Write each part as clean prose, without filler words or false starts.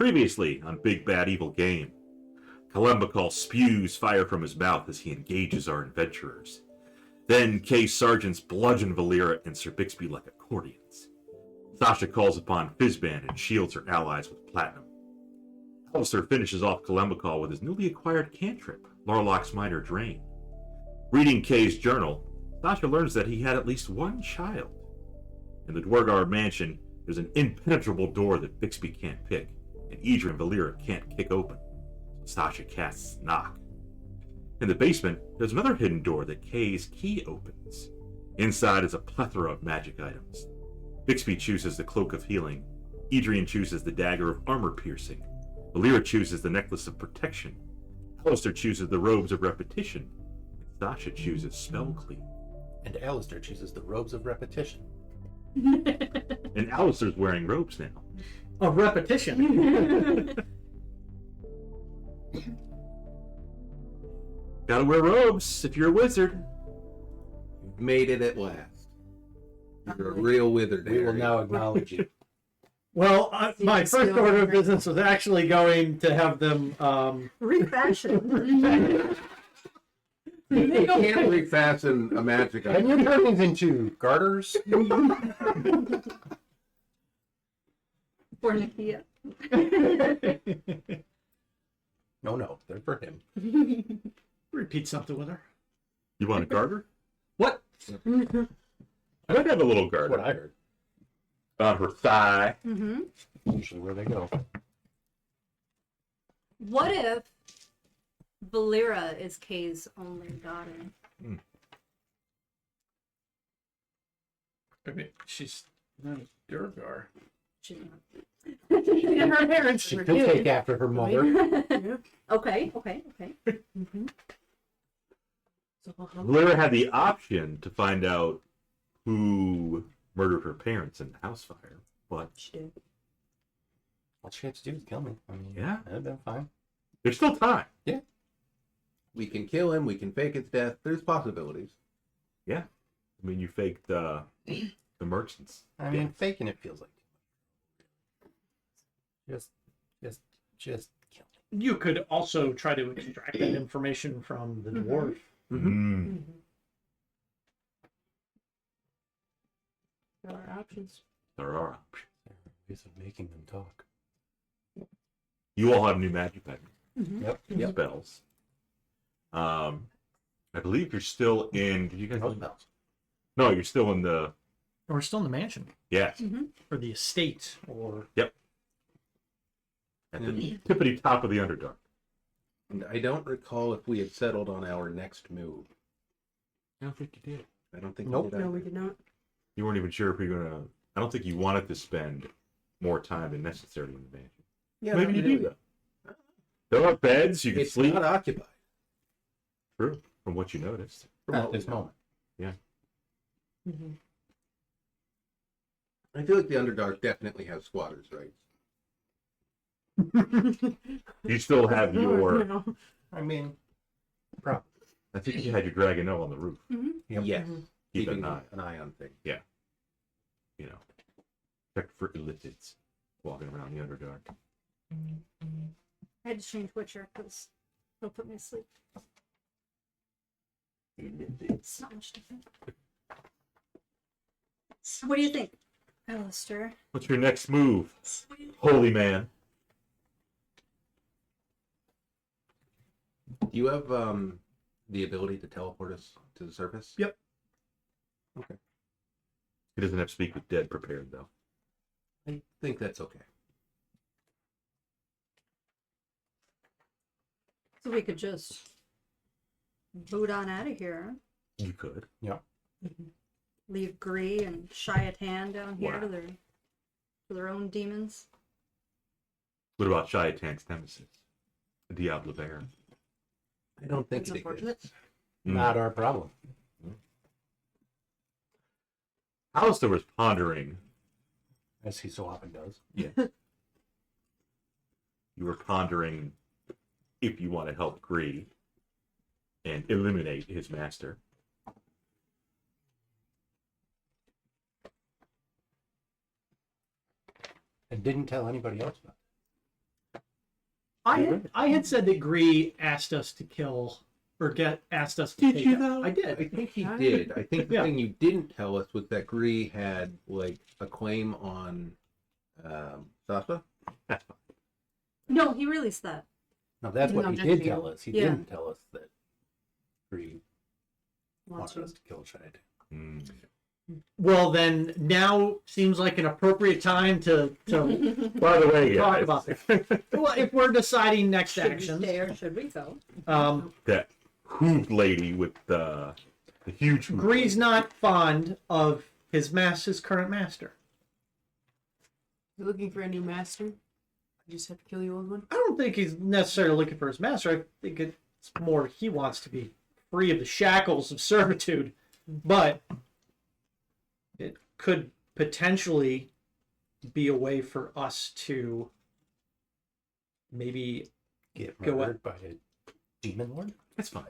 Previously on Big Bad Evil Game, Kalambakal spews fire from his mouth as he engages our adventurers. Then K's sergeants bludgeon Volira and Sir Bixby like accordions. Sasha calls upon Fizban and shields her allies with platinum. Alister finishes off Kalambakal with his newly acquired cantrip, Larloch's Minor Drain. Reading K's journal, Sasha learns that he had at least one child. In the duergar mansion, there's an impenetrable door that Bixby can't pick, and Edrian and Volira can't kick open. So Sasha casts Knock. In the basement, there's another hidden door that K's key opens. Inside is a plethora of magic items. Bixby chooses the Cloak of Healing, Edrian chooses the Dagger of Armor Piercing, Volira chooses the Necklace of Protection, Alister chooses the Robes of Repetition, and Sasha chooses Spell Clean. And Alister chooses the Robes of Repetition. And Alister's wearing robes now. Of repetition. Gotta wear robes if you're a wizard. You've made it at last. You're a real wizard. We will Harry. now acknowledge you. Well, my first order of business was actually going to have them refashion. You can't refasten a magic Can item. you turn these into garters? For Nikia. No, they're for him. repeat something with her. You want a garter? What? I might have a little That's garter what I heard. on her thigh. Mm-hmm. Usually where they go. What if Volira is Kay's only daughter? I mean, she's not a duergar. She's not. And her parents She were could good. take after her mother. Okay. Mm-hmm. So, Volira had the option to find out who murdered her parents in the house fire, but she did. All she had to do is kill me. I mean, Yeah. that'd been fine. there's still time. We can kill him. We can fake his death. There's possibilities. I mean, you faked the merchants. I mean, faking it feels like just kill me. You could also try to extract that information from the dwarf. Mm-hmm. There are options. There are options. There are ways of making them talk. You all have new magic items. Mm-hmm. Yep. Spells. I believe you're still in. Did you guys? No spells. No, you're still in the. We're still in the mansion. Yes. Mm-hmm. Or the estate. Or At the tippity top of the Underdark. And I don't recall if we had settled on our next move. I don't think you did. I don't think Nope. we did. No, either. we did not. You weren't even sure if you were gonna. I don't think you wanted to spend more time than necessary in the mansion. Yeah, Maybe not you really. do though. There are beds you can It's sleep. not occupied. True, from what you noticed. From At what we this know. moment. Mm-hmm. I feel like the Underdark definitely has squatters' rights. You still have your. No. I mean, probably. I think you had your Dragonelle on the roof. Yep. Yes. Mhm. Keep Keeping an eye, on things. you know, check for illithids walking around the Underdark. I had to change Witcher because it'll put me to sleep. It's not much different. What do you think, Alister? What's your next move, holy man? Do you have the ability to teleport us to the surface? Yep. Okay. He doesn't have Speak with Dead prepared though. I think that's okay. So we could just boot on out of here. You could. Leave Gree and Shayatan down here Wow. to their own demons. What about Shayatan's nemesis, the Diablo Baron? I don't think That's it unfortunate. exists. Not our problem. Alister was pondering. As he so often does. Yeah. You were pondering if you want to help Gree and eliminate his master. And didn't tell anybody else about I had said that Gree asked us to kill or asked us to take out. I I did. think he did. I think the Yeah. thing you didn't tell us was that Gree had like a claim on Sasha. No, he released that. No, that's what No, he just did you. tell us. He Yeah. didn't tell us that Gree Wants wanted you. us to kill Shide. Mm. Well, then now seems like an appropriate time to By the way, talk guys, about it. Well, if we're deciding next Should we actions, stay or should we go? that hoot lady with the huge hoop. Gree's not fond of his current master. You're looking for a new master? You just have to kill the old one? I don't think he's necessarily looking for his master. I think it's more he wants to be free of the shackles of servitude, but it could potentially be a way for us to maybe Get Go murdered by a demon lord? That's fine.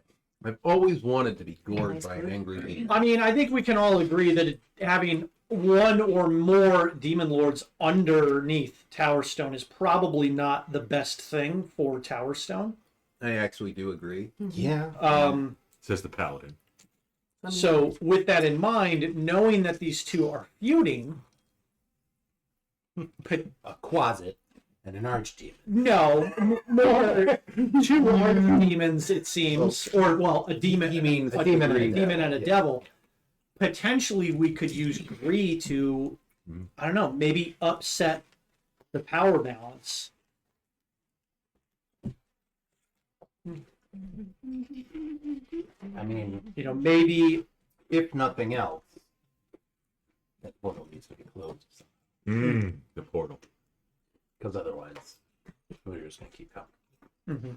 I've always wanted to be gored Nice by an word. angry demon. I mean, I think we can all agree that having one or more demon lords underneath Tower Stone is probably not the best thing for Tower Stone. I actually do agree. Yeah. Says the paladin. So, with that in mind, knowing that these two are feuding, A quasit and an archdemon. no, more two archdemons, it seems, or well, a demon, He means a demon and a demon and a yeah. devil. Potentially, we could use Gree to, I don't know, maybe upset the power balance. I mean, You know, maybe if nothing else, that portal needs to be closed. The portal. Because otherwise, we're just going to keep coming. Mhm.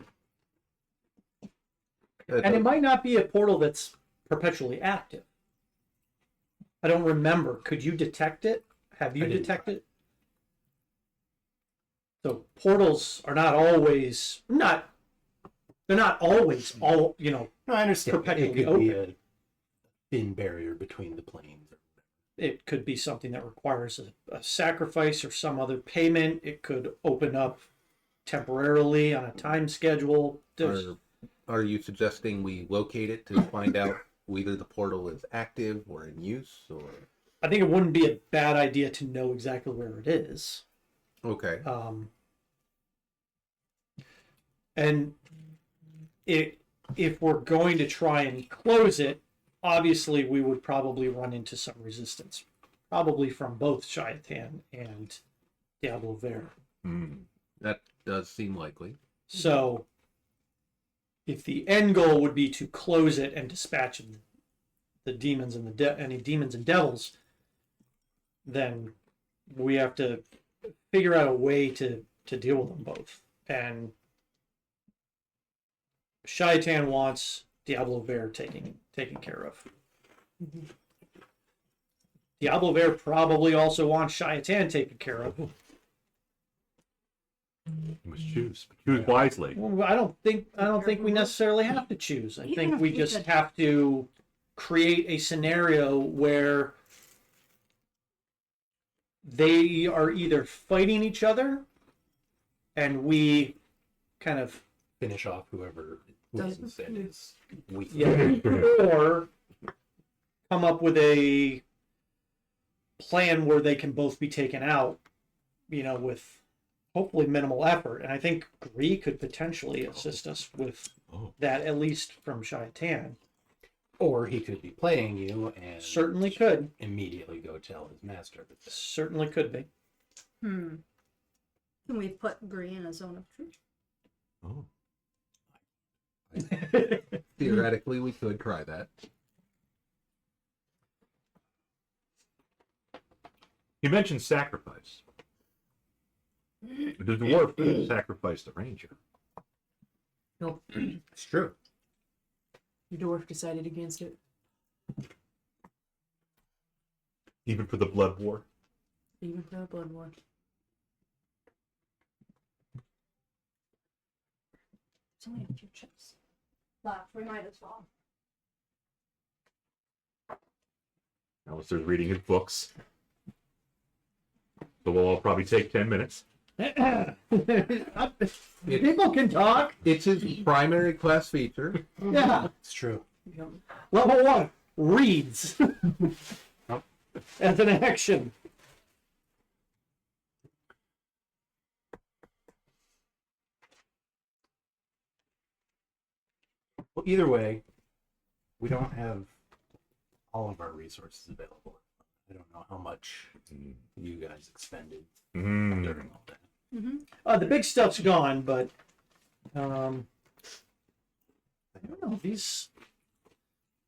That's And a- it might not be a portal that's perpetually active. I don't remember. Could you detect it? Have you I didn't. detected? So portals are not always they're not always all, you know, No, I understand. Perpetually It could be a thin barrier between the planes. it could be something that requires a sacrifice or some other payment. It could open up temporarily on a time schedule. There's- Are you suggesting we locate it to find out whether the portal is active or in use, or I think it wouldn't be a bad idea to know exactly where it is. okay? And if we're going to try and close it, obviously we would probably run into some resistance, probably from both Shaitan and Diablo Ver. That does seem likely. So, if the end goal would be to close it and dispatch the demons and any demons and devils, then we have to figure out a way to deal with them both. And Shaitan wants Diablo Ver taken care of. Diablo Ver probably also wants Shaitan taken care of. You must choose. Choose wisely. Well, I don't think we necessarily have to choose. I Even think if we we just could- have to create a scenario where they are either fighting each other and we kind of Finish off whoever wins and is weak. or come up with a plan where they can both be taken out, you know, with hopefully minimal effort. And I think Gree could potentially assist us with that, at least from Shaitan. Or he could be playing you and Certainly could. immediately go tell his master. Certainly could be. Can we put Gree in a zone of truth? Oh. Theoretically, we could try that. You mentioned sacrifice. The dwarf sacrificed the ranger. No, It's true. your dwarf decided against it. Even for the blood war. Even for the blood war. It's only a few chips left. We might as well. Alister's reading his books. So we'll all probably take 10 minutes. People can talk. It's his primary class feature. Yeah. It's true. Level 1 reads as an action. Well, either way, we don't have all of our resources available. I don't know how much you guys expended during all that. The big stuff's gone, but I don't know. These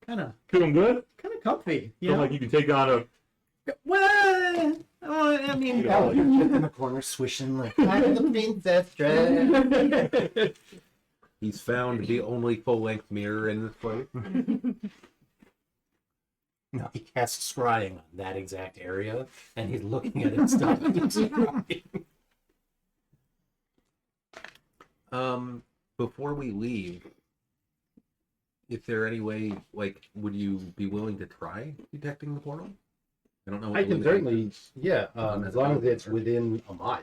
kind of Feeling good? comfy. You Feel know? like you can take on a. Well, I mean, Yeah, you're just in the corner swishing like, I'm the princess dress. He's found the only full-length mirror in this place. No, he casts scrying on that exact area, and he's looking at it stuff. Before we leave, is there any way, like, would you be willing to try detecting the portal? I don't know. What I the can limitation certainly, is. yeah, as long as it's within a mile.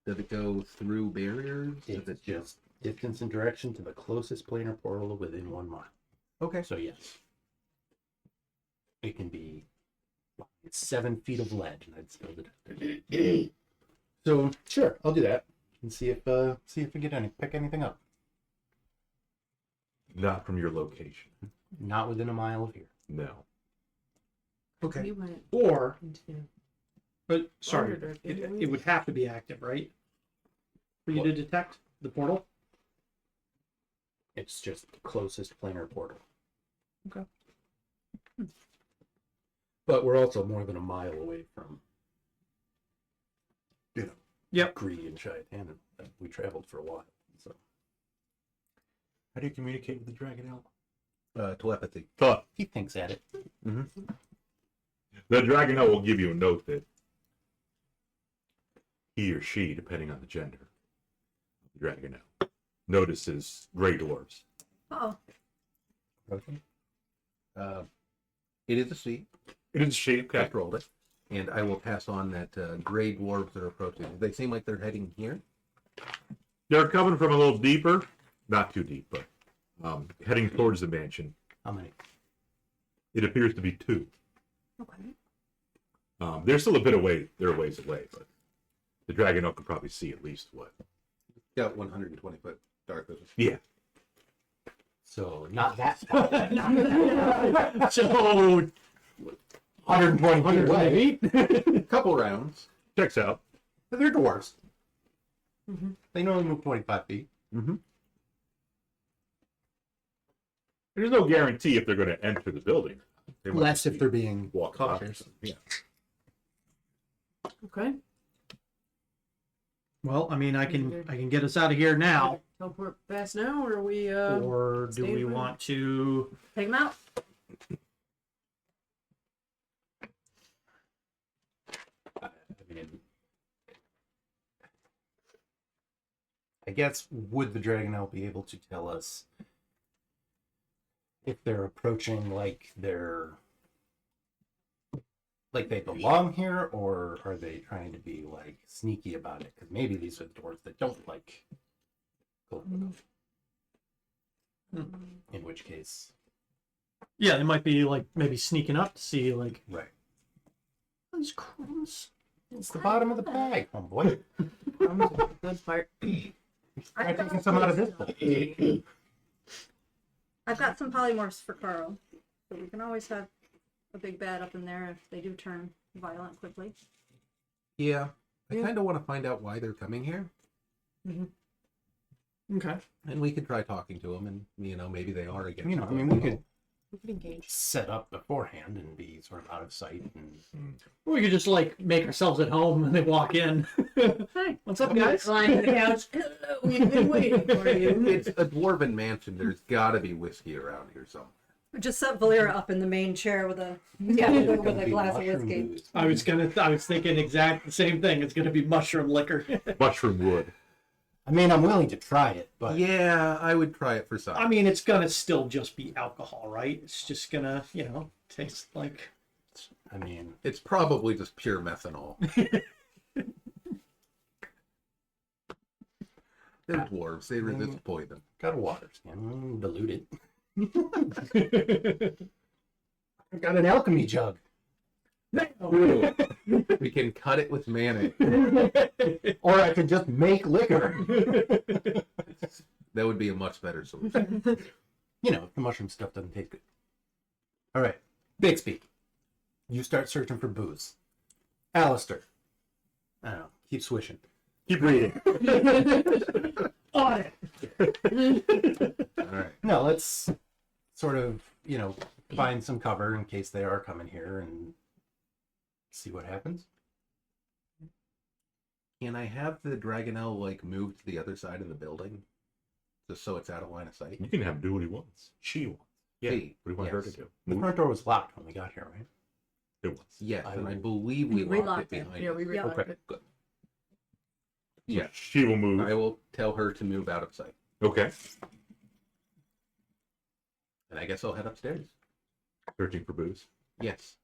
Does it go through barriers? Does It's it just distance and direction to the closest planar portal within 1 mile. Okay. So yes, it can be 7 feet of ledge, and I'd still detect it. So sure, I'll do that and see if we get pick anything up. Not from your location. Not within a mile of here. No. Okay. You went or, into but sorry, Order, it didn't it we? would have to be active, right? For you to detect the portal. It's just the closest planar portal. Okay. But we're also more than a mile away from, Yep. Gree and Shaitan. We traveled for a while, so How do you communicate with the dragon elf? Telepathy. he thinks at it. The dragon elf will give you a note that he or she, depending on the gender of the dragon elf, notices gray dwarves. Oh, Okay. It is a C. It is she. Okay. I rolled it. And I will pass on that gray dwarves are approaching. They seem like they're heading here. They're coming from a little deeper. Not too deep, but heading towards the mansion. How many? It appears to be 2. okay. They're still a bit away. They're a ways away, but the dragon elf could probably see at least what. Got 120 foot dark vision. Yeah. So not that far. So 120 feet away. Couple rounds. Checks out. They're dwarves. They normally move 25 feet. There's no guarantee if they're going to enter the building. They might Less just if be they're being walking cautious. by. Yeah. okay. well, I mean, I can get us out of here now, Teleport fast now, or are we or do stay we put? want to? Take them out. I mean, I guess would the dragon elf be able to tell us if they're approaching like they belong here, or are they trying to be like sneaky about it? Because maybe these are the dwarves that don't like gold. In which case, Yeah, they might be like maybe sneaking up to see like right. these crumbs. It's the bottom of the bag, homeboy. good part? Try taking some out of this one. I've got some polymorphs for Carl, so we can always have a big bad up in there if they do turn violent quickly. Yeah. I kind of want to find out why they're coming here. Okay. And we could try talking to them, and, maybe they are against I mean, we could We could engage. set up beforehand and be sort of out of sight. And We could just like make ourselves at home and they walk in. Hey, What's up, guys? Lying on the couch. Hello, we've been waiting for you. It's a dwarven mansion. There's got to be whiskey around here somewhere. just set Volira up in the main chair with a with Gonna a be glass of mushroom whiskey. booze. I was thinking exact the same thing. It's gonna be mushroom liquor. Mushroom wood. I mean, I'm willing to try it, but Yeah, I would try it for size. I mean, it's gonna still just be alcohol, right? It's just gonna, taste like I mean, It's probably just pure methanol. They're dwarves. They resist poison. got a water skin. Dilute it. I've got an alchemy jug. We can cut it with mayonnaise. Or I could just make liquor. That would be a much better solution. You know, the mushroom stuff doesn't taste good. All right, Bixby, you start searching for booze. Alister, I don't know, keep swishing. Keep reading. On it. All right. No, let's sort of, you know, find some cover in case they are coming here and see what happens. Can I have the Dragonelle like move to the other side of the building, just so it's out of line of sight? You can have him do what he wants. She wants. Yeah. Hey, What do you want her to yes. do? The front door was locked when we got here, right? It was. Yes, I and I will- believe we We locked locked it it. behind Yeah, us. we Yeah. realized Okay. it. So Yeah. She will move. I will tell her to move out of sight, Okay. and I guess I'll head upstairs. Searching for booze. Yes.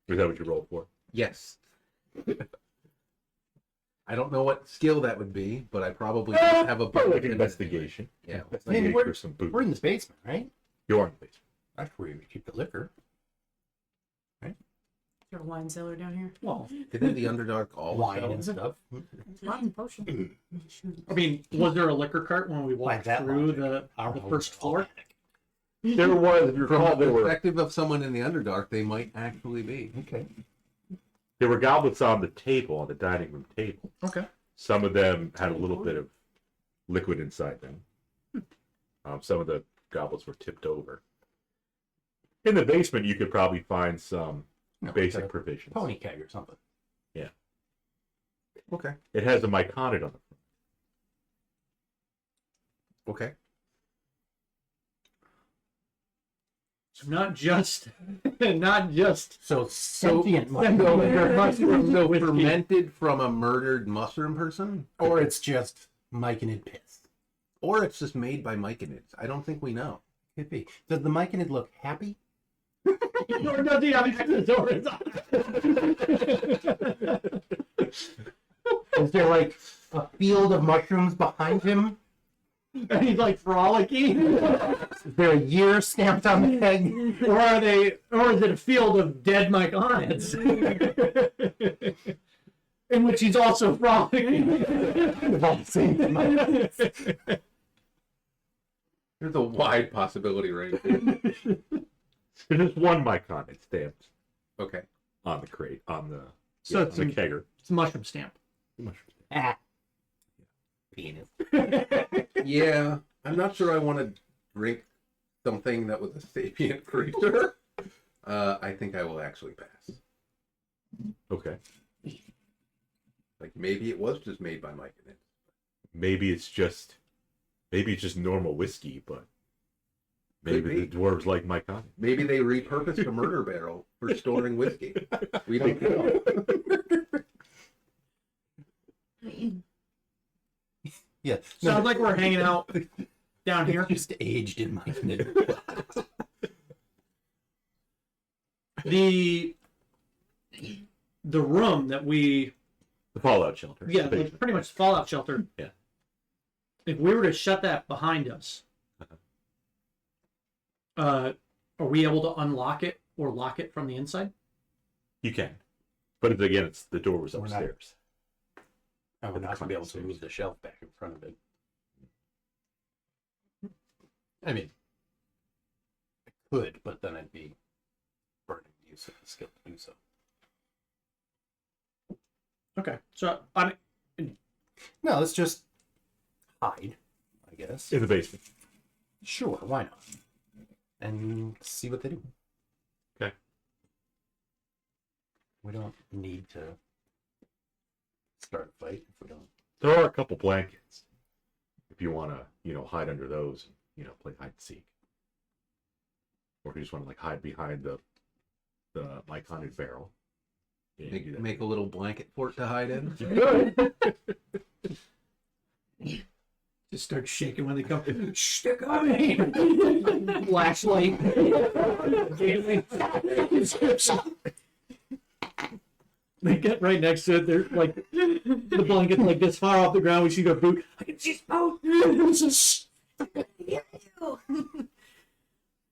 Is that what you rolled for? Yes. I don't know what skill that would be, but I probably don't have a book. Like investigation. Yeah. Investigate we're- for some booze. We're in this basement, right? You are in the basement. That's where you keep the liquor. Got a wine cellar down here. Well, Didn't the Underdark all Wine sell? and stuff. Lots of potions. I mean, was there a liquor cart when we By walked that through logic, our the home first is floor? authentic. There was, if you From recall, the there were perspective of someone in the Underdark, they might actually be. Okay. goblets on the table, on the dining room table. Okay. Some of them had a little bit of liquid inside them. Some of the goblets were tipped over. In the basement, you could probably find some No, basic like a provisions. pony keg or something. Okay. It has a myconid on it. Okay. So not just, not just. So sentient So mushroom. so fermented from a murdered mushroom person, Or it's just myconid piss. or it's just made by myconids. I don't think we know. Could be. Does the myconid look happy? Or does he have access to his Is there like a field of mushrooms behind him? And he's like frolicking? Is there a year stamped on the keg? Or are they, or is it a field of dead myconids? In which he's also frolicking. They've all the same myconids. There's a wide possibility range. There's just one myconid stamped Okay. on the crate, on the, So on it's the a- kegger. It's a mushroom stamp. Ah. Penis. Yeah, I'm not sure I want to drink something that was a sapient creature. I think I will actually pass. Okay. Like maybe it was just made by myconids. Maybe it's just normal whiskey, but maybe Could the be. dwarves like myconid. Maybe they repurposed a murder barrel for storing whiskey. We don't know. Yeah. Sounds like we're hanging out down here. Just aged in myconid. The room that we, The fallout shelter. yeah, The like basement. pretty much the fallout shelter. Yeah. If we were to shut that behind us, are we able to unlock it or lock it from the inside? You can. But again, it's the door was We're not- upstairs. I would In the not be able to upstairs. move the shelf back in front of it. I mean, I could, but then I'd be burning the use of the skill to do so. Okay, so I mean, No, let's just hide, I guess. In the basement. Sure, why not? And see what they do. Okay. We don't need to start a fight if we don't. There are a couple blankets. If you want to, hide under those and, play hide and seek. Or if you just want to like hide behind the myconid barrel. Yeah, you can do that. Make a little blanket fort to hide in. You could. Just start shaking when they come. Shh, they're coming. Flashlight. They get right next to it. They're like the blanket's like this far off the ground. We see their boot. I can see his boot.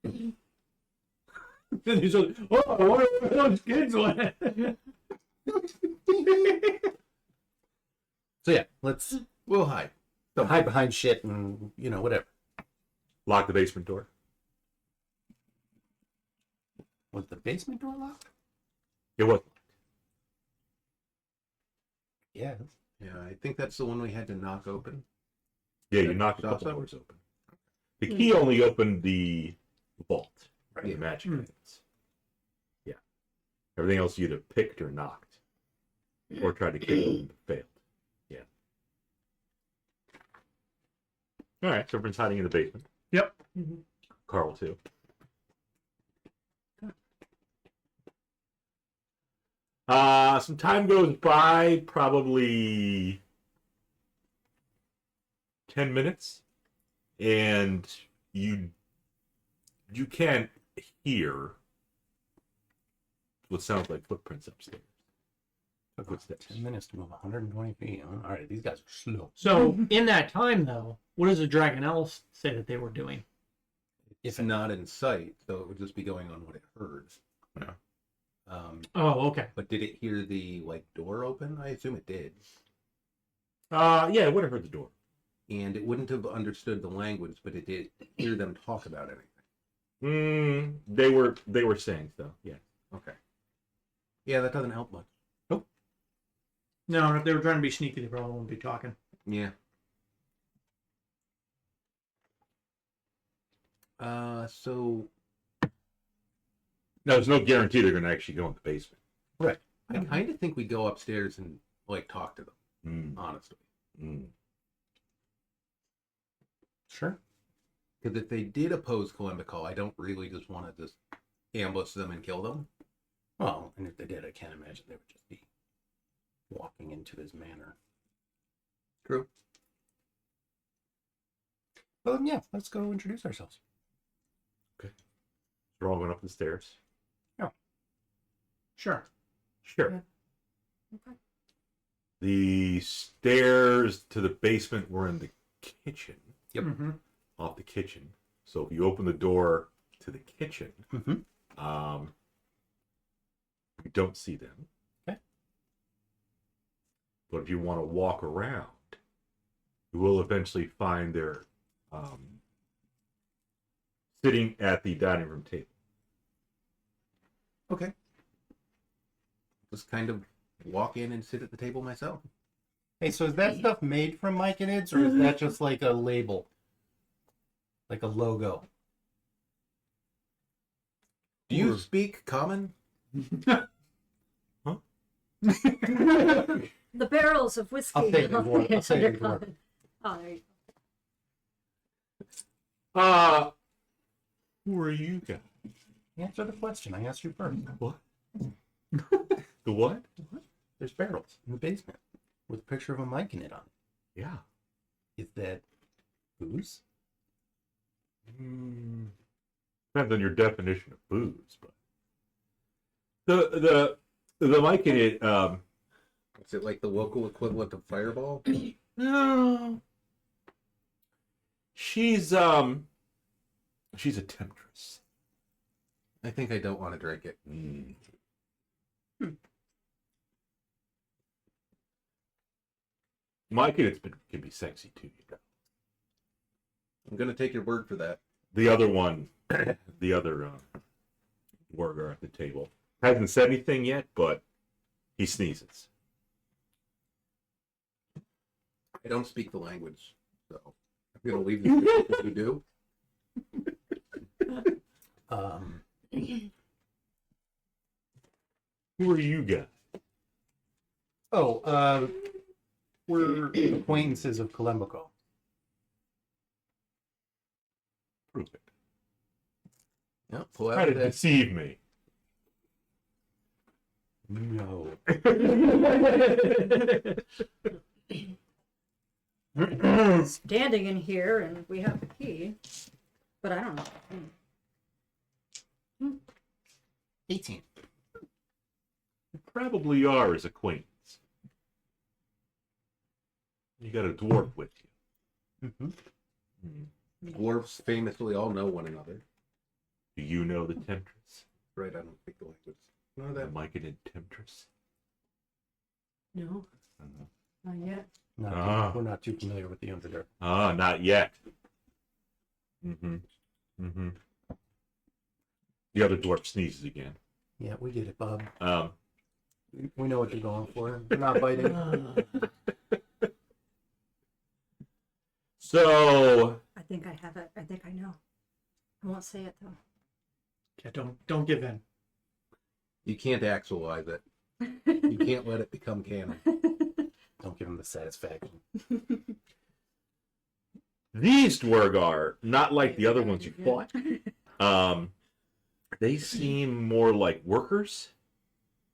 And he's like, oh, what are those kids went? So yeah, we'll hide. So Hide behind shit and whatever. Lock the basement door. Was the basement door locked? It was. Yeah. yeah, I think that's the one we had to knock open. Yeah, you knocked a couple Sasha? doors open. The key only opened the vault. Right. The magic items. Yeah. Everything else you either picked or knocked. Or tried to kick open but failed. Yeah. Alright, so everyone's hiding in the basement. Yep. Carl too. Some time goes by, probably 10 minutes, and you can't hear what sounds like footprints upstairs. Footsteps. 10 minutes to move 120 feet. All right, these guys are slow. So in that time, though, what does the Dragonelle say that they were doing? It's not in sight, so it would just be going on what it heard. Yeah. Oh, okay. But did it hear the door open? I assume it did. Yeah, I would have heard the door. And it wouldn't have understood the language, but it did hear them talk about anything. They were saying so. Yeah. Okay. Yeah, that doesn't help much. No, if they were trying to be sneaky, they probably wouldn't be talking. Yeah. So No, there's no guarantee they're going to actually go in the basement. Right. I kind of think we go upstairs and talk to them. Honestly, Sure. because if they did oppose Kalambakal, I don't really just want to just ambush them and kill them. Well, and if they did, I can't imagine they would just be walking into his manor. True. Well, yeah, let's go introduce ourselves. They're all going up the stairs. Sure. Sure. Okay. The stairs to the basement were in the kitchen. Yep. Mm-hmm. Off the kitchen. So if you open the door to the kitchen, Mm-hmm. you don't see them. Okay. But if you want to walk around, you will eventually find their sitting at the dining room table. Okay. Just kind of walk in and sit at the table myself. Hey, so is that stuff made from myconids, or is that just like a label? Like a logo? Do you speak common? The barrels of whiskey. I'll take the word. I'll take the word. Oh, there you go. Who are you guys? Answer the question. I asked you first. What? The what? There's barrels in the basement with a picture of a myconid on it. Yeah. Is that booze? Depends on your definition of booze, but the myconid, Is it like the local equivalent of Fireball? no. She's a temptress. I think I don't want to drink it. Myconids can be sexy too, you know. I'm going to take your word for that. The other one, the other duergar at the table, hasn't said anything yet, but he sneezes. I don't speak the language, so I'm going to leave this if you do. Who are you guys? We're acquaintances of Kalambakal. Prove it. Yeah, pull Try out to that. deceive me. No. standing in here and we have the key, but I don't know. 18. You probably are his acquaintance. You got a dwarf with you. Mm-hmm. Dwarves famously all know one another. Do you know the Temptress? Right, I don't speak the language. None of The that. Myconid Temptress? No, not yet. We're not too familiar with the Underdark. Ah, not yet. Mm-hmm. Mm-hmm. The other dwarf sneezes again. Yeah, we get it, Bob. Um, We know what you're going for. We're not biting. so, I think I have it. I think I know. I won't say it though. Yeah, don't give in. You can't actualize it. You can't let it become canon. Don't give him the satisfaction. these duergar, not like the other ones you fought, they seem more like workers.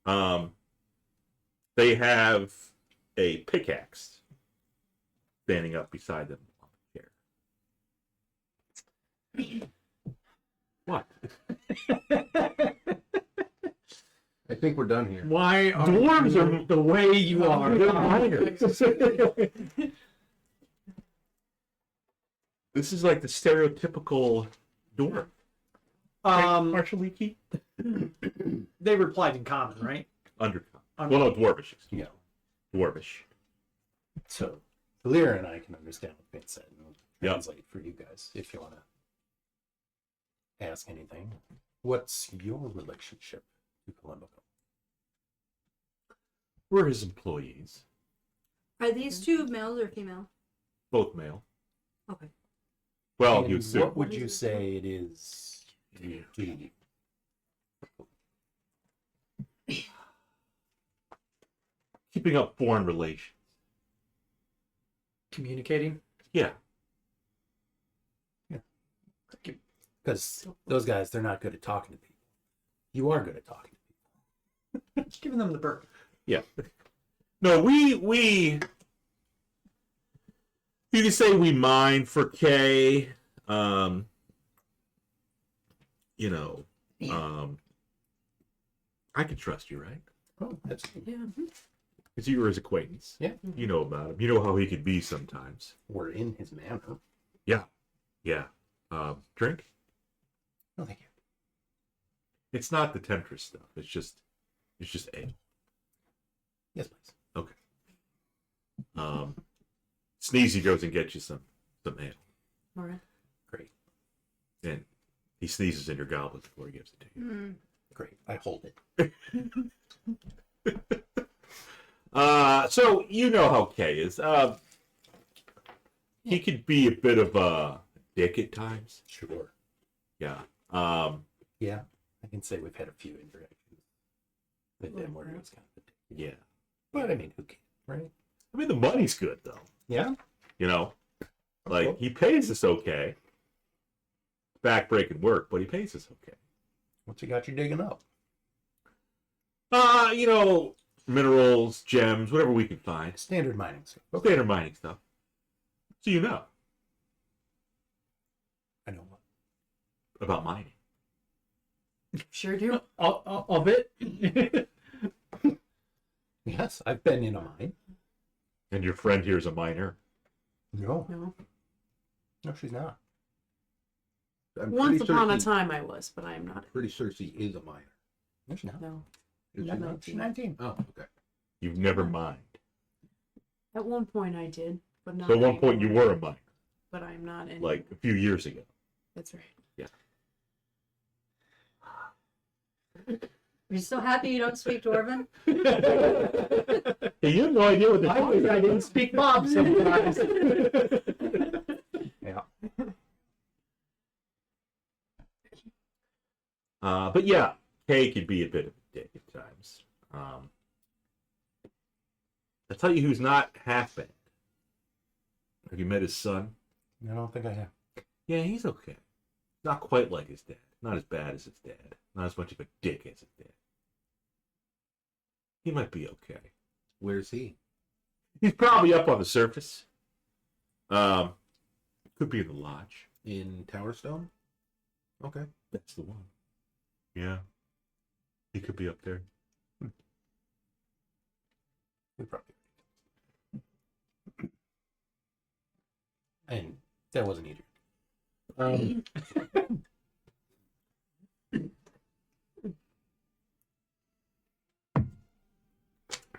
They have a pickaxe standing up beside them on the chair. What? I think we're done here. Why are Dwarves you are- the way you are? They're miners. This is like the stereotypical dwarf. Partially key? They replied in common, right? Well, no, dwarvish. Excuse me. Dwarvish. So, Volira and I can understand what Finn said. And we'll Yep. translate for you guys if you want to ask anything. What's your relationship to Kalambakal? We're his employees. Are these two males or female? Both male. Okay. Well, And you assume. what would you say it is to you? Keeping up foreign relations. Communicating. Yeah. Because those guys, they're not good at talking to people. You are good at talking to people. Giving them the bird. Yeah. No, we you can say we mine for K. You know, I can trust you, right? Oh, that's Yeah. Because you were his acquaintance. Yeah. You know about him. You know how he could be sometimes. We're in his manor. Yeah. Drink? No, thank you. It's not the Temptress stuff. It's just ale. Yes, please. Sneezy goes and gets you some ale. All right. Great. And he sneezes in your goblet before he gives it to you. Mm. Great. I hold it. So you know how Kay is. He could be a bit of a dick at times. Sure. Yeah. Yeah. I can say we've had a few interactions with them where it was kind of a dick. Yeah. But I mean, who cares, right? I mean, the money's good though. Yeah. You know, like he pays us okay. Backbreaking work, but he pays us okay. What you got you digging up? You know, minerals, gems, whatever we can find. Standard mining stuff. Standard mining stuff. So you know I know what. about mining. Sure do. Of it. Yes, I've been in a mine. And your friend here is a miner. No. No. No, she's not. I'm Once pretty upon a certain- time I was, but I am not. Pretty sure she is a minor. No, she's not. No. Is she No, not? she's 19. Oh, okay. You've never mined. At one point I did, but not. So at one point you anymore. were a miner, But I'm not anymore. like a few years ago. That's right. Are you so happy you don't speak Dwarven? Hey, you have no idea what they're I talking wish I about. didn't speak Bob sometimes. Yeah. But yeah, Kay could be a bit of a dick at times. I'll tell you who's not half bad. Have you met his son? I don't think I have. Yeah, he's okay. Not quite like his dad. Not as bad as his dad. Not as much of a dick as his dad. He might be okay. Where's he? He's probably up on the surface. Could be in the lodge. In Tower Stone? Okay. That's the one. Yeah. He could be up there. We probably. And that wasn't Edrian.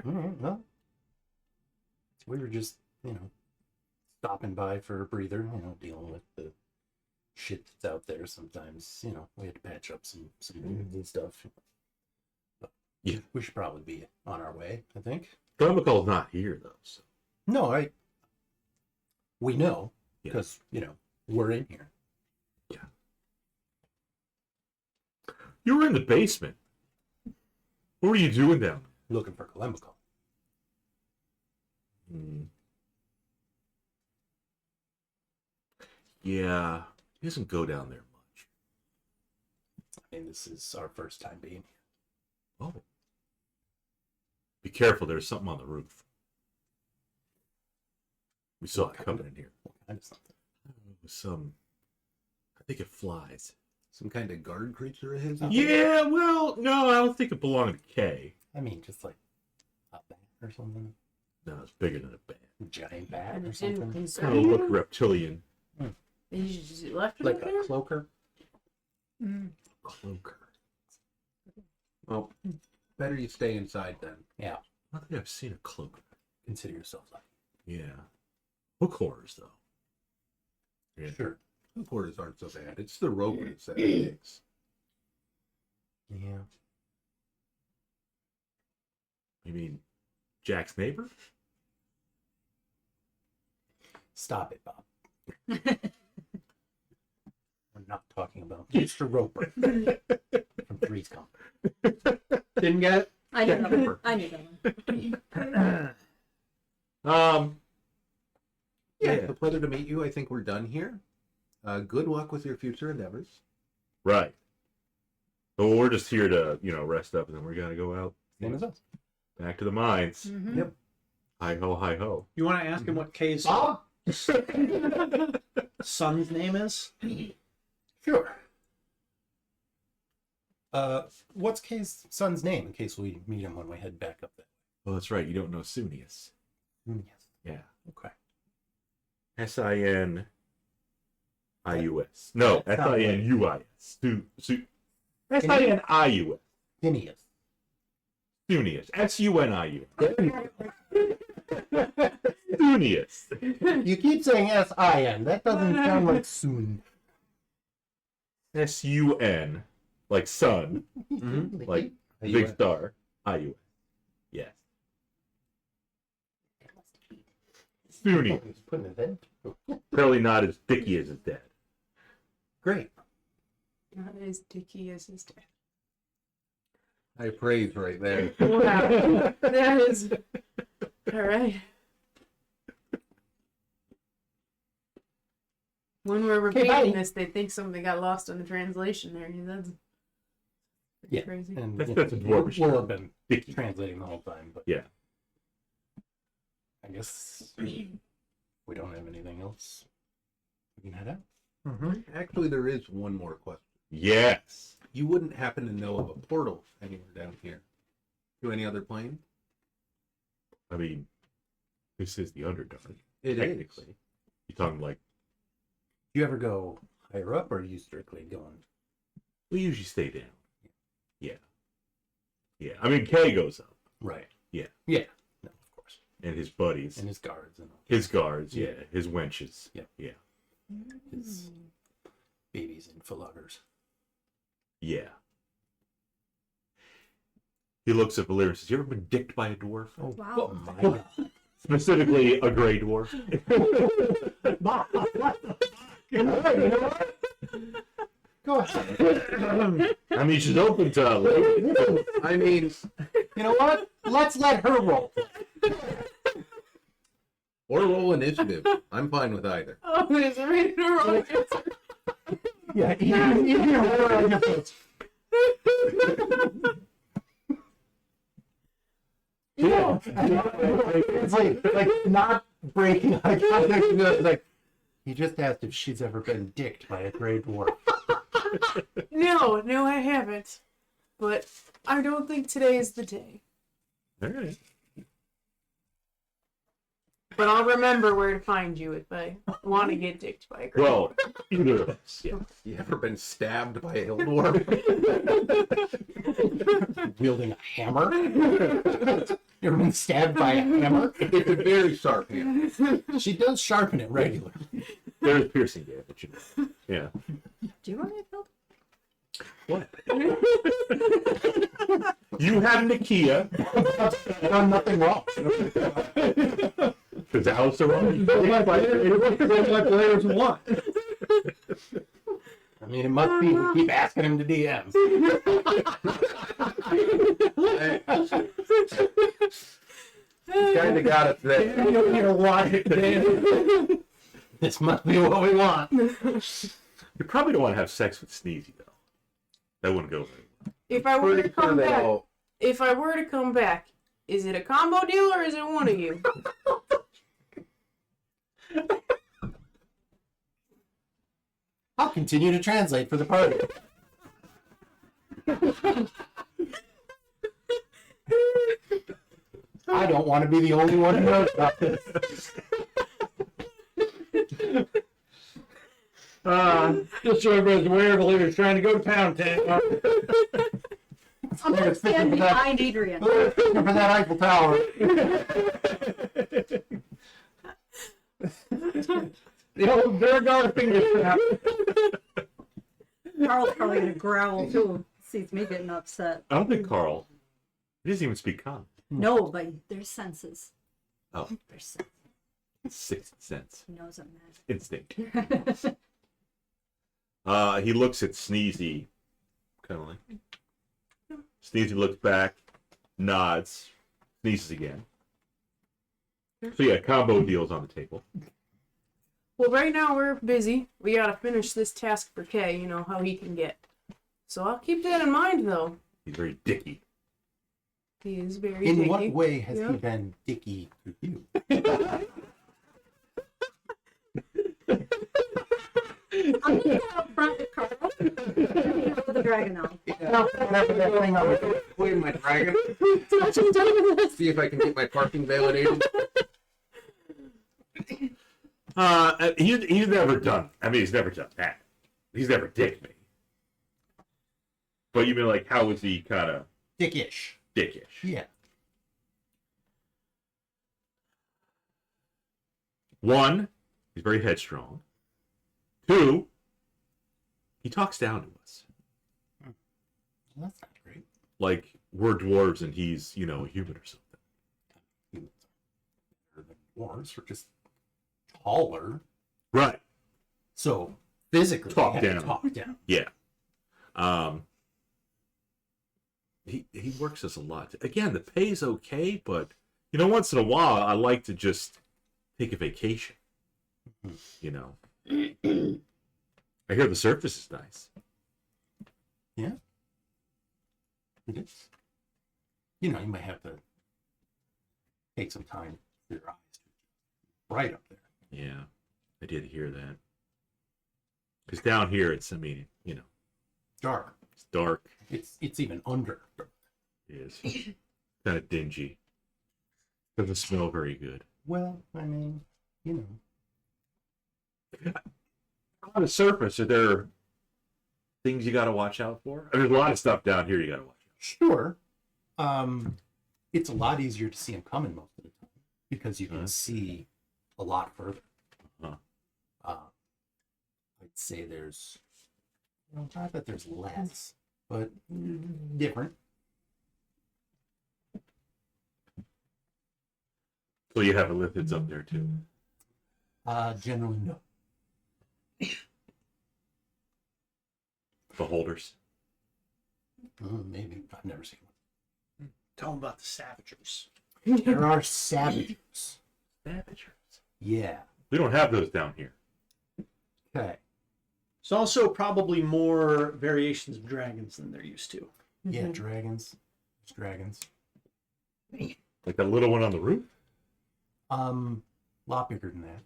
All right, well, we were just, stopping by for a breather, dealing with the shit that's out there. Sometimes, we had to patch up some wounds and stuff. But Yeah. we should probably be on our way, I think. Kalambakal not here though. So. No, we know, Yeah. because, we're in here. You were in the basement. What were you doing down Looking for Kalambakal. there? Yeah. He doesn't go down there much. I mean, this is our first time being here. Oh. Be careful, there's something on the roof. We saw it coming in here. What kind of something? I think it flies. Some kind of guard creature of his? Yeah, well, no, I don't think it belonged to Kay. I mean, just like a bat or something. No, it's bigger than a bat. A giant bat And or it didn't something. concern Kind of you? look reptilian. You just left it Like there? a cloaker. Cloaker. Well, better you stay inside then. Yeah. I don't think I've seen a cloaker. Consider yourself lucky. Yeah. Hook horrors, though. Yeah. Sure. The quarters aren't so bad. It's the ropers that it takes. Yeah. You mean Jack's neighbor? Stop it, Bob. We're not talking about Mr. Roper from Three's Company. Didn't get it? I knew that one. I knew that one. Yeah, Yeah. it's a pleasure to meet you. I think we're done here. Good luck with your future endeavors. Right. Well, we're just here to, rest up, and then we're gonna go out Same as us. back to the mines. Mhm. Yep. Hi ho, hi ho. You want to ask him what Kay's Bob? son's name is? Sure. What's Kay's son's name in case we meet him when we head back up there? Well, that's right. You don't know Sunius. Yes. Yeah. Okay. Sinius. No, That sounds Sinuis. Sinius. Phineas. Sunius. Sunius. You keep saying S-I-N. That doesn't sound like soon. S-U-N. Like sun. Mm-hmm. Like big star. I-U-S. Yes. Sunius. He's putting his head. Apparently not as dicky as his dad. Great. Not as dicky as his dad. I praise right there. Wow. That is. Alright. When we're repeating bye. this, they think something got lost in the translation there. That's Yeah. crazy. And That's a we'll dwarvish have term. been Dicky. translating the whole time, but Yeah. I guess we don't have anything else. We can head out. Actually, there is one more question. Yes. You wouldn't happen to know of a portal anywhere down here to any other plane? I mean, this is the Underdark. It is. Technically. You're talking like, Do you ever go higher up, or are you strictly going? we usually stay down. Yeah. Yeah. I mean, Kay goes up. Right. Yeah. Yeah. No, of course. And his buddies. And his guards and all. His guards, yeah. His wenches. Yeah. Yeah. His babies and philoggers. Yeah. He looks at Volira and says, you ever been dicked by a dwarf? Oh, Wow. my God. Specifically, a gray dwarf. You know what? Go ahead. I mean, she's open to I mean, You know what? Let's let her roll. or roll initiative. I'm fine with either. Oh, there's a ready to roll. Yeah, even her on your face. Yeah. It's like not breaking eye contact with us, like, he just asked if she's ever been dicked by a gray dwarf. No, I haven't. But I don't think today is the day. All right. But I'll remember where to find you if I want to get dicked by a girl. Well, either of us. You ever been stabbed by a hill dwarf? Wielding a hammer? You ever been stabbed by a hammer? It's a very sharp hand. She does sharpen it regularly. There's piercing damage. Yeah. Do you want me to build? What? You have Nakia. I've done nothing wrong. Does Alister wrong? What players want? I mean, it must be we keep asking him to DM. Kind of got it there. You don't need to watch it, Dan. This must be what we want. You probably don't want to have sex with Sneezy, though. That wouldn't go very well. If I were to Pretty sure come they back, all. is it a combo deal or is it one of you? I'll continue to translate for the party. I don't want to be the only one who knows about this. Just so everybody's aware, Volira's trying to go to Pound Town. I'm gonna stand behind Edrian. Looking for that Eiffel Tower. The old duergar finger snap. Carl's probably gonna growl too. Sees me getting upset. I don't think Carl. He doesn't even speak common. No, but there's senses. Oh, There's senses. Sixth sense. He knows I'm mad. Instinct. He looks at Sneezy, kind of like. Sneezy looks back, nods, sneezes again. So yeah, combo deals on the table. Well, right now we're busy. We gotta finish this task for Kay, you know, how he can get. So I'll keep that in mind, though. He's very dicky. He is very In dicky. what way has Yeah. he been dicky to you? I'm gonna go out front with Carl. With the dragon now. Clean my dragon. Sasha's done with this. See if I can get my parking validated. He's never done. I mean, he's never done that. He's never dicked me. But you mean like, how is he kind of Dickish. dickish? Yeah. One, he's very headstrong. Two, he talks down to us. Well, that's not great. Like we're dwarves and he's, a human or something. The dwarves are just taller. Right. So physically, Talk you have to down. talk down. Yeah. He works us a lot. Again, the pay's okay, but once in a while I like to just take a vacation. I hear the surface is nice. Yeah. It is. You might have to take some time for your eyes to right up there. Yeah, I did hear that. Because down here it's, Dark. it's dark. It's even under. It is kind of dingy. Doesn't smell very good. Well, I mean, On the surface, are there things you got to watch out for? There's a lot of stuff down here you got to watch out Sure. It's a lot easier to see them coming most of the time because you can see a lot further. Uh-huh. I'd say there's, not that there's less, but different. So you have lithids up there too. Generally no. Beholders. Maybe I've never seen one. Tell them about the Savagers. There are savages. Savagers. Yeah. We don't have those down here. Okay. It's also probably more variations of dragons than they're used to. Yeah, dragons. There's dragons. Like that little one on the roof? A lot bigger than that.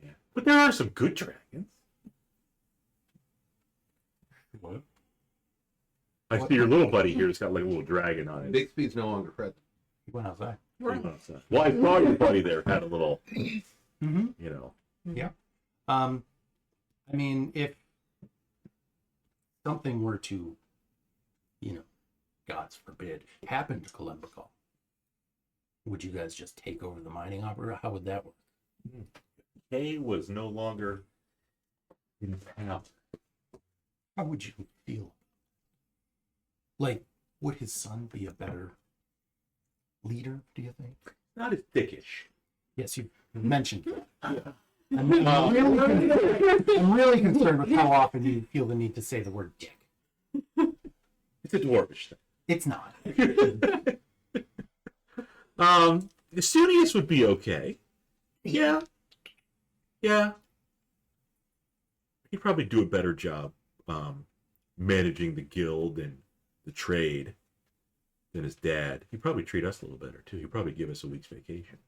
Yeah. But there are some good dragons. What? I see your little buddy here has got like a little dragon on it. Bixby's no longer present. He went outside. Well, I saw your buddy there had a little, Mm-hmm. you know. Yeah. I mean, if something were to, God's forbid, happen to Kalambakal, would you guys just take over the mining opera? How would that work? Kay was no longer in town. How would you feel? Like, would his son be a better leader, do you think? Not as dickish. Yes, you mentioned that. I'm really concerned with how often you feel the need to say the word dick. It's a dwarvish thing. It's not. Estunius would be okay. Yeah. Yeah. He'd probably do a better job managing the guild and the trade than his dad. He'd probably treat us a little better too. He'd probably give us a week's vacation.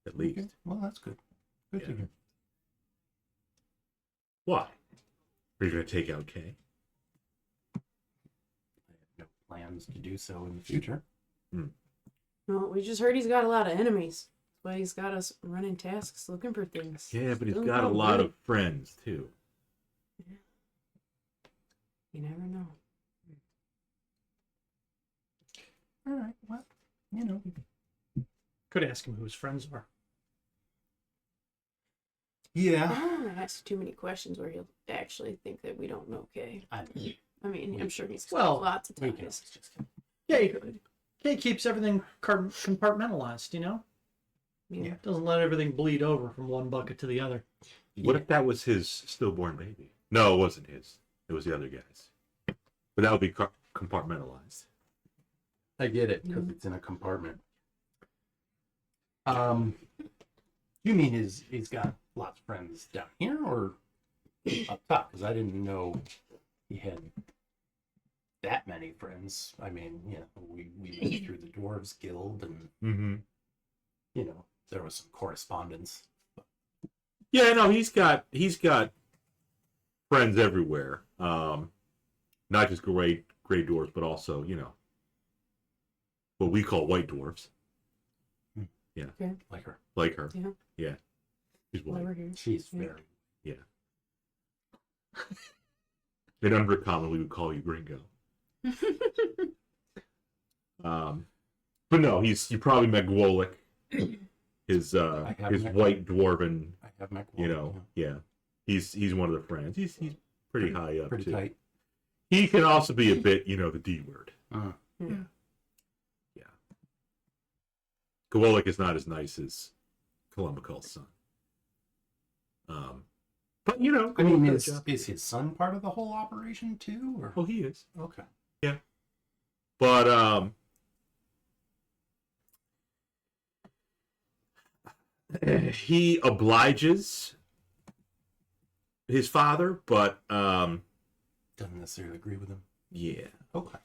At least. Okay. Well, that's good. Good to Yeah. hear. Why? Are you going to take out Kay? I have no plans to do so in the future. Well, we just heard he's got a lot of enemies. That's why he's got us running tasks, looking for things. Yeah, but he's Doesn't got a sound lot good. of friends too. You never know. All right. Well, Could ask him who his friends are. I Yeah. don't want to ask too many questions where he'll actually think that we don't know Kay. I I'm sure he's got Well, lots of we can ties. just Kay, Kay keeps everything compartmentalized, Yeah. Doesn't let everything bleed over from one bucket to the other. What if that was his stillborn baby? No, it wasn't his. It was the other guy's. But that would be compartmentalized. I get it because it's in a compartment. You mean he's got lots of friends down here or up top? Because I didn't know he had that many friends. I mean, we went through the Dwarves Guild and Mm-hmm. there was some correspondence. Yeah, no, he's got friends everywhere. Not just gray dwarves, but also, what we call white dwarves. Like her. Like her. Yeah. Yeah. She's white. Over here. She's Yeah. very. In Undercommon, we would call you Gringo. But no, you probably met Gwolek, his have met white dwarven, I have my. yeah. He's one of the friends. He's pretty high up Pretty too. tight. He can also be a bit, the D word. Yeah. Yeah. Gwolek is not as nice as Kalambakal's son. But I mean, Gwolek does a job. is his son part of the whole operation too? Or Oh, he is. okay. But he obliges his father, but Doesn't necessarily agree with him. yeah. Okay.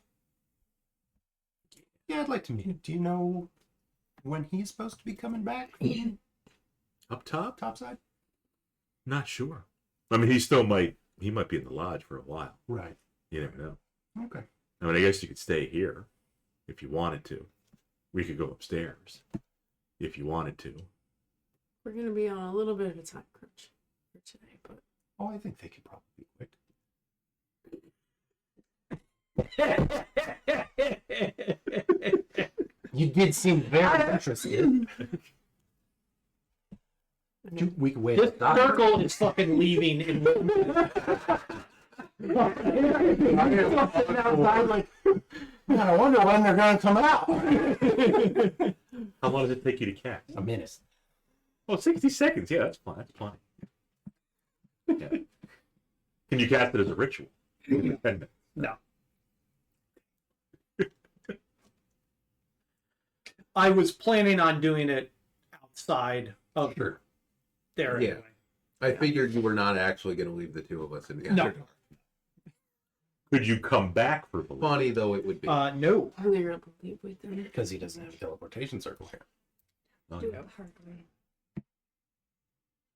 Yeah, I'd like to meet him. Do you know when he's supposed to be coming back? Up top? Topside? Not sure. I mean, he might be in the lodge for a while. Right. You never know. Okay. I mean, I guess you could stay here if you wanted to. We could go upstairs if you wanted to. We're going to be on a little bit of a time crunch for today, but Oh, I think they could probably be quick. You did seem very interested. We could wait. This circle is fucking leaving in 1 minute. I wonder when they're going to come out. How long does it take you to cast? A minute. Oh, 60 seconds. Yeah, that's fine. That's plenty. Yeah. Can you cast it as a ritual? 10 minutes. No. I was planning on doing it outside of Sure. there Yeah. anyway. I figured you were not actually going to leave the two of us in the No. Underdark. Could you come back for the Funny though it would be. No. are they able to leave with them? Because he doesn't have a teleportation circle here. Oh, Do yeah. it hard way.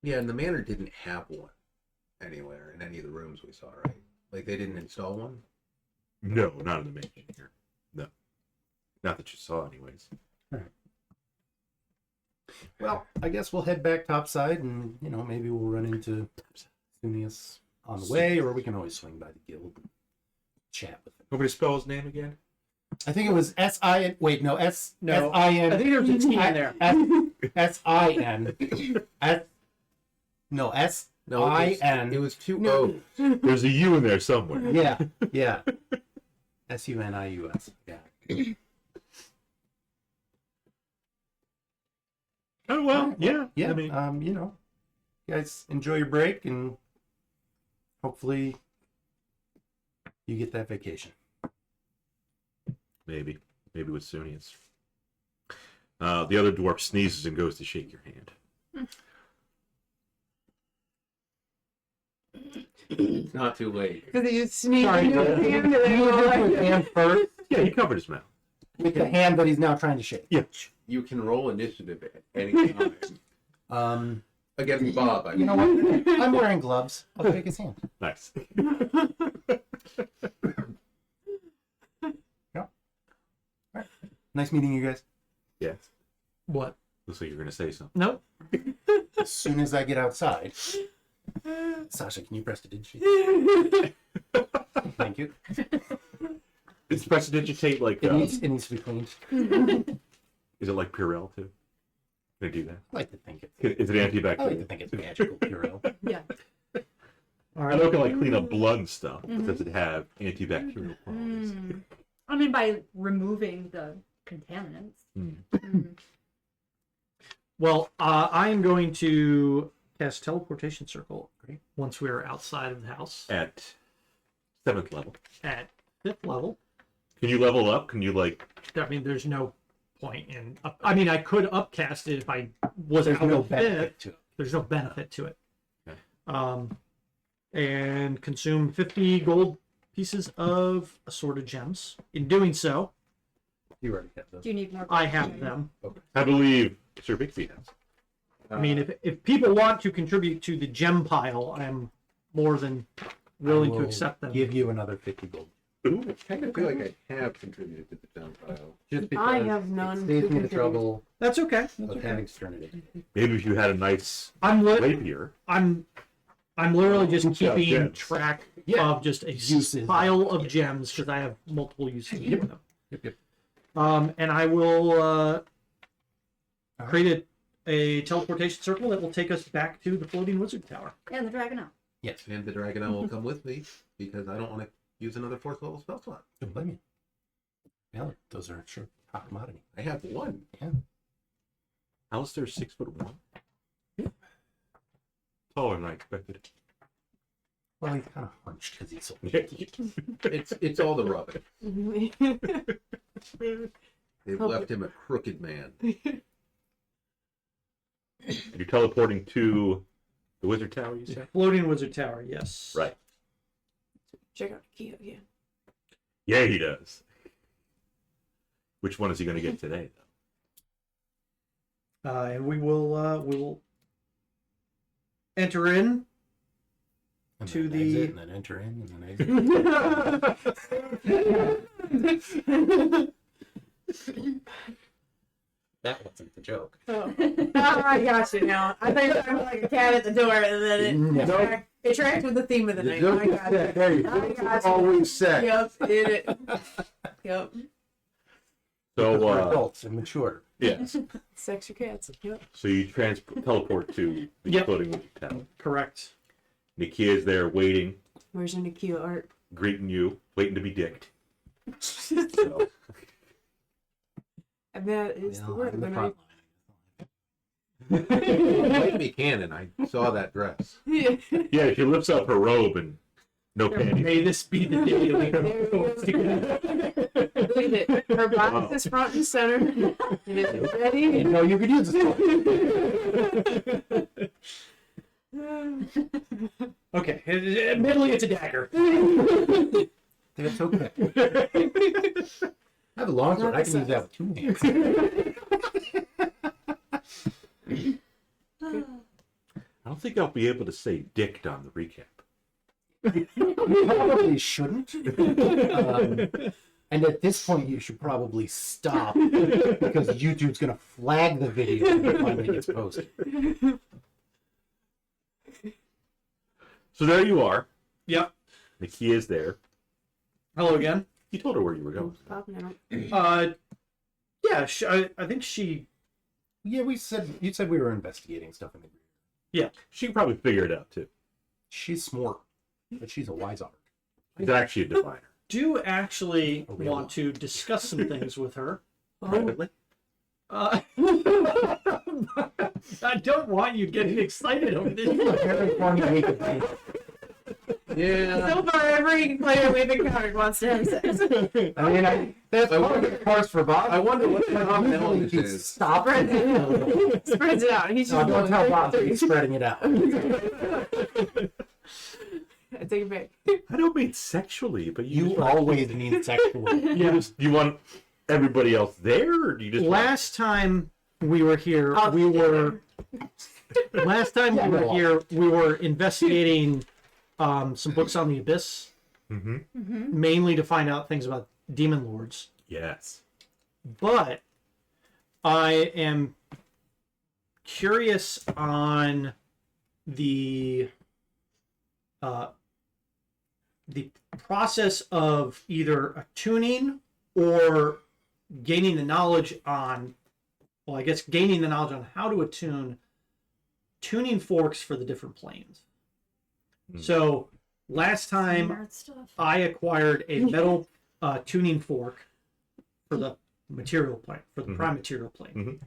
Yeah, and the manor didn't have one anywhere in any of the rooms we saw, right? Like they didn't install one. No, not in the mansion here. No. Not that you saw, anyways. Well, I guess we'll head back topside, and maybe we'll run into Sunius on the way, or we can always swing by the guild and chat with him. Nobody spell his name again? I think it was S-I-N. Wait, no, S. No, S-I-N. I think there's a T in there. S-I-N. S. No, S-I-N. It was two No. O's. There's a U in there somewhere. Yeah. S-U-N-I-U-S. Yeah. Oh, well, yeah. Yeah. I mean, You guys enjoy your break, and hopefully you get that vacation. maybe. Maybe with Sunius. The other dwarf sneezes and goes to shake your hand. It's not too late. Because you sneeze Sorry, into his hand and then You go did like with that. hand first, Yeah, he covered his mouth. with the hand that he's now trying to shake. Yeah. You can roll initiative at any time. Against Bob, I You mean. know what? I'm wearing gloves. I'll shake his hand. Nice. Nice meeting you guys. Yes. What? Looks like you're going to say something. Nope. As soon as I get outside, Sasha, can you press the digit? Thank you. Is prestidigitate like, It needs to be cleaned. is it like Purell too? Can I do that? I like to think it's. Is it I like to antibacterial? think it's magical, Purell. Yeah. All I right. know it can like clean up blood and stuff, but does it have antibacterial qualities? Mm. I mean, by removing the contaminants. Mm. Mm. Well, I am going to cast teleportation circle Great. once we're outside of the house At 7th level. at 5th level. Can you level up? Can you like? I mean, there's no point in. I mean, I could upcast it if I was There's out no of 5th. benefit to it. There's no benefit to it. Okay. And consume 50 gold pieces of assorted gems. In doing so, You already have those. Do you need more? I have them. I believe Sir Bixby has. I mean, if people want to contribute to the gem pile, I'm more than willing I to will accept them. Give you another 50 gold. Ooh. I kind of feel like I have contributed to the town pile. Just because I have none it to saves me the contribute. trouble That's okay. That's of okay. having Sternity. Maybe if you had a nice I'm rapier. I'm literally just Yeah, keeping gems. track Yeah. of just a Uses. pile of gems because I have multiple uses for them. Yep. And I will right. create a teleportation circle that will take us back to the floating wizard tower. And the dragon out. Yes. And the dragon will come with me because I don't want to use another 4th level spell slot. Don't blame me. Yeah, those are sure hot commodity. I have one. Alister's 6'1". Taller than I expected. Well, he's kind of hunched because he's so It's all the rubbing. Mhm. They've left him a crooked man. You're teleporting to the wizard tower, you said? Floating wizard tower, yes. Right. Check out the key again. Yeah, he does. Which one is he going to get today, though? And we will enter in and to then the- exit, and then enter in, and then exit. That wasn't the joke. Oh. I got you now. I thought you were talking about like a cat at the door, and then No. it tracked with the theme of the night. joke I got is you. there you I go. got you. Always said. Yep, did it. Yep. Because we're So, adults and mature. yes. Sex your cats. Yep. So you teleport to the Yep. floating wizard tower. correct. Nikia's there waiting, Where's your Nikia art? greeting you, waiting to be dicked. So, And that is the word of the night. Might be canon. I saw that dress. Yeah. yeah, she lifts up her robe and no panties. May this be the day we Look at it. Her box is front and center. It is ready. Didn't know you could use this. Okay, admittedly it's a dagger. That's okay. I have a long sword. I can use that with 2 hands. I don't think I'll be able to say dicked on the recap. You probably shouldn't. And at this point, you should probably stop because YouTube's going to flag the video when it finally gets posted. So there you are. Yep. The key is there. Hello again. You told her where you were going. Yeah, I think she. Yeah, you said we were investigating stuff in the group. Yeah, She can probably figure it out too. She's smart, but she's a wise otter. She's actually a diviner. do actually A real want one. to discuss some things with her. Privately. I don't want you getting excited over this. Very funny week of things. Yeah. So far, every player we've encountered wants to have sex. I mean, that's I part of wonder- the parts for Bob. I wonder what the common element He's is. Stop it. Spreads it out. He's No, just don't going tell right Bob that through. he's spreading it out. I take it back. I don't mean sexually, but you You just want- always mean sexual. you want everybody else there, or do you just want- Last time we were here, I'll we stay were. Last time we were go on. here, we were investigating some books on the abyss, Mhm. mainly to find out things about demon lords. Yes. But I am curious on the process of either attuning or gaining the knowledge on, well, I guess gaining the knowledge on how to attune tuning forks for the different planes. So last time Nerd stuff. I acquired a metal tuning fork for the material plane, for the prime material plane. Mhm.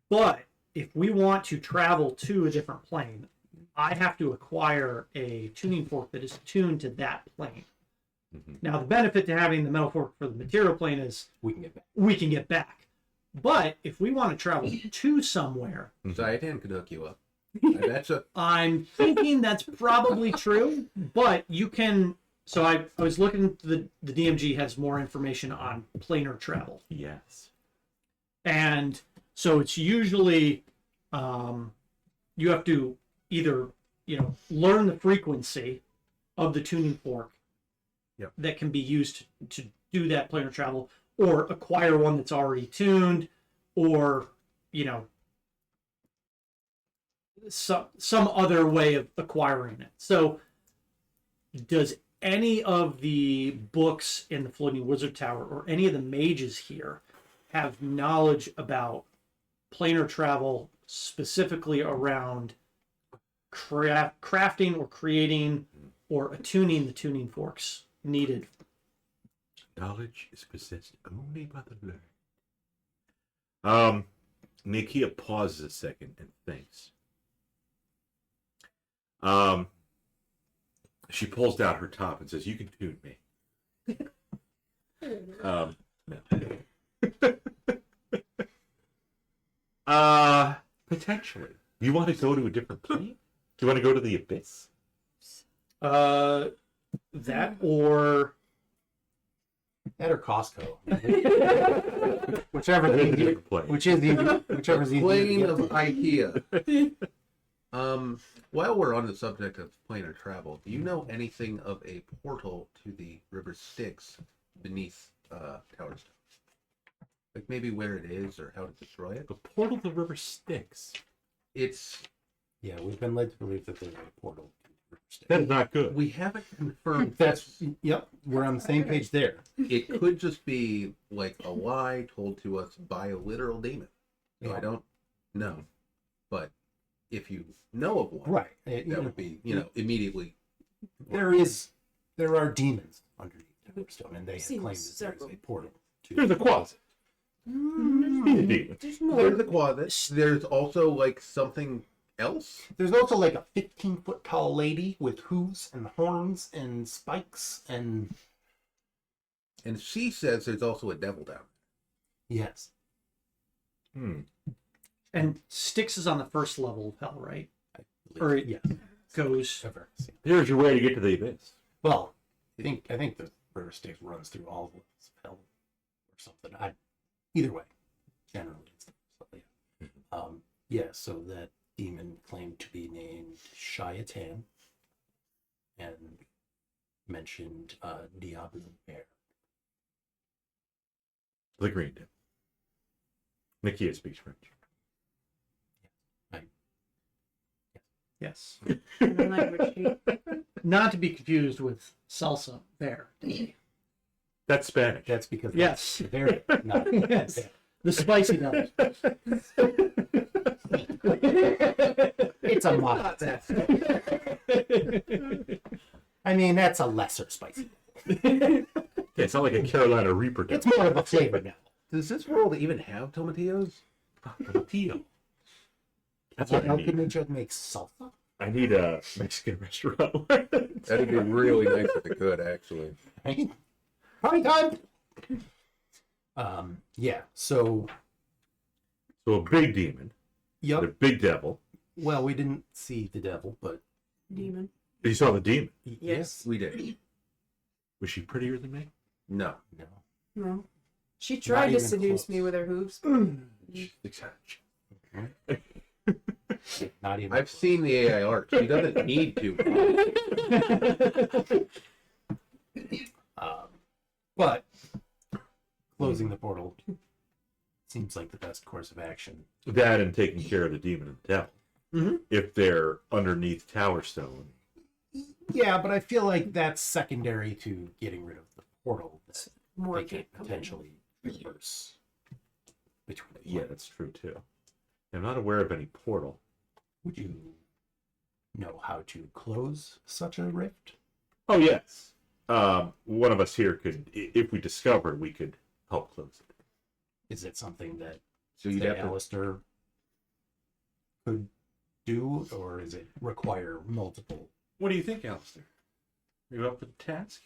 But if we want to travel to a different plane, I have to acquire a tuning fork that is tuned to that plane. Now, the benefit to having the metal fork for the material plane is We can get back. we can get back. But if we want to travel to somewhere, Zayatan could hook you up. I betcha. I'm thinking that's probably true, but you can. So I was looking. The DMG has more information on planar travel, Yes. and so it's usually you have to either learn the frequency of the tuning fork Yep. that can be used to do that planar travel, or acquire one that's already tuned, or some other way of acquiring it. So does any of the books in the Floating Wizard Tower or any of the mages here have knowledge about planar travel, specifically around crafting or creating or attuning the tuning forks needed? Knowledge is possessed only by the learned. Nakia pauses a second and thinks. She pulls down her top and says, "You can tune me." No. Potentially. You want to go to a different plane? Do you want to go to the abyss? That or That or Costco. Whichever That's a the easier, different plane. whichever's easier to Plane get of to. IKEA. While we're on the subject of planar travel, do you know anything of a portal to the River Styx beneath Tower Stone? Like maybe where it is or how to destroy it? The portal to the river Styx. It's Yeah, we've been led to believe that there's a portal. That is not good. we haven't confirmed. That's this. yep. We're on the same page there. It could just be like a lie told to us by a literal demon. So Yeah. I don't know, but if you know of one, Right. that would be immediately. There are demons underneath Towerstone, and they have Seen claimed that there's several. a portal to. There's a closet. He's a demon. There's more. There's a closet. There's also like something else. There's also like a 15-foot tall lady with hooves and horns and spikes and And she says there's also a devil down. yes. and Styx is on the first level of hell, right? Or it Yes. goes. Ever. Here's your way to get to the abyss. Well, I think the River Styx runs through all of levels of hell or something. Either way, generally it's so, yeah. Yeah, so that demon claimed to be named Shiatan and mentioned Diablo Bear. The green demon. Nikia speaks French. Yes. And the language she- Not to be confused with salsa bear. That's Spanish. That's because Yes. it's very not Yes. The spicy devil. It's a mod. I mean, that's a lesser spicy. Yeah, it's not like a Carolina Reaper It's devil. more of a flavor now. Does this world even have tomatillos? Tomatillo. That's How what I can need. we just make salsa? I need a Mexican restaurant. That'd be really nice if it could, actually. Right? Party time. Yeah. So, So a big demon, a yep. big devil. Well, we didn't see the devil, but demon. You saw the demon. Yes. We did. Was she prettier than me? No. No. No. She tried to even seduce close. me with her hooves. Exactly. Not even. I've seen the AI art. She doesn't need to. But closing the portal seems like the best course of action. That and taking care of the demon and the devil. Mhm. If they're underneath Tower Stone. Yeah, but I feel like that's secondary to getting rid of the portal that More they could can't come in. potentially reverse between the Yeah, that's true too. I'm not aware of any portal. Would you know how to close such a rift? Oh yes. One of us here could, if we discovered, we could help close it. Is it something that So you'd say have to. Alister could do, or is it require multiple? What do you think, Alister? Are you up for the task?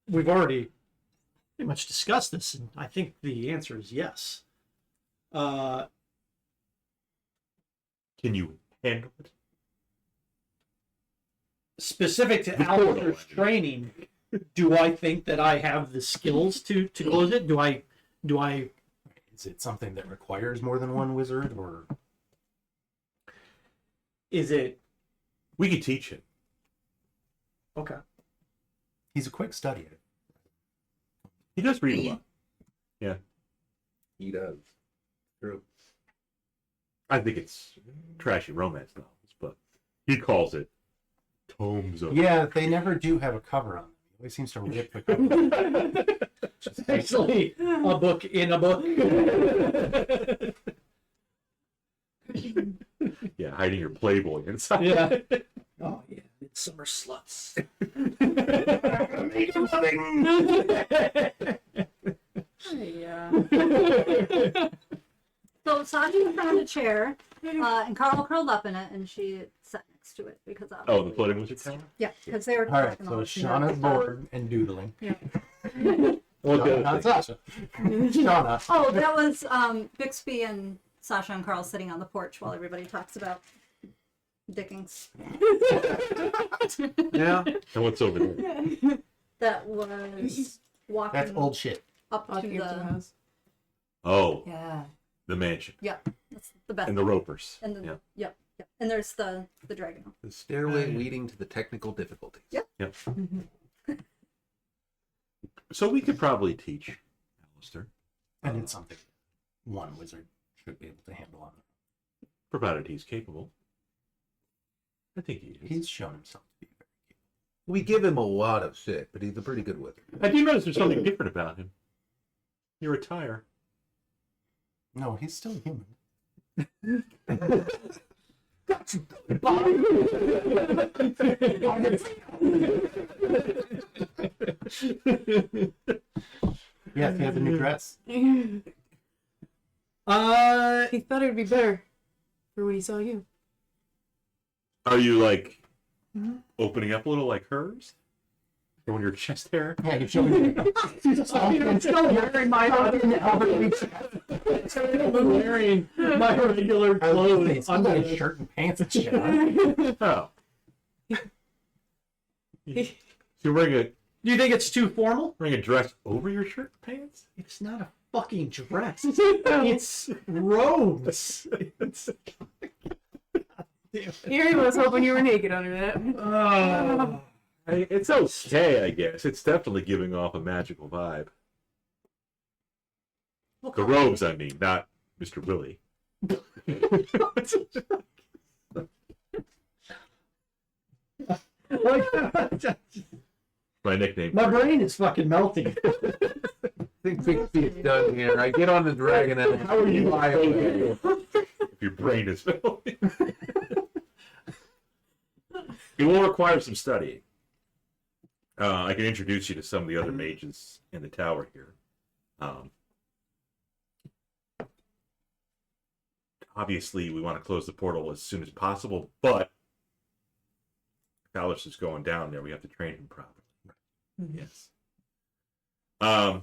We've already pretty much discussed this, and I think the answer is yes. Can you handle it? Specific to The portal, Alistair's I mean. training, do I think that I have the skills to close it? Do I Is it something that requires more than one wizard, or is it We could teach it. okay? he's a quick studier? He does read a lot. He does. True. I think it's trashy romance novels, but he calls it tomes of. Yeah, they never do have a cover on them. He always seems to rip the cover. Just Actually, a book in a book. Yeah, hiding your Playboy inside. Yeah. Oh yeah, midsummer sluts. Yeah. So Sasha found a chair, and Carl curled up in it, and she sat next to it because Oh, the obviously- floating wizard tower? Yeah, because they were All right, talking so all Shauna's bored and doodling. What's the Not other thing? Sasha. Shauna. Oh, that was Bixby and Sasha and Carl sitting on the porch while everybody talks about Dickens. Yeah. And what's over there? That was walking That's old shit. up to Walking up to the the house. Oh, yeah, the mansion. that's the best. And the ropers. And the Yeah. yep. And there's the dragon. The stairway leading to the technical difficulties. Yep. Yep. So we could probably teach Alister, And it's something one wizard should be able to handle on. provided he's capable. I think he is. He's shown himself to be very capable. We give him a lot of shit, but he's a pretty good wizard. I do notice there's something different about him. You retire. No, he's still human. Yeah, he has a new dress. He thought it would be better for when he saw you. Are you like opening up a little like hers? Showing your chest hair? Yeah, he's showing me. I'm still wearing my I'm wearing my regular clothes under under his shirt and pants and shit. Huh? Oh. So you're wearing Do you think it's too formal? a dress over your shirt and pants? It's not a fucking dress. It's robes. Here he was hoping you were naked under that. Oh. It's okay, I guess. It's definitely giving off a magical vibe. We'll The call it- robes, I mean, not Mr. Willie. My nickname. My brain is fucking melting. I think Bixby's done here. I get on the dragon and how are you fly away? If your brain is filling. It will require some studying. I can introduce you to some of the other mages in the tower here. Obviously, we want to close the portal as soon as possible, but if Alister is going down there, we have to train him properly. Yes. What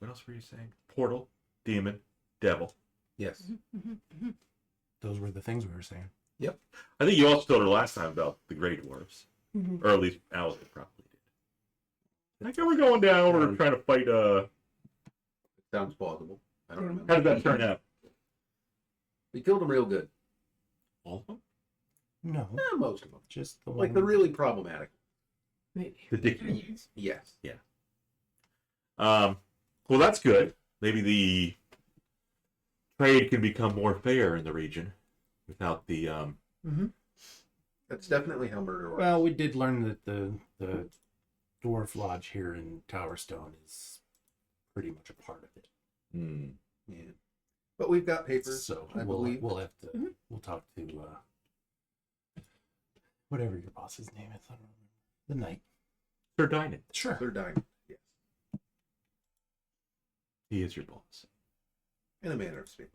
else were you saying? Portal, demon, devil. Yes. Those were the things we were saying. I think you also told her last time about the Grey Dwarves. Mhm. Or at least Alister probably did. I think we're going down, we're trying to fight, Sounds plausible. I don't remember. how did that turn out? We killed them real good. All of them? No, Most of them. just the one. Like the really problematic. Maybe. The Dickies. Yes. Well, that's good. Maybe the trade can become more fair in the region without the, That's definitely how murder works. Well, we did learn that the dwarf lodge here in Towerstone is pretty much a part of it. Yeah. But we've got papers, So I we'll believe. we'll have to we'll talk to whatever your boss's name is. I don't remember. The knight. Sir Dynan. Sure. They're dying. Yes. He is your boss. In a manner of speaking.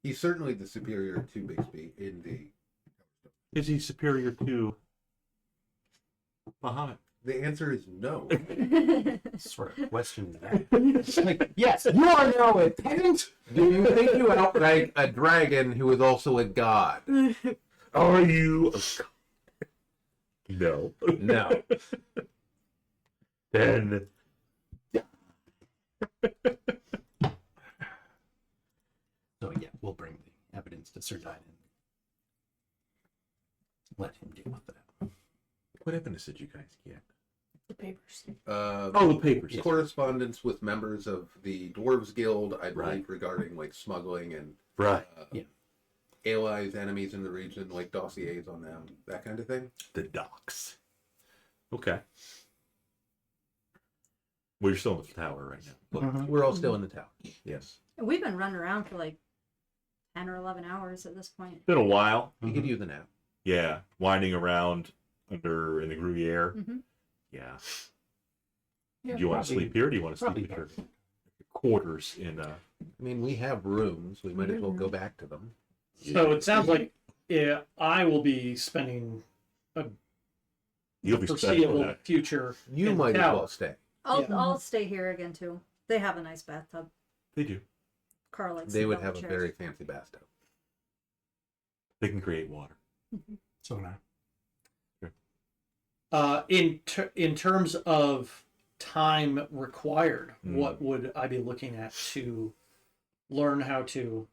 He's certainly the superior to Bixby in the... Is he superior to Muhammad? The answer is no. Sort of question that. It's like, yes, you are now a tenant. Do you think you outrank a dragon who is also a god? Are you a No. No. Then So yeah, we'll bring the evidence to Sir Dynan. Let him deal with that. what evidence did you guys get? The papers. Oh, the papers. Correspondence with members of the Dwarves Guild, I believe, Right. regarding like smuggling and Right. allies, enemies in the region, like dossiers on them, that kind of thing. The docks. Okay. Well, you're still in the tower right now. But we're all still in the tower. Yes. We've been running around for like 10 or 11 hours at this point. Been a while. We could use the nap. Yeah. Winding around in the Gruyere. Mhm. Yeah. Yeah, Do you want to sleep here or do you want to sleep probably at your quarters in I mean, we have rooms. We might as well go back to them. So it sounds like I will be spending you'll be special foreseeable at that. future. You in the might as tower. well stay. I'll stay here again too. They have a nice bathtub. They do. Carl likes They the would double have a chairs. very fancy bathtub. They can create water. So now. In terms of time required, Mm. what would I be looking at to learn how to?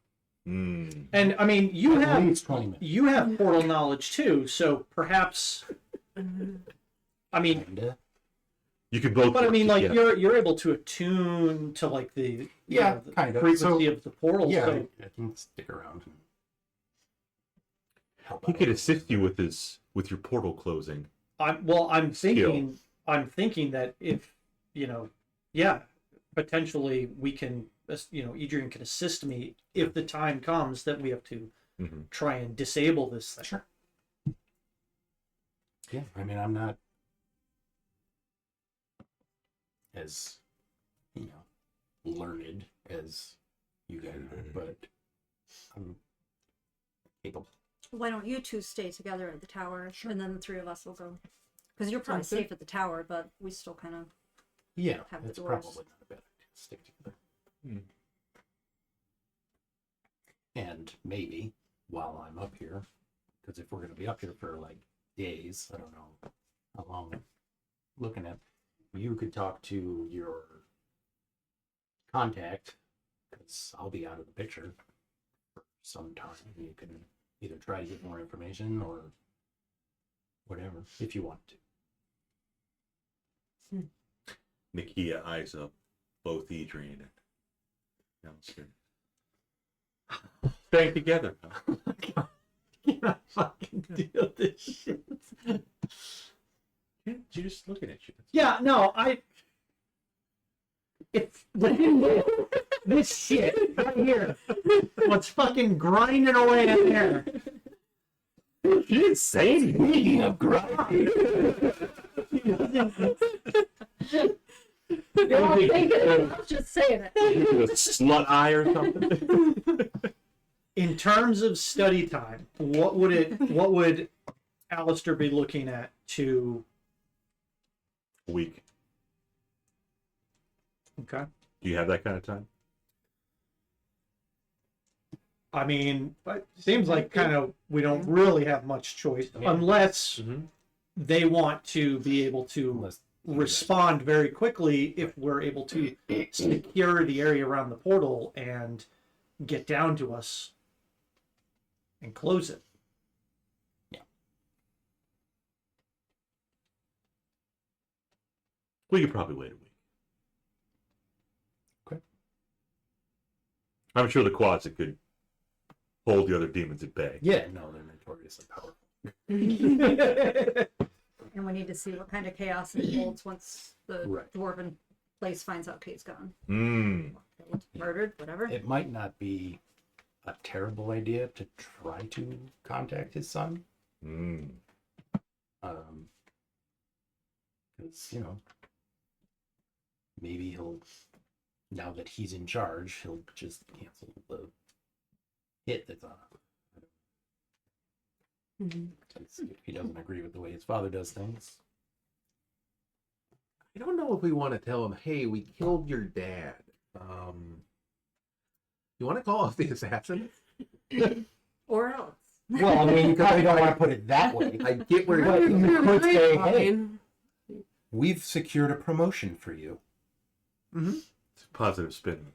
Mm. And I mean, you At have least 20 minutes. you have portal knowledge too, so perhaps. I mean, Kinda. You can both. but I work mean, like together. you're able to attune to like the the kind of. frequency So, of the portal. yeah, So I can stick around and help He out. could assist you with your portal closing. I'm thinking that if potentially we can Edrian can assist me if the time comes that we have to Mhm. try and disable this thing. Sure. Yeah, I mean, I'm not as, learned as you guys are, but I'm capable. Why don't you two stay together at the tower, and then the three of us will go? Because you're probably Sounds good. safe at the tower, but we still kind of. Yeah, Have the that's doors. probably not a bad idea. Stick together. Hmm. And maybe while I'm up here, because if we're going to be up here for like days, I don't know how long I'm looking at, you could talk to your contact, because I'll be out of the picture for some time. You can either try to get more information or whatever, if you want to. Nikia eyes up both Edrian and Alister. Staying together. Huh? I fucking deal this shit. You're just looking at you. Yeah, no, it's this shit right here. What's fucking grinding away in there? You didn't say anything. Speaking of grinding, You're all thinking it, I was just saying it. A slut eye or something. In terms of study time, what would Alister be looking at to? Week. Okay. Do you have that kind of time? I mean, it seems like kind of we don't really have much choice unless they want to be able to unless respond very quickly if we're able to secure the area around the portal and get down to us and close it. We could probably wait a week. Okay. I'm sure the Quadzit could hold the other demons at bay. Yeah, no, they're notoriously powerful. And we need to see what kind of chaos it holds once the Right. dwarven place finds out Kate's gone. Mm. Murdered, whatever. It might not be a terrible idea to try to contact his son. Mm. Because, you know, maybe he'll, now that he's in charge, he'll just cancel the hit that's on him. If he doesn't agree with the way his father does things. I don't know if we want to tell him, hey, we killed your dad. You want to call off the assassin? Or else. Well, I mean, you probably don't want to put it that way. I get where But you're you going. could say, hey, we've secured a promotion for you. It's a positive spin.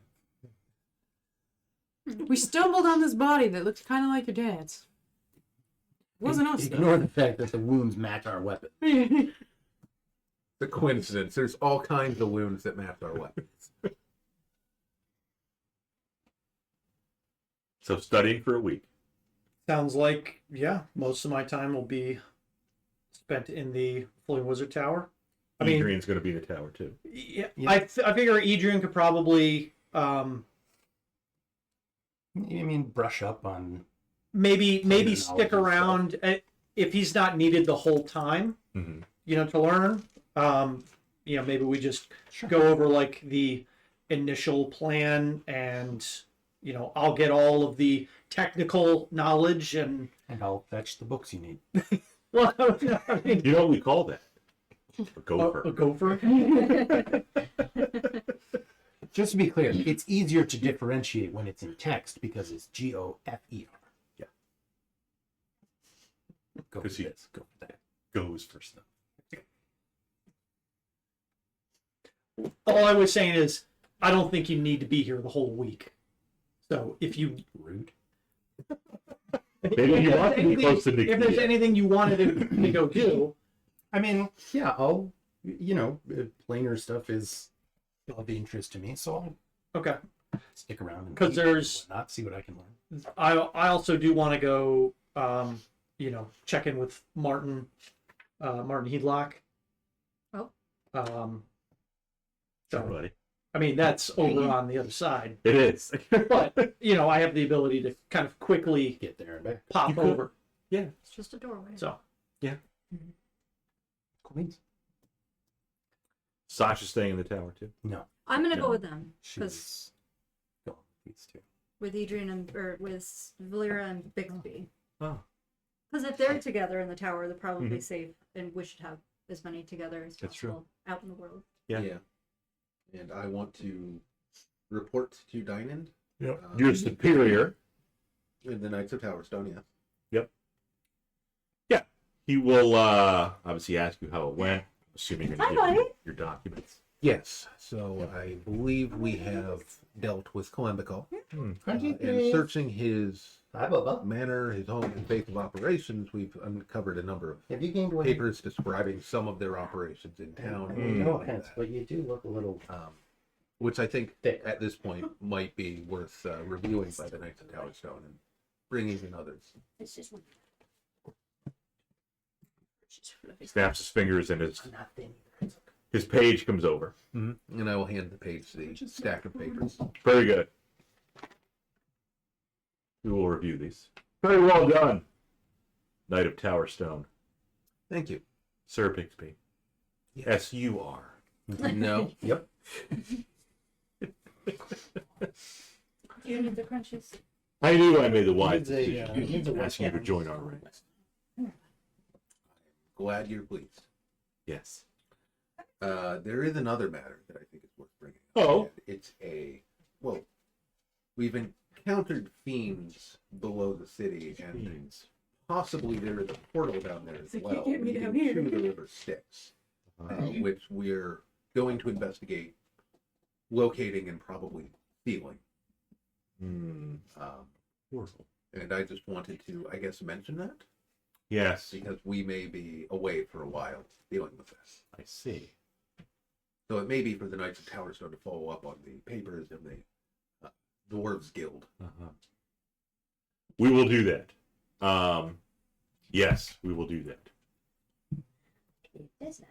We stumbled on this body that looked kind of like your dad's. It wasn't us, Ignore the fact that the wounds match our weapon. though. The coincidence. There's all kinds of wounds that match our weapons. So studying for a week. Sounds like, yeah, most of my time will be spent in the Floating Wizard Tower. I mean, Adrian's going to be in the tower too. yeah, Yeah. I figure Edrian could probably I mean, brush up on. maybe Knowledge stick and around if he's not needed the whole time, Mm-hmm. to learn. Maybe we just go over like the initial plan and, I'll get all of the technical knowledge and, And I'll fetch the books you need. well, I mean, You know what we call that? A gopher. a gopher. Just to be clear, it's easier to differentiate when it's in text because it's G-O-F-E-R. Yeah. Go for 'Cause he- this, go for that. Goes for stuff. All I was saying is, I don't think you need to be here the whole week. So if you Rude. Maybe you want to be close to if there's Nikia. anything you wanted to go do, I mean, yeah, I'll, planar stuff is of interest to me, so I'll okay. stick around and 'Cause teach and there's- whatnot, see what I can learn. I also do want to go, check in with Martin Heedlock. Oh. So, Somebody. I mean, that's over on the other side, It is. but I have the ability to kind of quickly Get there and back. pop You could. over. It's just a doorway. So Cool beans. Sasha's staying in the tower too. No, I'm gonna No. go with them because she's going with these two. with Edrian with Volira and Bixby. Oh. Because if they're together in the tower, they're probably safe, and we should have as many together as That's true. possible out in the world. Yeah. And I want to report to Dynand. Yep. You're superior. In the Knights of Towerstone, He will obviously ask you how it went, assuming you're Hi, going to give buddy. you your documents. Yes. So I believe we have dealt with Kalambakal. And searching his manner, his home, and base of operations, we've uncovered a number of Have you gained weight? papers describing some of their operations in town. and No things like offense, that. but you do look a little Which I think thick. at this point might be worth reviewing by the Knights of Towerstone and bringing in others. It's just one. Snaps his fingers and his I'm not thin either. It's okay. his page comes over. And I will hand the page the stack of papers. Very good. We will review these. Very well done, Knight of Towerstone, Thank you. Sir Bixby. S-U-R. No. Yep. You need the crunches. I knew I made the wise Needs a, decision needs a asking you to webcam. join our ranks. Glad you're pleased. Yes. There is another matter that I think is worth bringing up. Oh. And it's well, we've encountered fiends below the city, and possibly there is a portal down there as So you well, get me down leading here. to the river Styx, which we're going to investigate, locating, and probably sealing. Portal. And I just wanted to, I guess, mention that, Yes, because we may be away for a while dealing with this. I see. So it may be for the Knights of Towerstone to follow up on the papers of the Dwarves Guild. We will do that. Yes, we will do that. That's not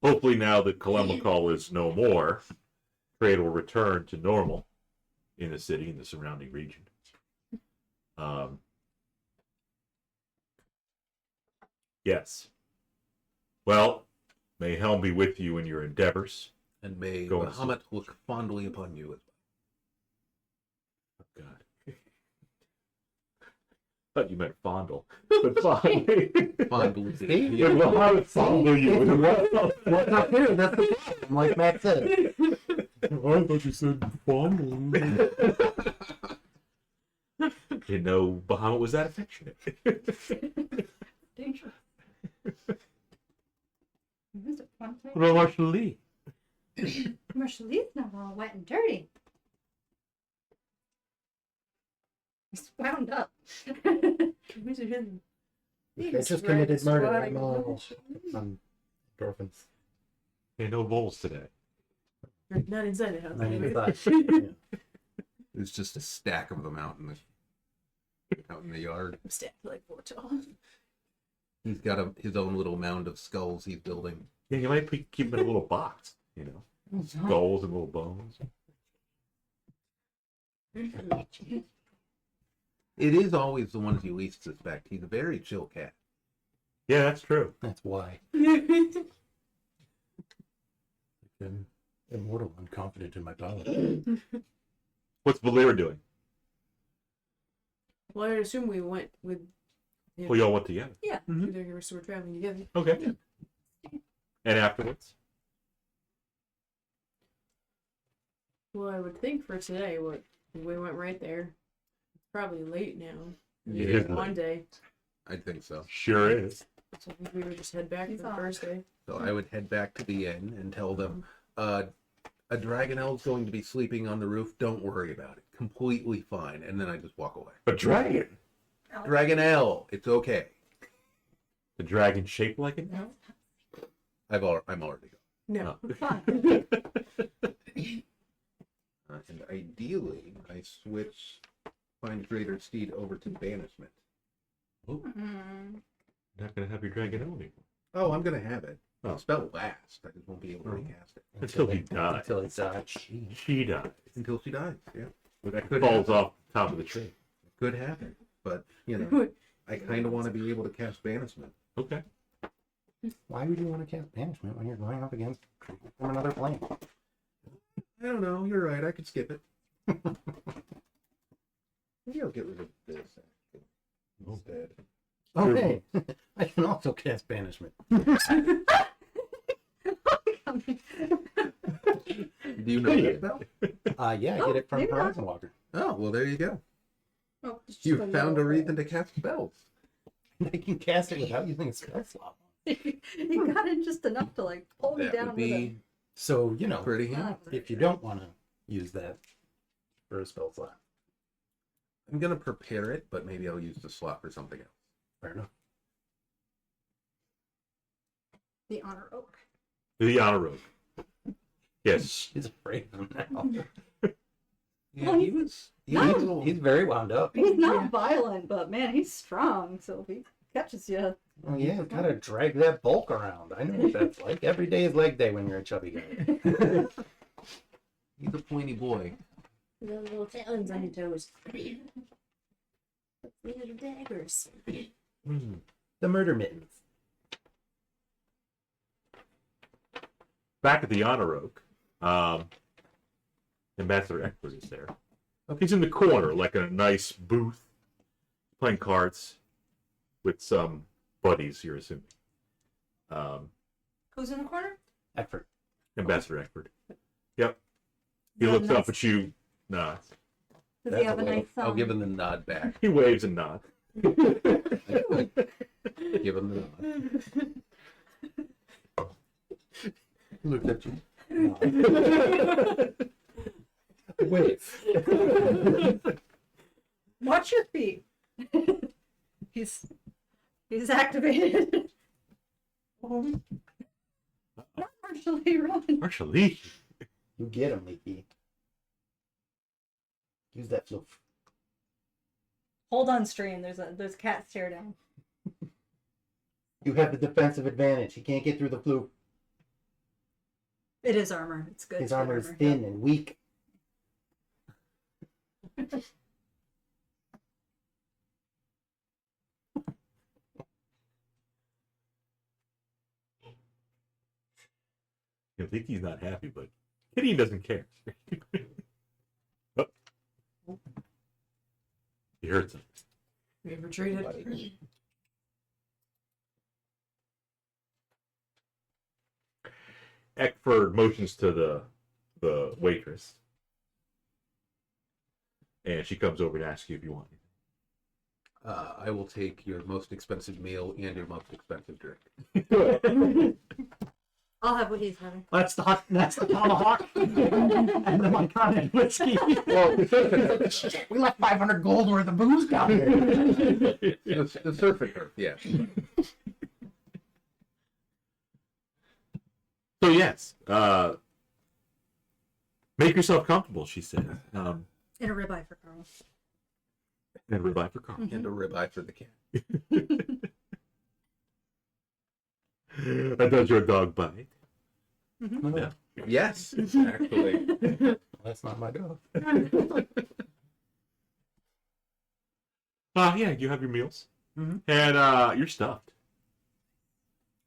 Hopefully now that Kalambakal is no more, trade will return to normal in the city and the surrounding region. Yes. Well, may Helm be with you in your endeavors. And may Go on, Bahamut look fondly upon you as Oh, God. Thought you meant fondle. But fondly. well. Fondly. But Bahamut fondle you as well. What's not there? That's the problem, like Matt said. I thought you said fondle. You know, Bahamut was that affectionate. dangerous. This is a fun thing. What about Marshall Lee? Marshall's not all wet and dirty. He's wound up. Wizard in. I just committed murder. I'm endorphins. Yeah, no bowls today. Not inside the house. Not anyway. inside. There's just a stack of them out in the yard. I'm stacked like 4 tall. He's got his own little mound of skulls he's building. Yeah, you might keep them in a little box, you know. Skulls and little bones. It is always the ones you least suspect. He's a very chill cat. Yeah, that's true. That's why. I'm immortal and confident in my power. What's Volira doing? Well, I assume we went with. Well, y'all went together. Yeah, we were sort of traveling together. Okay. And afterwards? Well, I would think for today, we went right there. It's probably late now. It is One late. day, I think so. Sure is. so I think we would just head back for the first day. So I would head back to the inn and tell them, a dragonel's going to be sleeping on the roof. Don't worry about it. Completely fine. And then I just walk away. A dragon. Dragonel, it's okay. The dragon shaped like it? No. I'm already No. Fun. and ideally, I switch Find Greater Steed over to Banishment. Mm. Not gonna have your dragon anymore. Oh, I'm going to have it. Oh. The spell lasts. I just won't be able to recast it. Until he dies. Until he dies. She dies. Until she dies, yeah. That could falls happen. off the top of the tree. It could happen. But, you know, I kind of want to be able to cast Banishment. Okay. Why would you want to cast banishment when you're going up against people from another plane? I don't know. You're right. I could skip it. Maybe I'll get rid of this actually, instead. Okay. I can also cast banishment. Do you know that spell? Yeah, I get it from maybe not. Horizon Walker. Oh, well, there you go. Oh, it's just You a found a little- reason to cast spells. I can cast it without using a spell slot. You got it just enough to like pull me That down would with be So, Pretty. if you don't want to use that for a spell slot, I'm gonna prepare it, but maybe I'll use the slot for something else. fair enough. The honor oak. The honor oak. Yes. He's afraid of him now. Yeah, Well, he was. He's very wound up. He's not violent, but man, he's strong. So if he catches you, Oh yeah, gotta drag that bulk around. I know what that's like. Every day is leg day when you're a chubby guy. He's a pointy boy. The little talons on your toes. Little daggers. The murder mittens. Back at the honor oak, Ambassador Eckford is there. He's in the corner, like in a nice booth, playing cards with some buddies, you're assuming. who's in the corner? Effort. Ambassador Eckford. Yep. He looks up at you, nods. Does he have a nice I'll give him the nod back. He waves and nods. Give him the nod. Looked at you. Wave. Watch your feet. he's activated. Not partially run. Partially. You get him, Leaky. Use that floof. Hold on, stream. There's a cat stare down. You have the defensive advantage. He can't get through the floof. It is armor. It's good. His It's good armor is thin and weak. I think he's not happy, but Kitty doesn't care. Oh. He heard something. We have retreated. Eckford motions to the waitress, and she comes over and asks you if you want anything. I will take your most expensive meal and your most expensive drink. I'll have what he's having. That's the tomahawk and the Myconic whiskey. Well, We left 500 gold worth of booze down here. the surf and turf, yeah. So yes, make yourself comfortable, she says. And a ribeye for Carl. And ribeye for Carl. And a ribeye for the cat. Does your dog bite? No, Yes, actually. that's not my dog. Yeah, you have your meals. Mhm. And you're stuffed.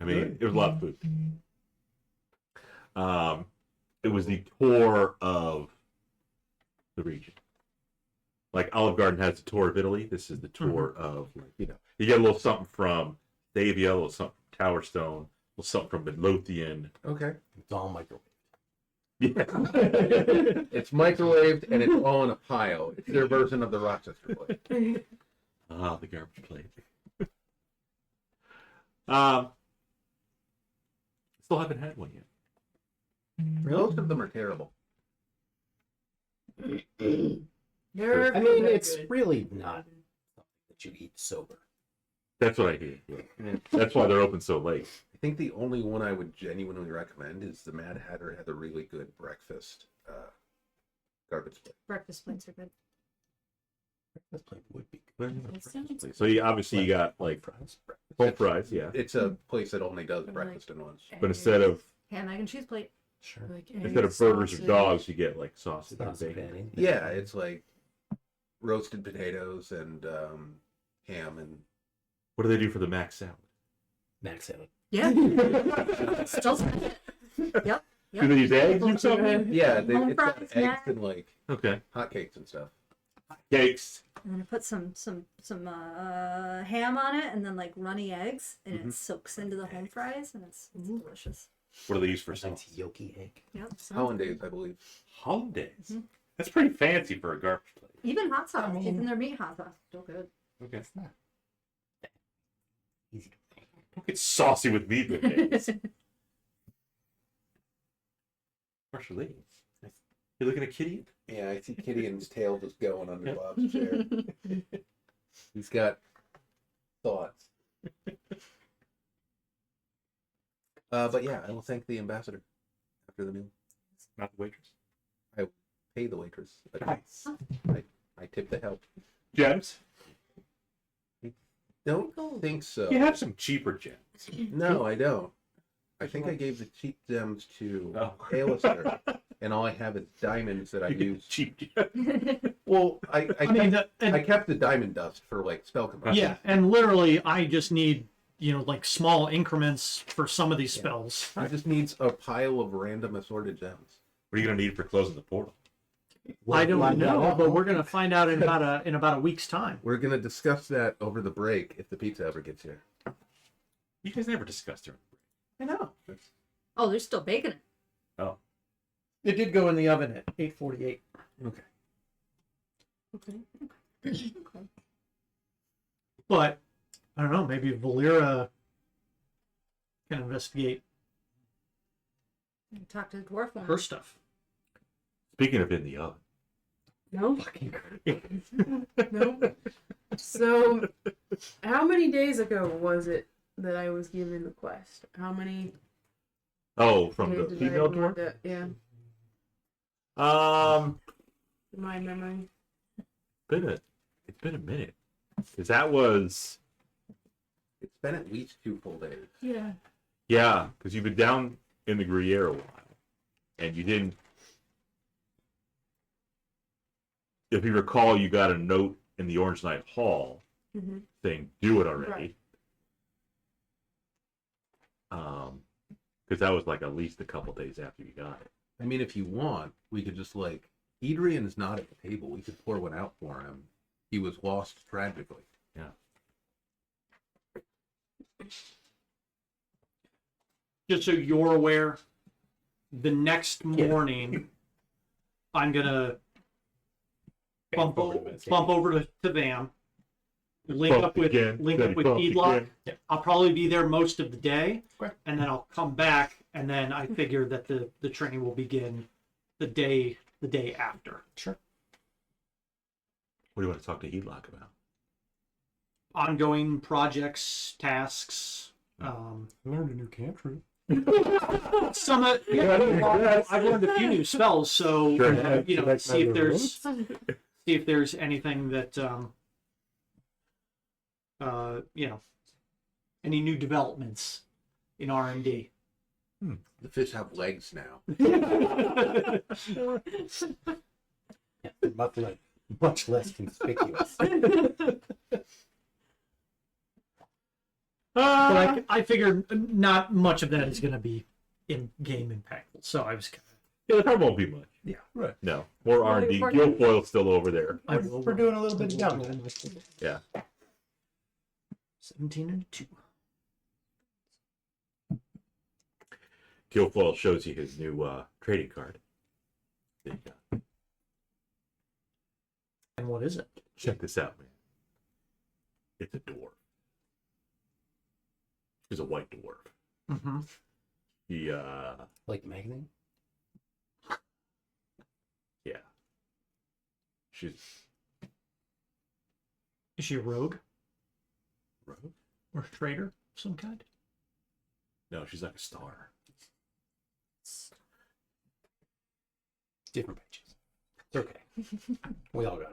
I mean, it was a lot of food. It was the tour of the region. Like Olive Garden has the tour of Italy. This is the tour of, like, you get a little something from Vestavia, a little something from Tower Stone, a little something from Midlothian. Okay. It's all microwave. Yeah. It's microwaved and it's all in a pile. It's their version of the Rochester plate. Ah, the garbage plate. Still haven't had one yet. Most of them are terrible. They're I mean, good. it's really not something that you eat sober. That's what I hear. Yeah. That's why they're open so late. I think the only one I would genuinely recommend is the Mad Hatter had a really good breakfast garbage plate. Breakfast plates are good. This plate would be good. So you obviously you got like fries. home fries, yeah. It's a place that only does Or breakfast and lunch. But instead of Ham, egg, and cheese plate. Sure. Like instead of burgers or dogs, you get like sausage and Sausage bacon. patty. Yeah, it's like roasted potatoes and ham and What do they do for the mac salad? Mac salad. Yeah. Still salad. Yep. Do they use eggs or something? yeah, Home it's got fries, eggs yeah. and like Okay. hotcakes and stuff. Cakes. And then I put some ham on it, and then like runny eggs, and it soaks into the home fries, and it's delicious. What do they use for Nice sauce? yolky egg. Yep. Hollandaise, I believe. Hollandaise. That's pretty fancy for a garbage plate. Even hot sauce, I mean- even their meat hot sauce, still good. Okay. It's not that easy to make. Don't get saucy with me, good days. Partially. You looking at Kitty? Yeah, I see Gideon's tail just going under Bob's chair. He's got thoughts. But yeah, I will thank the ambassador after the meal. Not the waitress. Pay the waitress. But Nice. I tip the help. Gems? Don't think so. You have some cheaper gems. No, I don't. I think I gave the cheap gems to Oh. Alister, and all I have is diamonds that I use. Cheap gems. Well, I mean, kept the diamond dust for like spell command. yeah, and literally, I just need like small increments for some of these spells. I just needs a pile of random assorted gems. What are you going to need for closing the portal? I don't Well, know, but we're gonna find out in about a week's time. We're gonna discuss that over the break if the pizza ever gets here. You guys never discussed it. I know. Oh, they're still baking it. Oh. It did go in the oven at 8:48. Okay. Okay. But I don't know. Maybe Volira can investigate Talk to the dwarf her woman. stuff. Speaking of in the oven. No. No. So, how many days ago was it that I was given the quest? How many? Oh, from the days did female I need dwarf? to- yeah, my memory. It's been a minute. Because that was, It's been at least 2 full days. Yeah. yeah, because you've been down in the Gruyere a while. And you didn't, if you recall, you got a note in the Orange Knight Hall Mm-hmm. saying, do it already. Right. Because that was like at least a couple days after you got it. I mean, if you want, we could just like Edrian is not at the table. We could pour one out for him. He was lost tragically. Yeah. Just so you're aware, the next morning, I'm gonna bump over to Vam, link Bump up with again, then bump Feedlock. again. Yeah. I'll probably be there most of the day, Okay. and then I'll come back, and then I figure that the training will begin the day after. Sure. What do you want to talk to Heatlock about? Ongoing projects, tasks. I learned a new cantrip. Some of I've learned a few new spells, so Sure. see if there's anything that any new developments in R&D. The fish have legs now. Yeah, much less conspicuous. But I figured not much of that is going to be in game impactful, so I was kind of Yeah, there probably won't be much. Yeah. Right. No. More R&D. Guilfoyle's still over there. We're doing a little bit of downtime. Yeah. 17-2. Guilfoyle shows you his new trading card. There you go. And what is it? Check this out, man. It's a dwarf. He's a white dwarf. Mm-hmm. He, Like the magazine? yeah. She's Is she a rogue rogue? or a traitor of some kind? No, she's like a star. Different pages. It's okay. We all got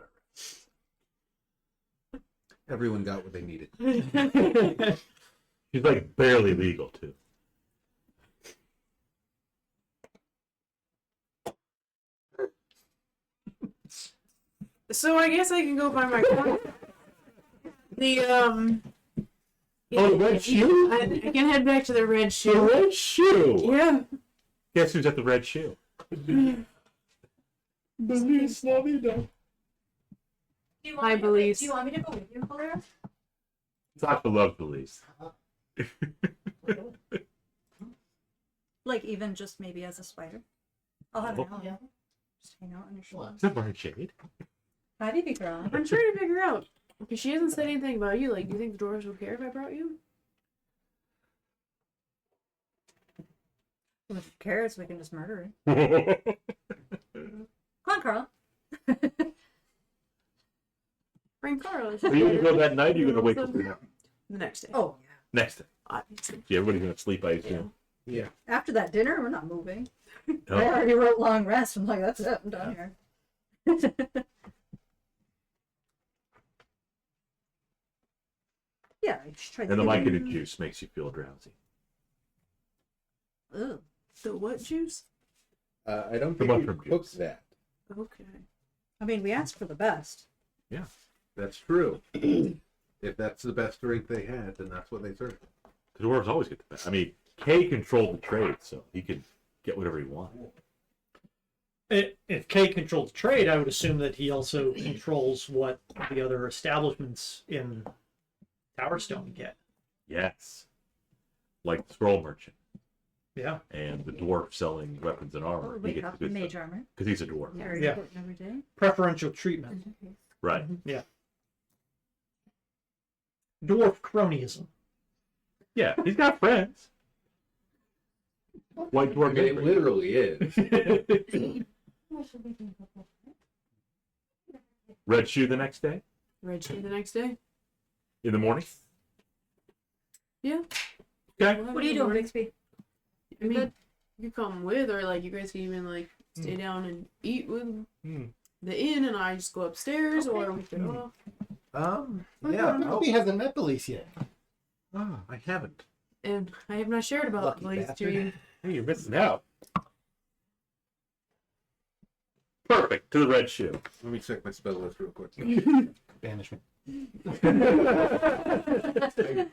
it. Everyone got what they needed. She's like barely legal too. So I guess I can go find my quest. The Oh, the red shoe? I can head back to the red The shoe. red shoe. Yeah. Guess who's at the red shoe? Hi, Belize. Do you want me to go with you, Volira? Sasha loves Belize. Like even just maybe as a spider? I'll have an Oh. ally. Just hang out on your shoulder. Is that wearing shade? How do you figure out? I'm trying to figure out because she hasn't said anything about you. Like, do you think the dwarves would care if I brought you? If he cares, we can just murder him. Come on, Carl. Bring Carl. Are you gonna go that night or are you gonna wait till the The next day. Oh, yeah. next day? Obviously. Yeah, everybody's gonna sleep, I assume. Yeah. After that dinner, we're not moving. Oh. I already wrote long rest. I'm like, that's it. I'm done here. Yeah, I just tried And the to. Myconid juice makes you feel drowsy. Ugh. The what juice? I don't The think you mushroom cooked juice. that. Okay. I mean, we asked for the best. That's true. If that's the best drink they had, then that's what they served. The dwarves always get the best. I mean, Kay controlled the trade, so he could get whatever he wanted. If Kay controls trade, I would assume that he also controls what the other establishments in Towerstone get. Yes. Like the scroll merchant Yeah. and the dwarf selling weapons and armor. Oh, he wait, gets how the good mage stuff. armor? Because he's a dwarf. Very Yeah. important every day. Preferential treatment. Right. Dwarf cronyism. Yeah, he's got friends. White I dwarf. mean, it literally is. Red shoe the next day? Red shoe the next day? In the morning? Yeah. Okay. What are you doing, Bixby? I mean, you come with, or like you guys can even like stay down and eat with the inn, and I just go upstairs, or we could all. Yeah. He hasn't met Belize yet. Ah, I haven't. And I have not shared about Lucky Blaze to bastard. you. Hey, you're missing out. Perfect. To the red shoe. Let me check my spell list real quick. Banishment. I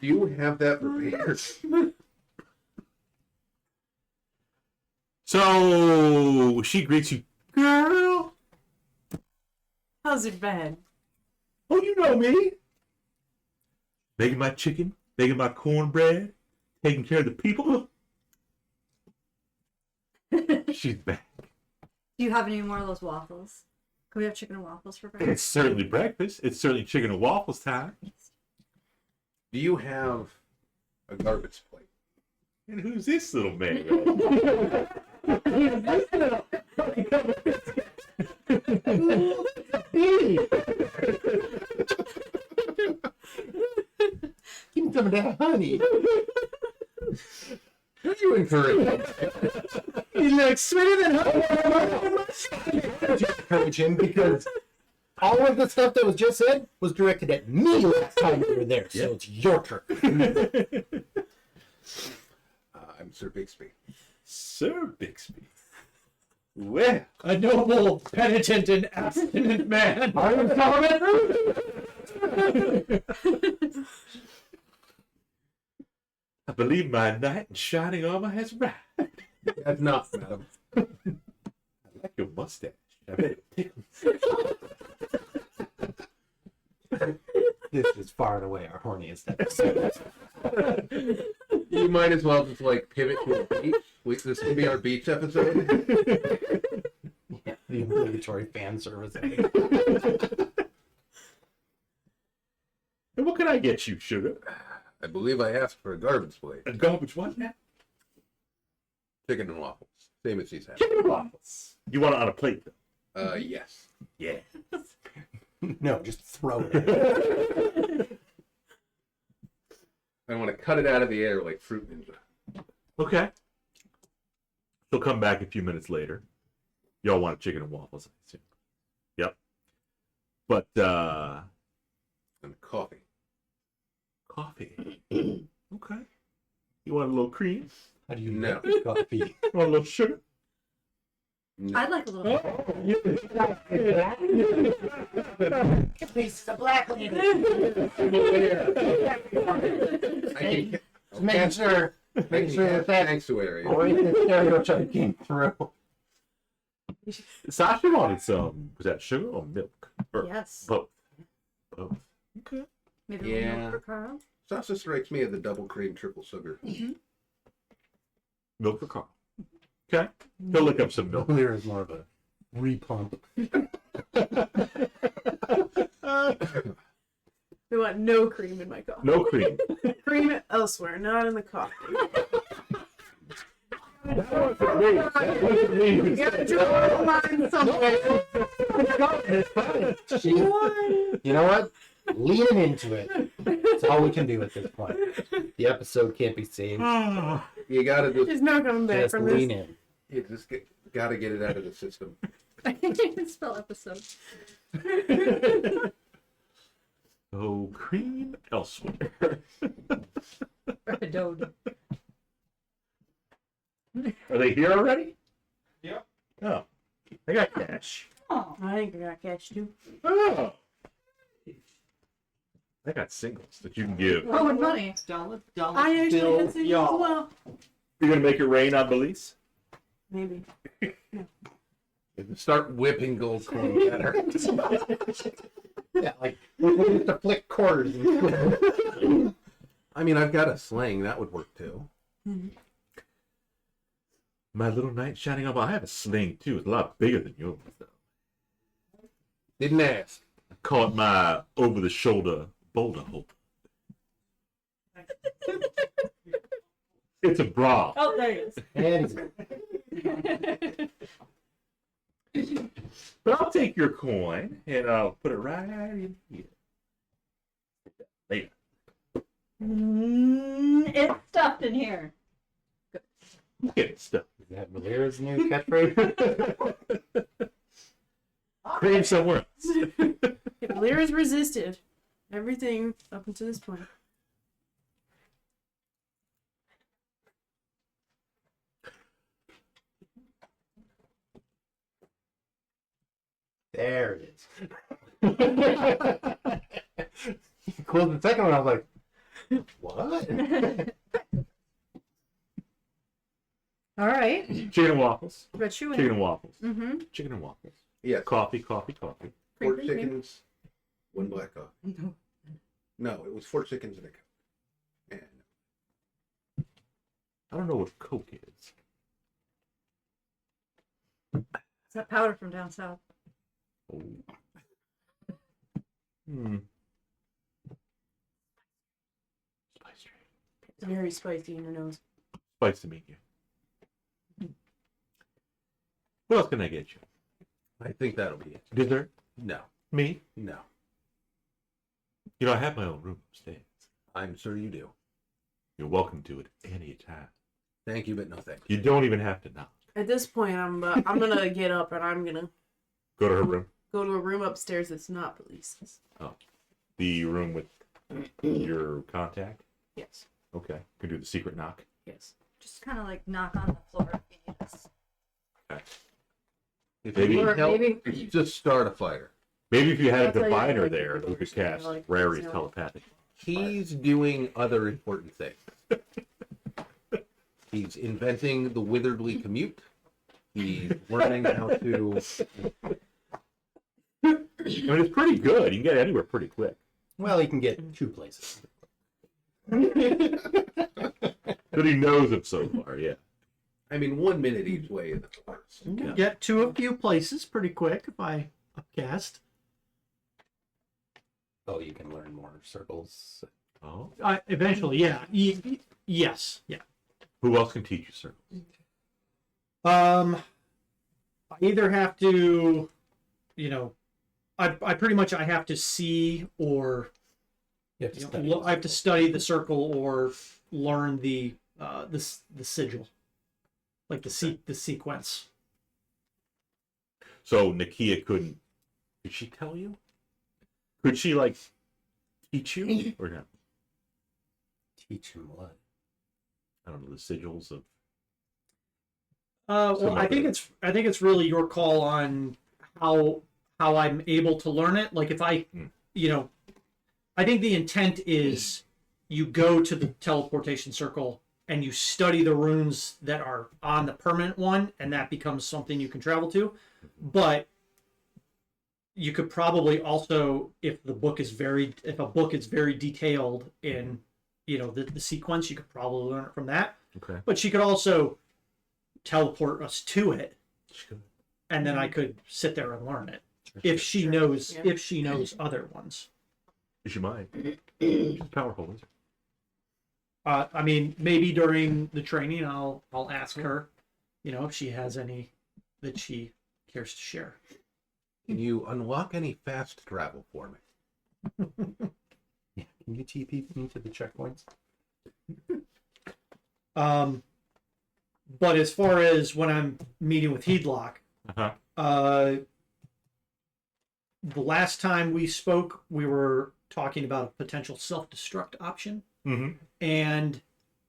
do have that prepared. So she greets you, girl. How's it been? Oh, you know me. Making my chicken, making my cornbread, taking care of the people. She's back. Do you have any more of those waffles? Can we have chicken and waffles for breakfast? It's certainly breakfast. It's certainly chicken and waffles time. Do you have a garbage plate? And who's this little man? Give me some of that honey. Who you encourage? He looks sweeter than honey. Encourage him because all of the stuff that was just said was directed at me last time we were there. So it's your turn. I'm Sir Bixby. Sir Bixby. Well, A noble, penitent, and abstinent man. I am coming. I believe my knight in shining armor has arrived. That's not, madam. I like your mustache. I bet it tickles. This is far and away our horniest episode. You might as well just like pivot to a beach. This could be our beach episode. Yeah, the obligatory fan service. And what can I get you, sugar? I believe I asked for a garbage plate. A garbage what now? Chicken and waffles. Same as he's had. Chicken and waffles. You want it on a plate, though? Yes. Yeah. No, just throw it. I want to cut it out of the air like Fruit Ninja. Okay. She'll come back a few minutes later. Y'all want chicken and waffles, I assume. Yep. But, And coffee. coffee. Okay. You want a little cream? How do you No. make coffee? Want a little sugar? No. I'd like a little. Pieces of black lady. I can Make sure that sanctuary. racist stereotype came through. Sasha wanted some. Was that sugar or milk? Or Yes. both. Both. Okay. Maybe a little Yeah. milk for Carl. Sasha strikes me as the double cream, triple sugar. Milk for Carl. Okay. He'll look up some milk. Volira is more of a repump. We want no cream in my coffee. No cream. Cream it elsewhere, not in the coffee. That wasn't me. That wasn't me who said that. You know what? Lean into it. That's all we can do at this point. The episode can't be saved. You gotta There's no coming back Just from lean this. in. you just gotta get it out of the system. I can't even spell episode. Oh, cream elsewhere. I don't. Are they here already? Yeah. Oh, I got cash. Oh, I think I got cash too. Oh. I got singles that you can give. oh, and money. Dollar I actually bill, had singles as y'all. well. You're gonna make it rain on Belize? Maybe. Start whipping gold coins at her. Yeah, like we used to flick quarters. I mean, I've got a sling. That would work too. My little knight shining up. I have a sling too. It's a lot bigger than yours, though. Didn't ask. I call it my over-the-shoulder boulder holder. It's a bra. Oh, there it And he's But I'll take your coin and I'll put it right in here. Later. It's stuffed in here. Get stuff. is that Valera's new catchphrase? Cream somewhere else. Yeah, Lyra's resisted everything up until this point. There it is. He closed the second one. I was like, what? All right. Chicken and waffles. Got you Chicken in. and waffles. Mm-hmm. Chicken and waffles. Yes. Coffee, coffee, coffee. Four chickens, one black coffee. No, it was 4 chickens and a cup. And I don't know what Coke is. Is that powder from down south? Oh. Hmm. Spice trade. It's very spicy in your nose. Spice to meet you. What else can I get you? I think that'll be it. Dessert? No, Me? no. You know, I have my own room upstairs. I'm sure you do. You're welcome to it any time. Thank you, but no thanks. You don't even have to knock. At this point, I'm gonna get up and I'm gonna Go to her room. go to a room upstairs that's not Police's. The room with your contact. Yes. Okay. Can do the secret knock. Yes. Just kind of like knock on the floor if you need us. Okay. If Maybe- you Or need help, maybe just start a fire. Maybe if you had a I'll tell you, diviner like, there the who could doors, cast like, Rary's you know. telepathic. He's doing other important things. He's inventing the Witherly commute. He's learning how to. I mean, it's pretty good. You can get anywhere pretty quick. Well, he can get 2 places. But he knows it so far, yeah. I mean, 1 minute each way in the forest. You can get to a few places pretty quick if I upcast. Oh, you can learn more circles. Oh. Eventually, yeah. Yes, yeah. Who else can teach you circles? I either have to, I pretty much I have to see or You have to study I have to study the circle or learn the sigil, like the sequence. So Nakia couldn't. Could she tell you? Could she like teach you or not? teach him what? I don't know the sigils of. Well, Some I think other- it's really your call on how I'm able to learn it. Like if I, I think the intent is you go to the teleportation circle and you study the runes that are on the permanent one, and that becomes something you can travel to. But you could probably also, if a book is very detailed in, the sequence, you could probably learn it from that. Okay. But she could also teleport us to it, Sure. and then I could sit there and learn it if she knows Yeah. if she knows other ones. Is she mine? She's powerful, isn't I mean, maybe during the training, I'll ask her if she has any that she cares to share. Can you unlock any fast travel for me? Yeah. Can you TP me to the checkpoints? But as far as when I'm meeting with Heedlock, Uh-huh. the last time we spoke, we were talking about a potential self-destruct option, Mm-hmm. and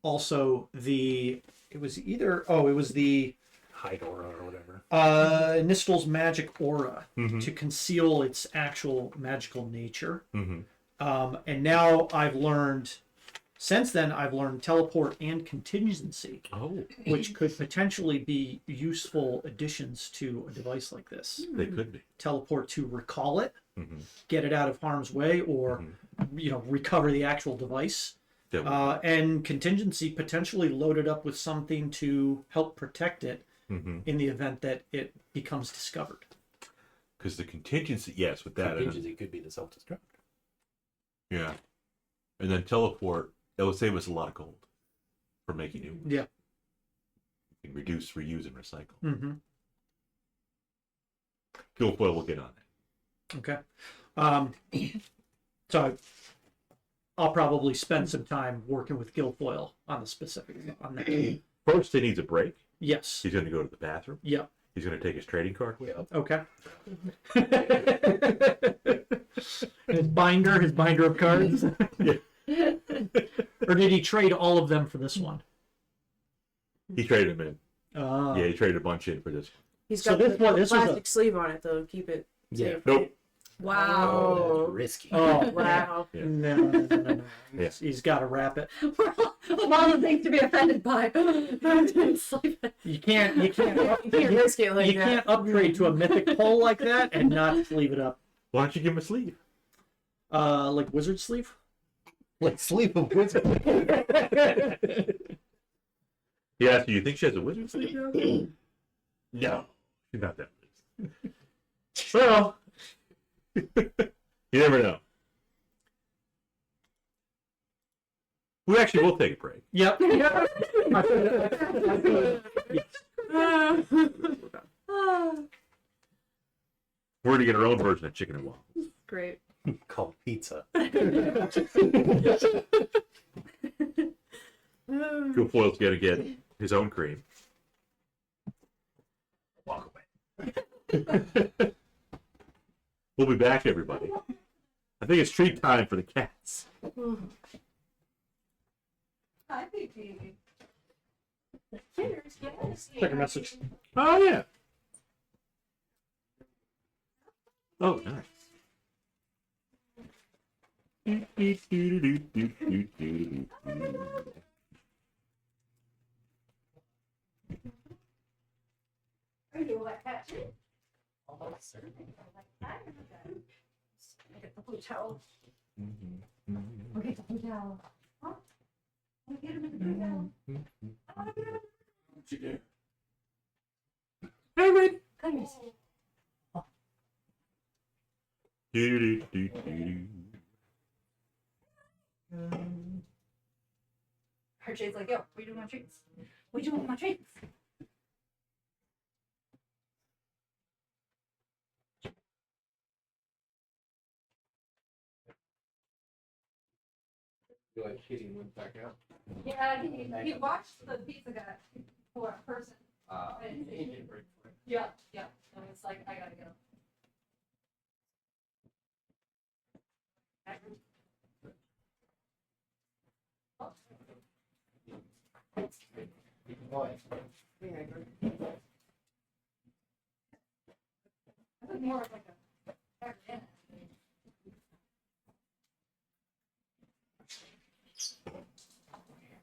also it was the Hide aura or whatever. Nistel's magic aura Mm-hmm. to conceal its actual magical nature. Mm-hmm. And now since then, I've learned teleport and contingency, Oh, which could potentially be useful additions to a device like this. they could be. Teleport to recall it, Mm-hmm. get it out of harm's way, or recover the actual device. And contingency potentially loaded up with something to help protect it Mm-hmm. in the event that it becomes discovered. Because the contingency, yes, with that, Contingency could be the self-destruct. yeah, and then teleport. That would save us a lot of gold for making new ones. Yeah. You can reduce, reuse, and recycle. Mm-hmm. Guilfoyle will get on it. Okay. So I'll probably spend some time working with Guilfoyle on the specifics on that. First, he needs a break. Yes. He's going to go to the bathroom. Yep. He's going to take his trading card with him. Okay. his binder of cards. Yeah. Or did he trade all of them for this one? He traded him in. Uh, Yeah, he traded a bunch in for this one. He's So got this the one- this was a- plastic sleeve on it though. To keep it Yeah. safe. Nope. Wow. Oh, that's risky. Oh, Wow. Yeah. no. Yeah. He's got to wrap it. Of all the things to be offended by. You can't You can't risk it like you that. can't upgrade to a mythic pole like that and not sleeve it up. Why don't you give him a sleeve? Like wizard sleeve. Like sleep of wizard. He asked you, think she has a wizard sleeve now? No. She's not that wizard. Well, you never know. We actually will take a break. Yep. We're going to get our own version of chicken and waffles. Great. Called pizza. Guilfoyle's going to get his own cream. Walk away. We'll be back, everybody. I think it's treat time for the cats. Hi, baby. Check a message. Oh, yeah. Oh, nice. Are you like that? Get the blue towel. I'll get the blue towel. Huh? I'll get him in the blue towel. I'll get him. Hey, Red. Come here. Hershey's like, yo, what are you doing with my treats? What are you doing with my treats? You're like Kitty went back out. Yeah, he watched the pizza guy for a person. Yeah, yeah. And it's like, I gotta go. I think more of like a Marshall. What's going on here?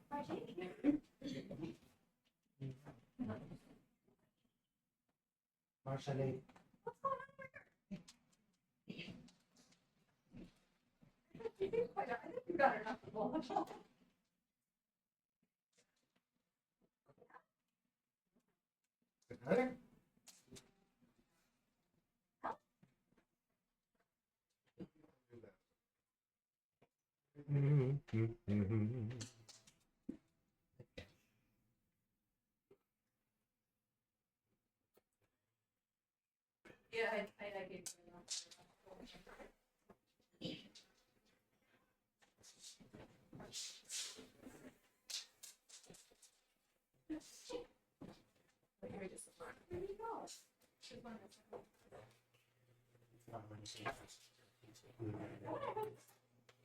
I think you got enough of all. Yeah, I gave it. There you go.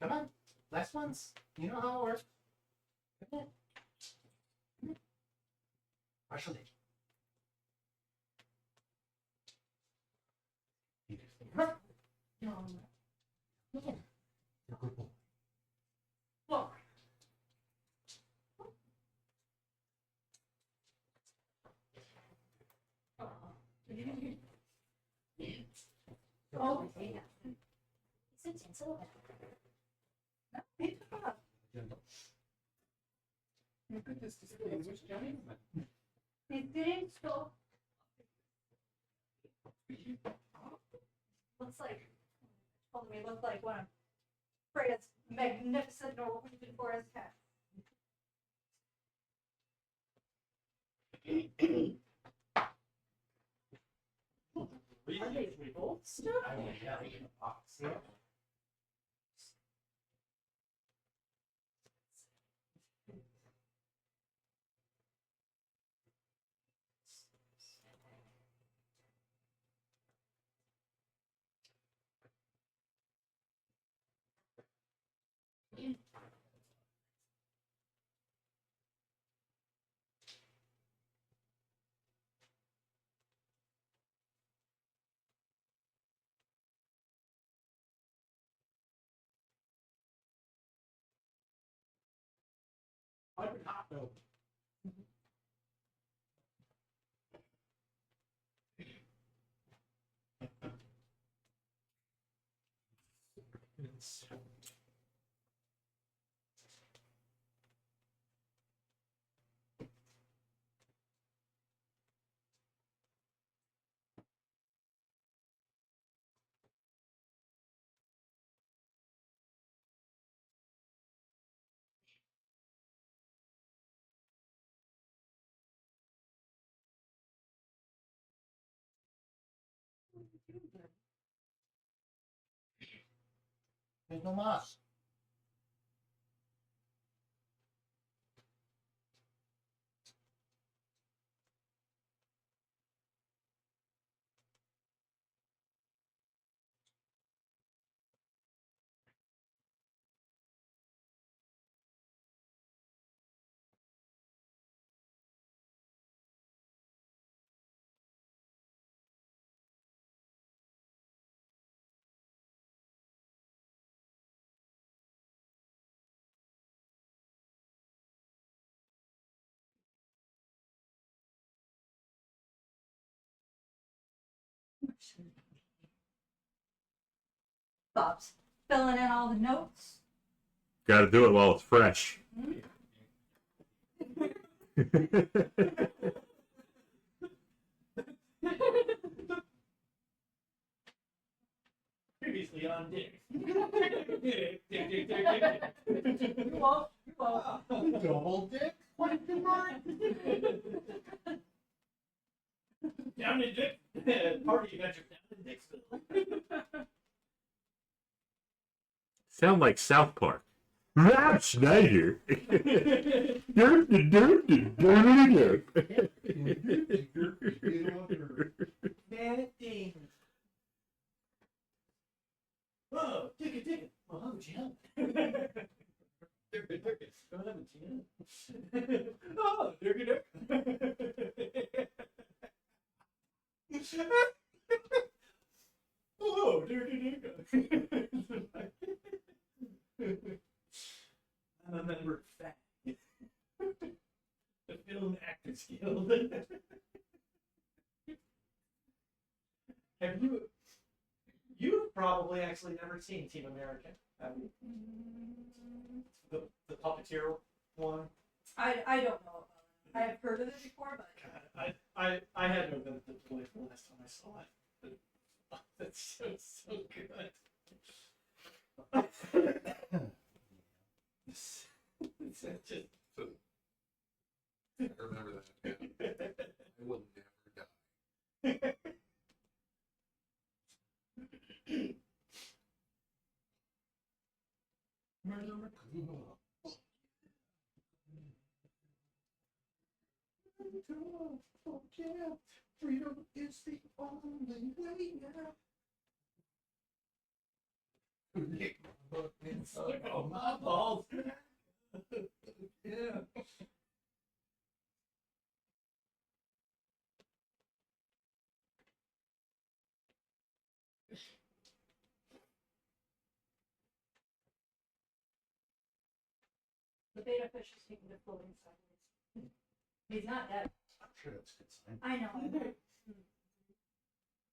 Come on, last ones. You know how it works. Come on. Partial dig. Come on. No. Come on. You're a good boy. Look. Oh, yeah. It's a tinsel. No, pick it up. Look at this distinguished gentleman. It didn't stop. Looks like, told me, looked like one of Freya's magnificent Norwegian forest cats. Are they both stuff? I mean, yeah, like in a box. Yeah. I would not know. There's no moss. Bob's filling in all the notes. Got to do it while it's fresh. Previously on Dick. You won't. Double dick? What did you mind? Down in Dick. Party adventure down in Dicksville. Sound like South Park. Rob Schneider. Derp, derp, derp, derp, derp. Man, ding. Oh, dig it. Well, how would you help? Don't have a tin. Oh, dirty dick. Oh, dirty dick. I'm a member of FAG. The Film Actors Guild. Have you've probably actually never seen Team American, have you? The puppeteer one? I don't know about it. I have heard of it before, but God, I had to have been at the belief the last time I saw it. But, that's so good. It's just I remember that. Yeah. I will never die. Oh, yeah. Freedom is the only way now. Oh, my balls. Yeah. The beta fish is taking the floating sideways. He's not dead. I'm sure that's a good sign. I know. I'm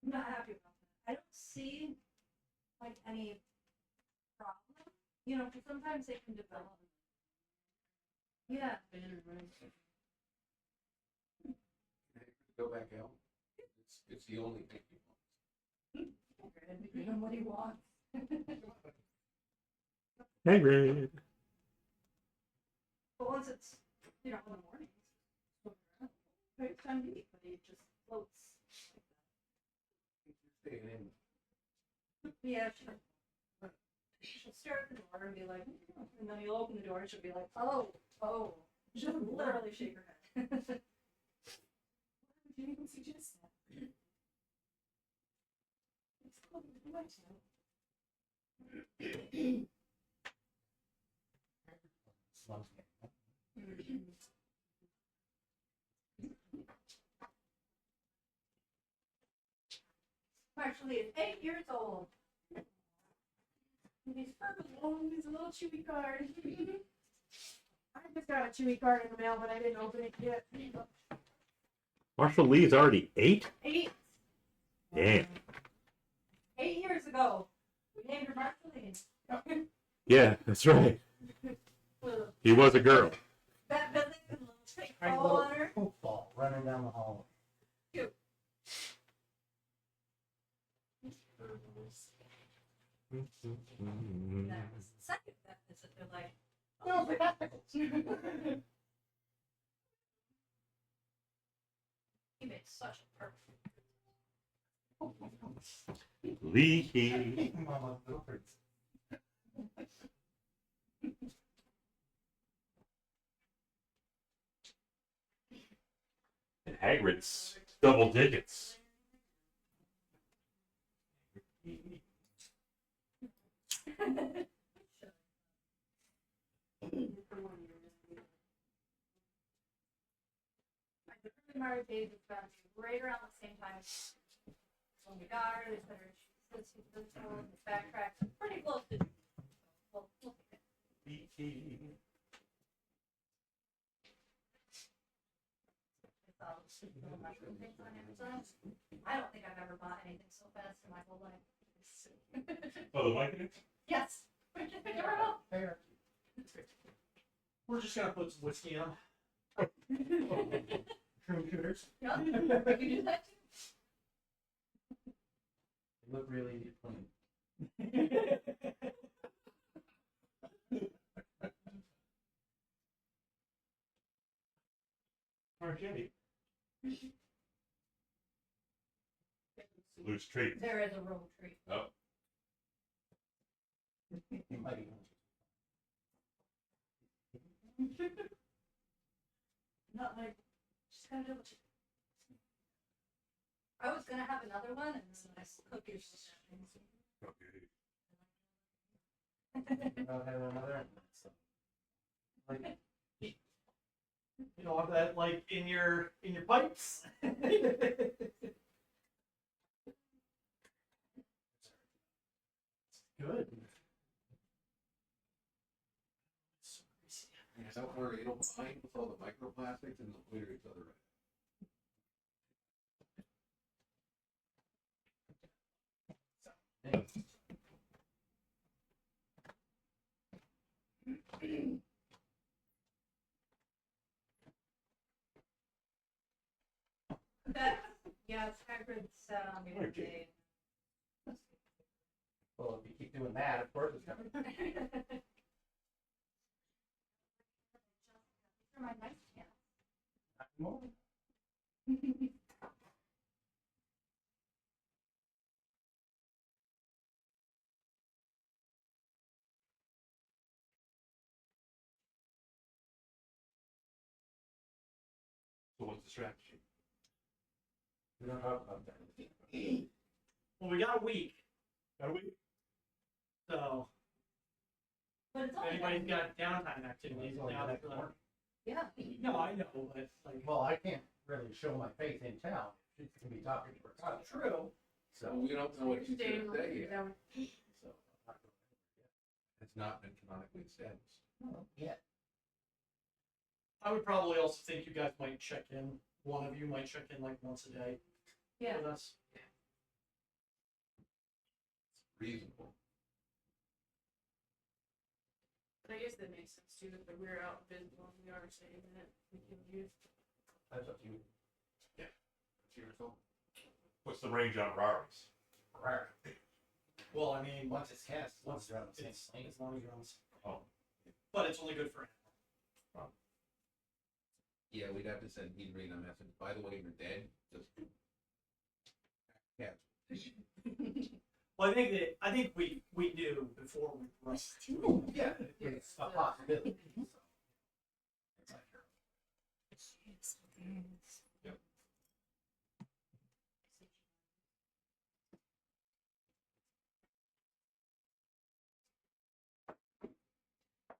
not happy about that. I don't see like any problem. You know, 'cause sometimes they can develop. Yeah. Go back out. It's the only thing you want. Give him what he wants. Hagrid. But once it's, you know, in the morning, it's time to eat, but he just floats like that. Yeah, she'll stare at the door and be like, and then he'll open the door and she'll be like, oh. She'll literally shake her head. Why would you even suggest that? It's called the bludgeon. Actually, it's 8 years old. He's purple. He's a little chewy card. I just got a chewy card in the mail, but I didn't open it yet. Marshall Lee's already 8? 8. Damn. 8 years ago, we named her Marceline. Yeah, that's right. He was a girl. That building is a little fake Tiny ball little on her. football running down the hall. Cute. And that was the second vet visit. They're like, oh, we got pickles. He made such a perfect. Lee. Mama Wilford's. And Hagrid's double digits. Married baby was about right around the same time when we got her. They said her she's physical and his backtrack pretty close to. Well, look at it. I don't think I've ever bought anything so fast in my whole life. Oh, the mic? Yes. We just picked it right up. Fair. We're just gonna put some whiskey on. Shroom shooters. Yeah, we can do that too. They look really clean. Okay. Loose treat. There is a road tree. Oh. You might even. Not like, just gonna do what you. I was gonna have another one and then I cookies. I'll have another. Like, You don't want that like in your pipes. good. Don't worry, it'll bind with all the microplastics and it'll clear each other out. That, yeah, Hagrid said on the other day. Well, if you keep doing that, of course it's coming. These are my nice cans. More. So what's the strategy? We don't talk about that. Well, we got a week, Are we? so But it's if only anybody's got downtime activities, It's only now next they're like, morning. yeah. no, I know, but like, Well, I can't really show my faith in town. She's gonna be talking to her cousin. true. So So, we don't know what she's Staying gonna say yet. down. so I'm not going anywhere It's not been canonically established. yet. I would probably also think you guys might check in. One of you might check in like once a day Yeah. with us. Reasonable. But I guess that makes sense too, that we're out visible and we are saying that we can use. That's up to you. That's your result. What's the range on Rari's? Right. Well, I mean, Once it's cast, once once you're on the same it's plane. as long as you're on. Oh. But it's only good for an Yeah, we'd have to send Edrian a message. By the way, you're dead. Just yeah. Well, I think we knew before we rushed. Yeah, it's a possibility. So. It's like you're- Yep.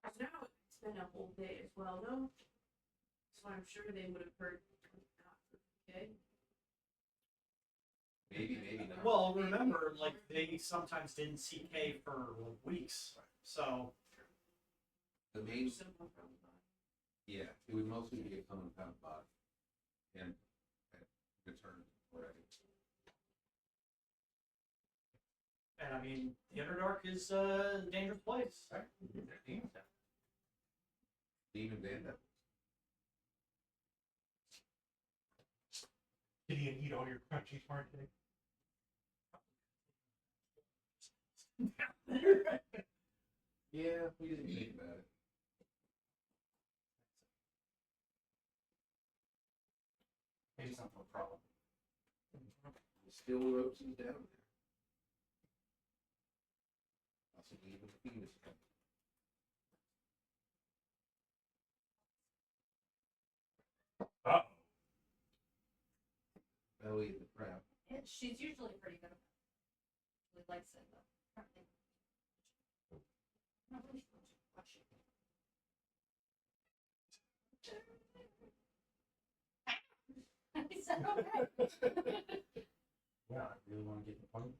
So now it's been a whole day as well, though. So I'm sure they would have heard. Okay. Maybe not. Well, remember, like they sometimes didn't see K for like weeks, so The main, Simple from yeah, it would mostly be a common pound body and return already. and I mean the Underdark is a dangerous place. Right? Demons and devils. Did you eat all your crunchy smart cake? Yeah, we didn't think about it. Maybe it's not a problem. Still ropes is down there. Possibly even the penis. Uh-oh. Belly is the trap. She's usually pretty good about it. She likes it, though. Apparently. Not really supposed to watch it. I said, okay. Yeah, I really want to get the point.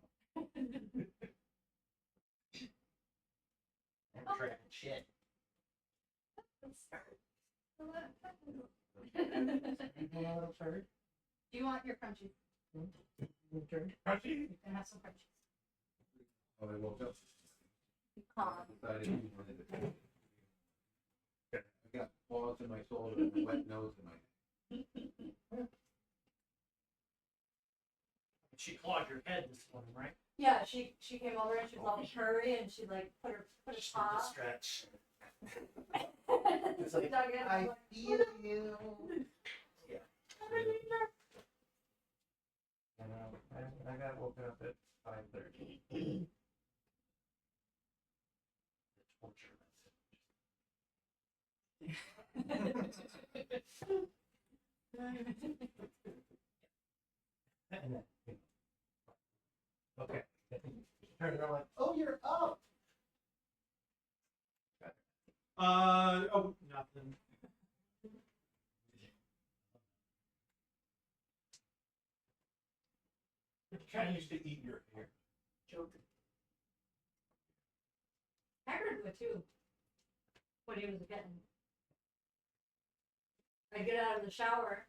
I'm tracking shit. Let's start. You know what I'm sorry? Do you want your crunchy? Okay. Crunchy? You can have some crunchies. Oh, I woke up. Calm. Decided he wanted it. I got claws in my shoulder and a wet nose in my head. She clawed your head this morning, right? Yeah, she came over and she was all hurry and she like put her paw. Stretch. It's like, dug in. I'm like, feel you. Yeah. And I got woken up at 5:30. The torture and then, okay. Turn around like, oh, you're up. Oh, nothing. You're trying used to eat your hair. Joking. Haggard would too. When he was a kitten. I get out of the shower,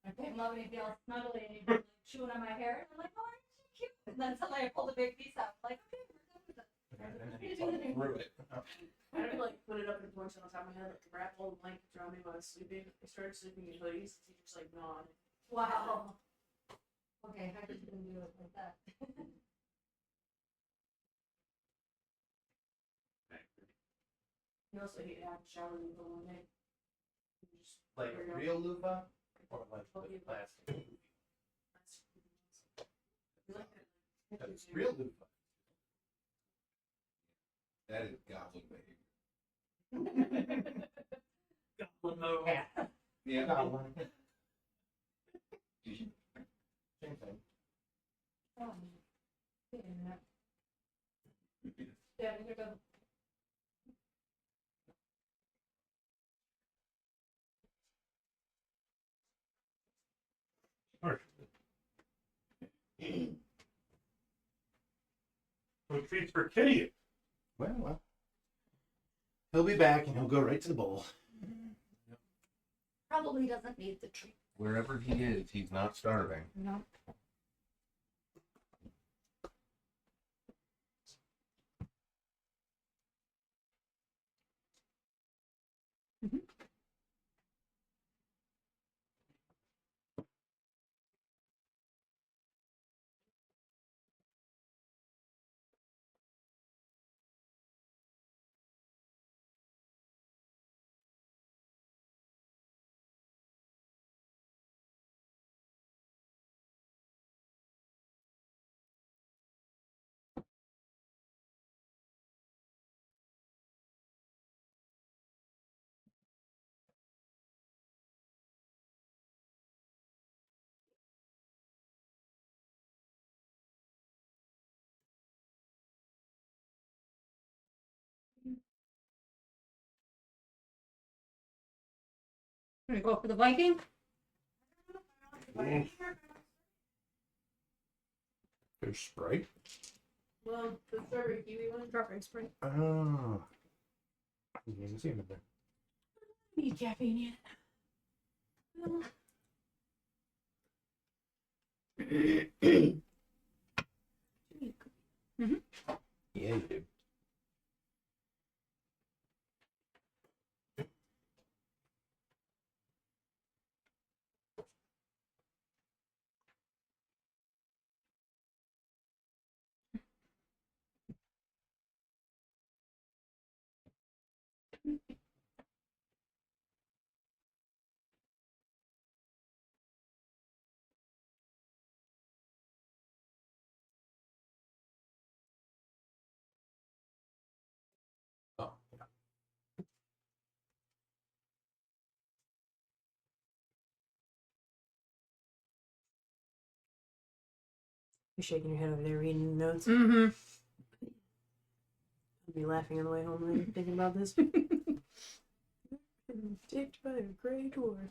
I pick him up and he'd be all snuggly and he'd be like chewing on my hair. And I'm like, oh, aren't you cute? And then suddenly I pulled a big piece out. I'm like, okay, we're done with it. And then he fucking threw it. I would like put it up in points on top of my head, like wrap all the blankets around me while I was sleeping. I started sleeping in hoodies. He just like gone. Wow. Okay, Haggard didn't do it like that. He also hated having to shower in the middle of the night. He just Like a real loofah or like the plastic? That's real loofah. That is goblin behavior. Goblin mode. Yeah. Goblin. treats for Kitty. Well. He'll be back and he'll go right to the bowl. Probably doesn't need the treat. Wherever he is, he's not starving. No. Gonna go for the Viking? There's Sprite. Well, the strawberry kiwi one. Strawberry Sprite. Oh. I didn't see him in there. Need caffeine yet? Yeah, you do. Oh, yeah. You're shaking your head over there reading the notes. Mm-hmm. I'll be laughing on the way home later thinking about this. Dicked by a grey dwarf.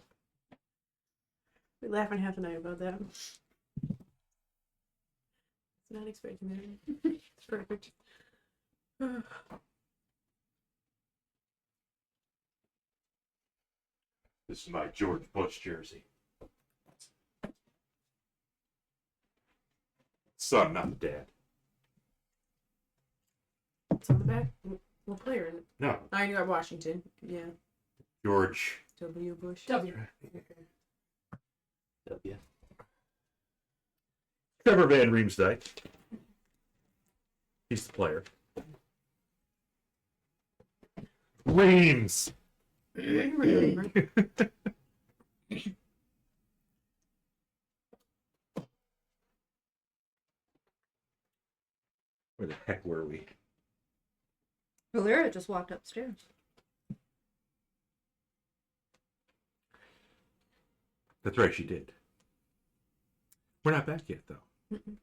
We're laughing half the night about that. It's not expecting it. It's perfect. This is my George Bush jersey. Son, not dad. It's on the back. What player is it? No, I got Washington. Yeah. George. W. Bush. W. W. Trevor Van Riemsdyk. He's the player. Reams. Where the heck were we? Volira just walked upstairs. That's right, she did. We're not back yet, though. Mm-mm.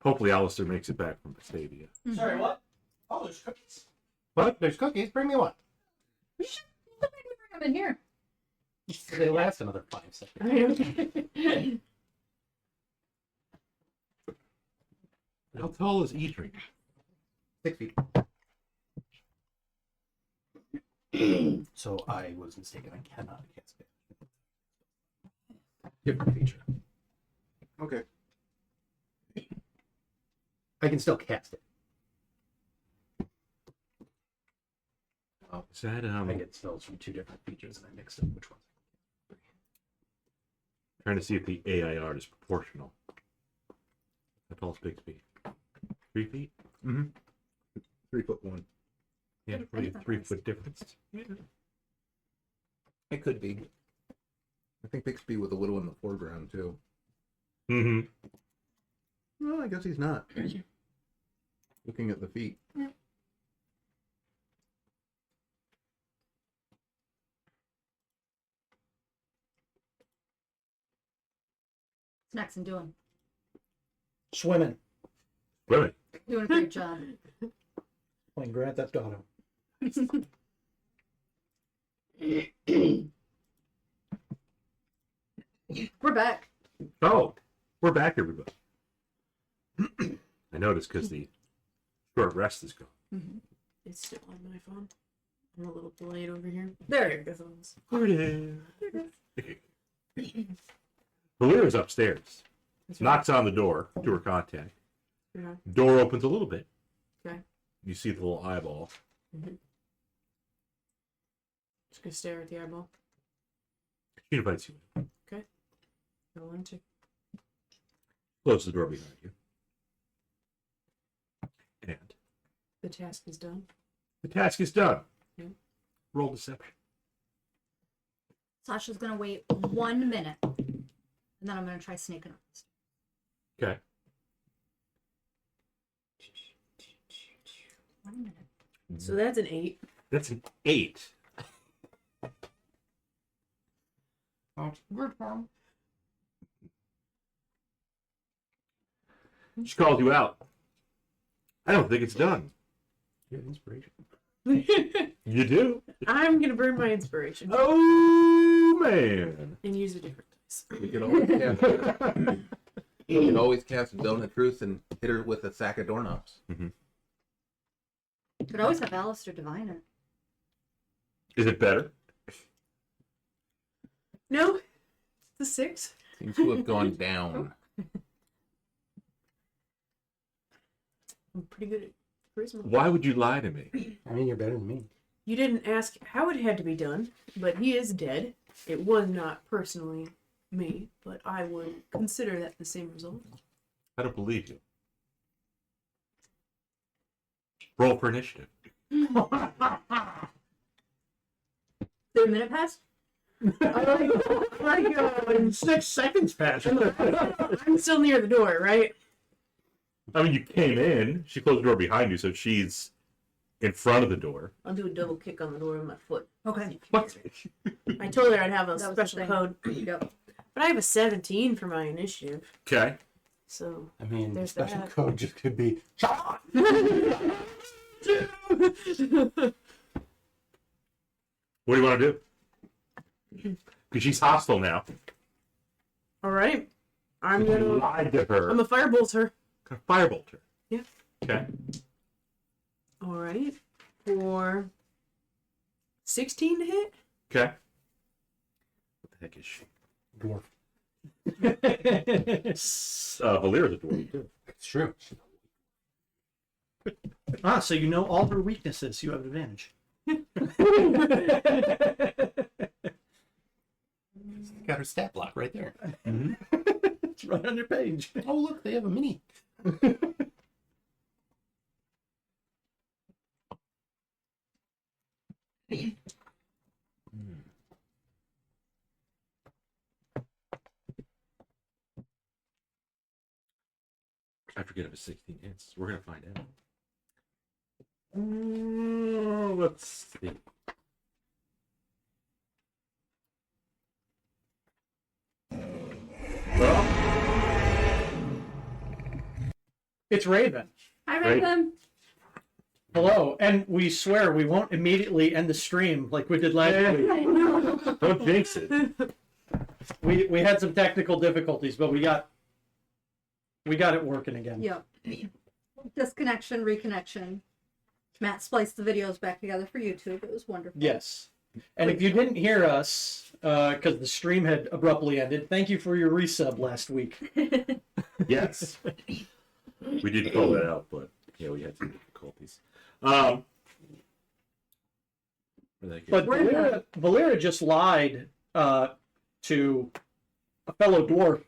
Hopefully Alister makes it back from Vestavia. Sorry, what? Oh, there's cookies. What? There's cookies. Bring me one. Bring them in here. They last another 5 seconds. How tall is Edrian? 6 feet. So I was mistaken. I cannot cast it. Different feature. Okay. I can still cast it. Is that I get spells from 2 different features and I mixed up which ones. trying to see if the AIR is proportional? How tall is Bixby? 3 feet? 3'1". Yeah, probably a 3 foot difference. Yeah. It could be. I think Bixby was a little in the foreground too. Mm-hmm. Well, I guess he's not. Looking at the feet. What's Maxon doing? Swimming. Women. Doing a great job. Playing Grand Theft Auto. We're back. Oh, we're back, everybody. I noticed because the short rest is gone. Mm-hmm. It's still on my phone. I'm a little delayed over here. There it goes. There it is. Volira's upstairs. Knocks on the door to her contact. Yeah. Door opens a little bit. Okay. You see the little eyeball. Mm-hmm. Just gonna stare at the eyeball. She invites you in. Go into. Close the door behind you. And The task is done. the task is done. Yeah. Roll deception. Sasha's gonna wait 1 minute, and then I'm gonna try sneaking up. Okay. 1 minute. So that's an 8. That's an 8. She calls you out. I don't think it's done. You have inspiration. You do? I'm gonna burn my inspiration Oh, man. and use a different dice. We could always cast, we could always cast Zone of Truth and hit her with a sack of doorknobs. Could always have Alister divine it. Is it better? No, it's the 6. Seems to have gone down. I'm pretty good at charisma. Why would you lie to me? I mean, you're better than me. You didn't ask how it had to be done, but he is dead. It was not personally me, but I would consider that the same result. I don't believe you. Roll for initiative. 3 minute pass? And 6 seconds passed. I'm still near the door, right? I mean, you came in. She closed the door behind you, so she's in front of the door. I'll do a double kick on the door with my foot. Okay. What? I told her I'd have a That was the special thing. code, Yep. but I have a 17 for my initiative, Okay. so I mean, There's the special that. code just could be. What do you want to do? Because she's hostile now. all right. I'm You gonna. lied to her. I'm a firebolt her. Gonna firebolt her. Yeah. Okay. All right. For 16 to hit. Okay. What the heck is she? Dwarf. Volira's a dwarf, too. It's true. So you know all her weaknesses. You have advantage. Got her stat block right there. It's right on your page. Oh, look, they have a mini. I forget if it's 16 hits. We're gonna find out. Let's see. Well, It's Raven. Hi, Right. Raven. Hello, and we swear we won't immediately end the stream like we did last week. I know. don't jinx it. We had some technical difficulties, but we got it working again. Yep. Disconnection, reconnection. Matt spliced the videos back together for YouTube. It was wonderful. Yes. And if you didn't hear us, because the stream had abruptly ended, thank you for your resub last week. Yes. We did call that out, but yeah, we had some difficulties. Where'd that go? But Volira just lied to a fellow dwarf.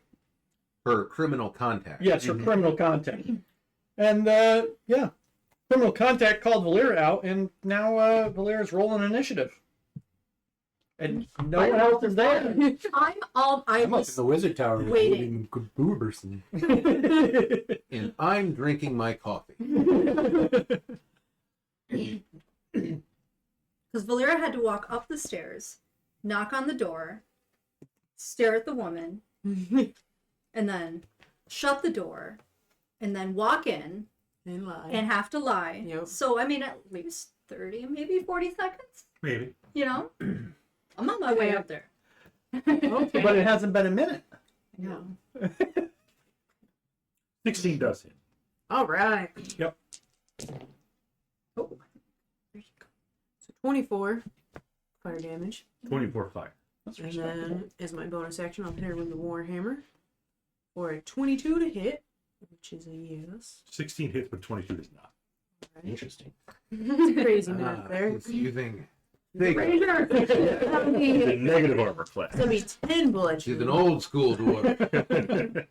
Her criminal contact. Yes, her criminal contact. And yeah, criminal contact called Volira out, and now Valira's rolling initiative. And no one else is there. I I'm up in was the wizard tower with waiting. William Gooberson. And I'm drinking my coffee. because Volira had to walk up the stairs, knock on the door, stare at the woman, and then shut the door, and then walk in And lie. and have to lie. Yep. So I mean, at least 30, maybe 40 seconds. Maybe. You know, I'm on my way up there. Okay. But it hasn't been a minute. No. 16 does hit. All right. Yep. Oh. So 24 fire damage. 24 fire. That's And respectable. then, as my bonus action, I'll hit her with the Warhammer for a 22 to hit, which is a yes. 16 hits, but 22 does not. Right. Interesting. It's crazy math there. It's using. Ranger. That'll The be, negative armor class. that'll be 10 bullets. She's an old school dwarf.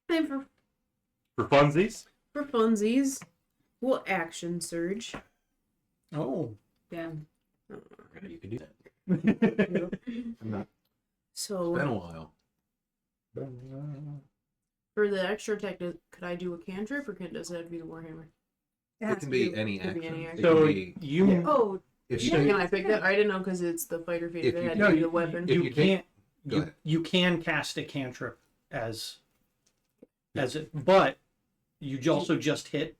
And For funsies, for funsies, we'll action surge. Oh. Damn. You could do that. Yep. I'm not. So It's been a while. for the extra attack, could I do a cantrip, or does it have to be the Warhammer? It can be any Could be action. any It action. can So be- you Oh, if can you I pick that? I didn't know because it's the fighter feat. If It you- had no, to be you- the weapon. if you you can't. Go ahead. You can cast a cantrip as it, but you also just hit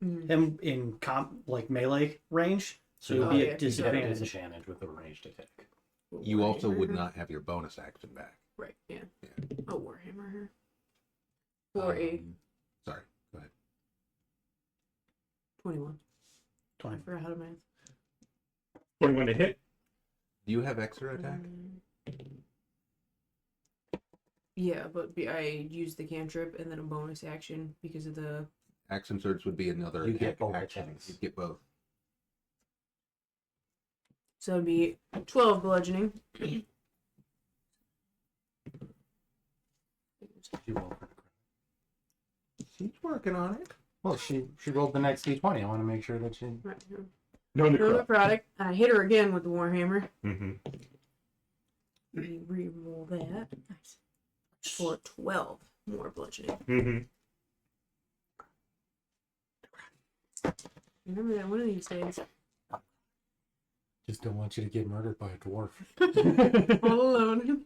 Mhm. him in like melee range, so you'll Oh, be yeah. at You have a disadvantage. disadvantage with the ranged attack. You also would Warhammer. not have your bonus action back. Right, yeah. Yeah. Oh, Warhammer her. For a Sorry. Go ahead. 21. I 20. forgot how to math. 21 to hit. Do you have extra attack? Yeah, but I used the cantrip and then a bonus action because of the. Action surge would be another You get both action. attacks. You get both. So it'd be 12 bludgeoning. She rolled for the crit. She's working on it. Well, she rolled the next d20. I want to make sure that she. Right here. No No necrotic. necrotic. I hit her again with the Warhammer. Mm-hmm. Re-roll that. Nice. For 12 more bludgeoning. Mm-hmm. Remember that one of these days. Just don't want you to get murdered by a dwarf. All alone.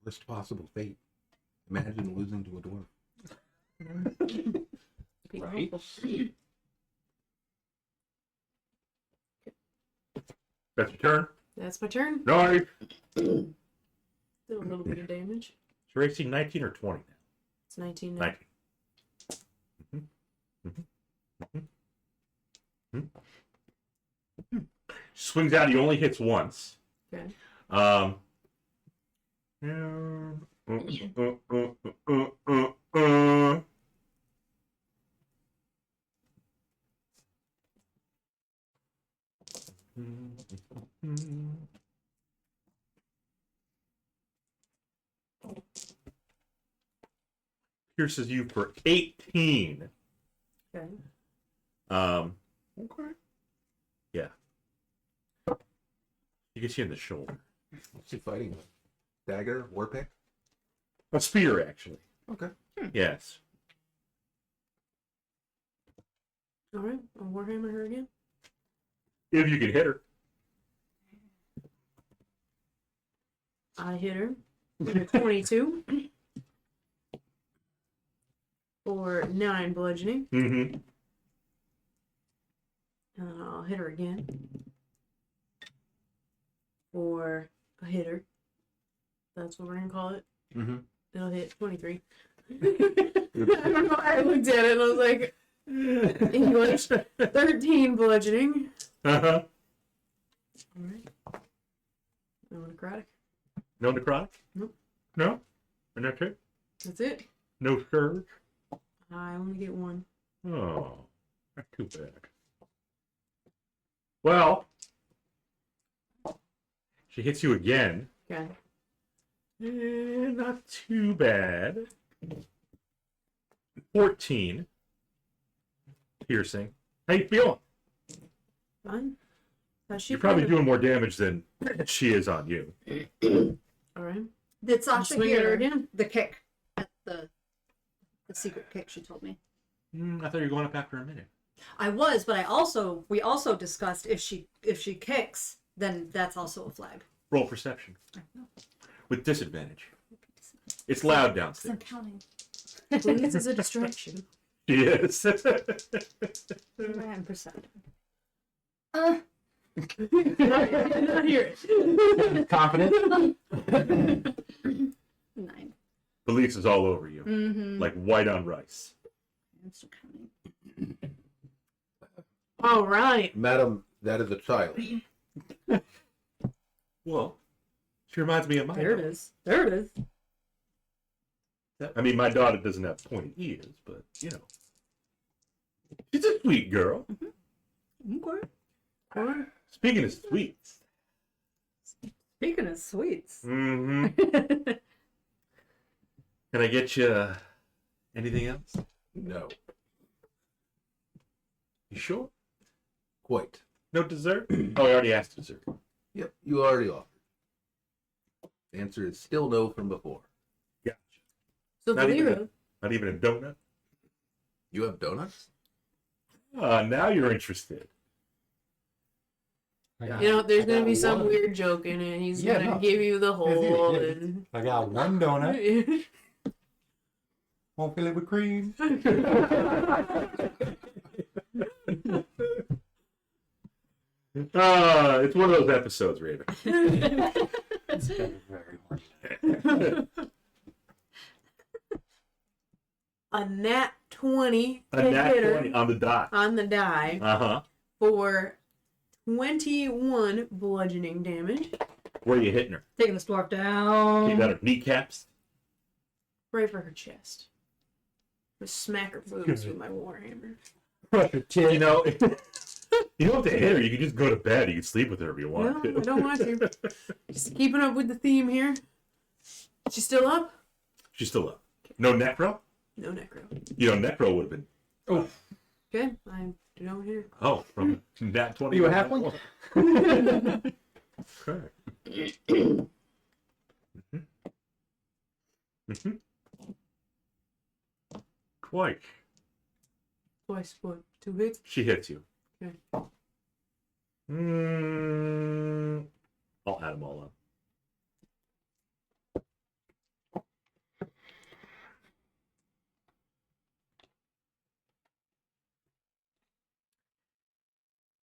Worst possible fate. Imagine losing to a dwarf. Be Right. awful. That's your turn. That's my turn. Nice. Still a little bit of damage. Is your AC 19 or 20 now? It's 19 now. 19. Swings out. He only hits once. Okay. Pierces you for 18. Okay. Okay. Yeah. You can see in the shoulder. What's he fighting with? Dagger? War pick? A spear, actually. Okay. Yes. All right. I'll Warhammer her again. If you can hit her. I hit her with a 22 for 9 bludgeoning. Mm-hmm. And I'll hit her again for a hitter. That's what we're gonna call it. Mm-hmm. It'll hit 23. I don't know. I looked at it and I was like, English 13 bludgeoning. Uh-huh. All right. No necrotic. No necrotic? Nope. No? And that's it? That's it. No surge? I only get 1. Oh, that's too bad. Well, she hits you again. Okay. Not too bad. 14. Piercing. How you feeling? Fine. You're probably doing more damage than she is on you. All right. Did Sasha Swing at her hear again. the kick at the secret kick she told me? I thought you were going up after a minute. I was, but we also discussed if she kicks, then that's also a flag. Roll perception. With disadvantage. It's loud Because I'm downstairs. counting. Please, is a distraction. Yes. I am perceptive. Not hear it. Confident? 9. Beliefs is all over you, Mm-hmm. like white on rice. I'm still counting. All right. Madam, that is a child. Well, she reminds me of my There it daughter. is. There it is. I mean, my daughter doesn't have pointy ears, but, you know. She's a sweet girl. Okay. Speaking of sweets. Speaking of sweets. Mm-hmm. Can I get you anything else? No. You sure? Quite. No dessert? Oh, I already asked dessert. Yep, you already offered. The answer is still no from before. Gotcha. So Not even, Volira, not even a donut? You have donuts? Now you're interested. you know, there's I gonna got be some one. weird joke in it. He's Yeah, gonna no. give you the whole yeah. and I got one donut. Won't fill it with cream. It's one of those episodes, Raven. It's been very hard. a nat 20 A to nat hit her 20 on the dot. on the die Uh-huh. for 21 bludgeoning damage. Where are you hitting her? Taking the dwarf down. You got her kneecaps? Right for her chest. Just smack her boobs with my warhammer. You know, you don't have to hit her. You can just go to bed. You can sleep with her if you No, want I to. don't want to. Just keeping up with the theme here. She's still up? She's still up. No necro? No necro. You know, necro would have been. Okay, I do not hear. Oh, from nat 20. You a halfling? Correct. Twice. Twice, what? 2 hits? She hits you. Okay. I'll add them all up.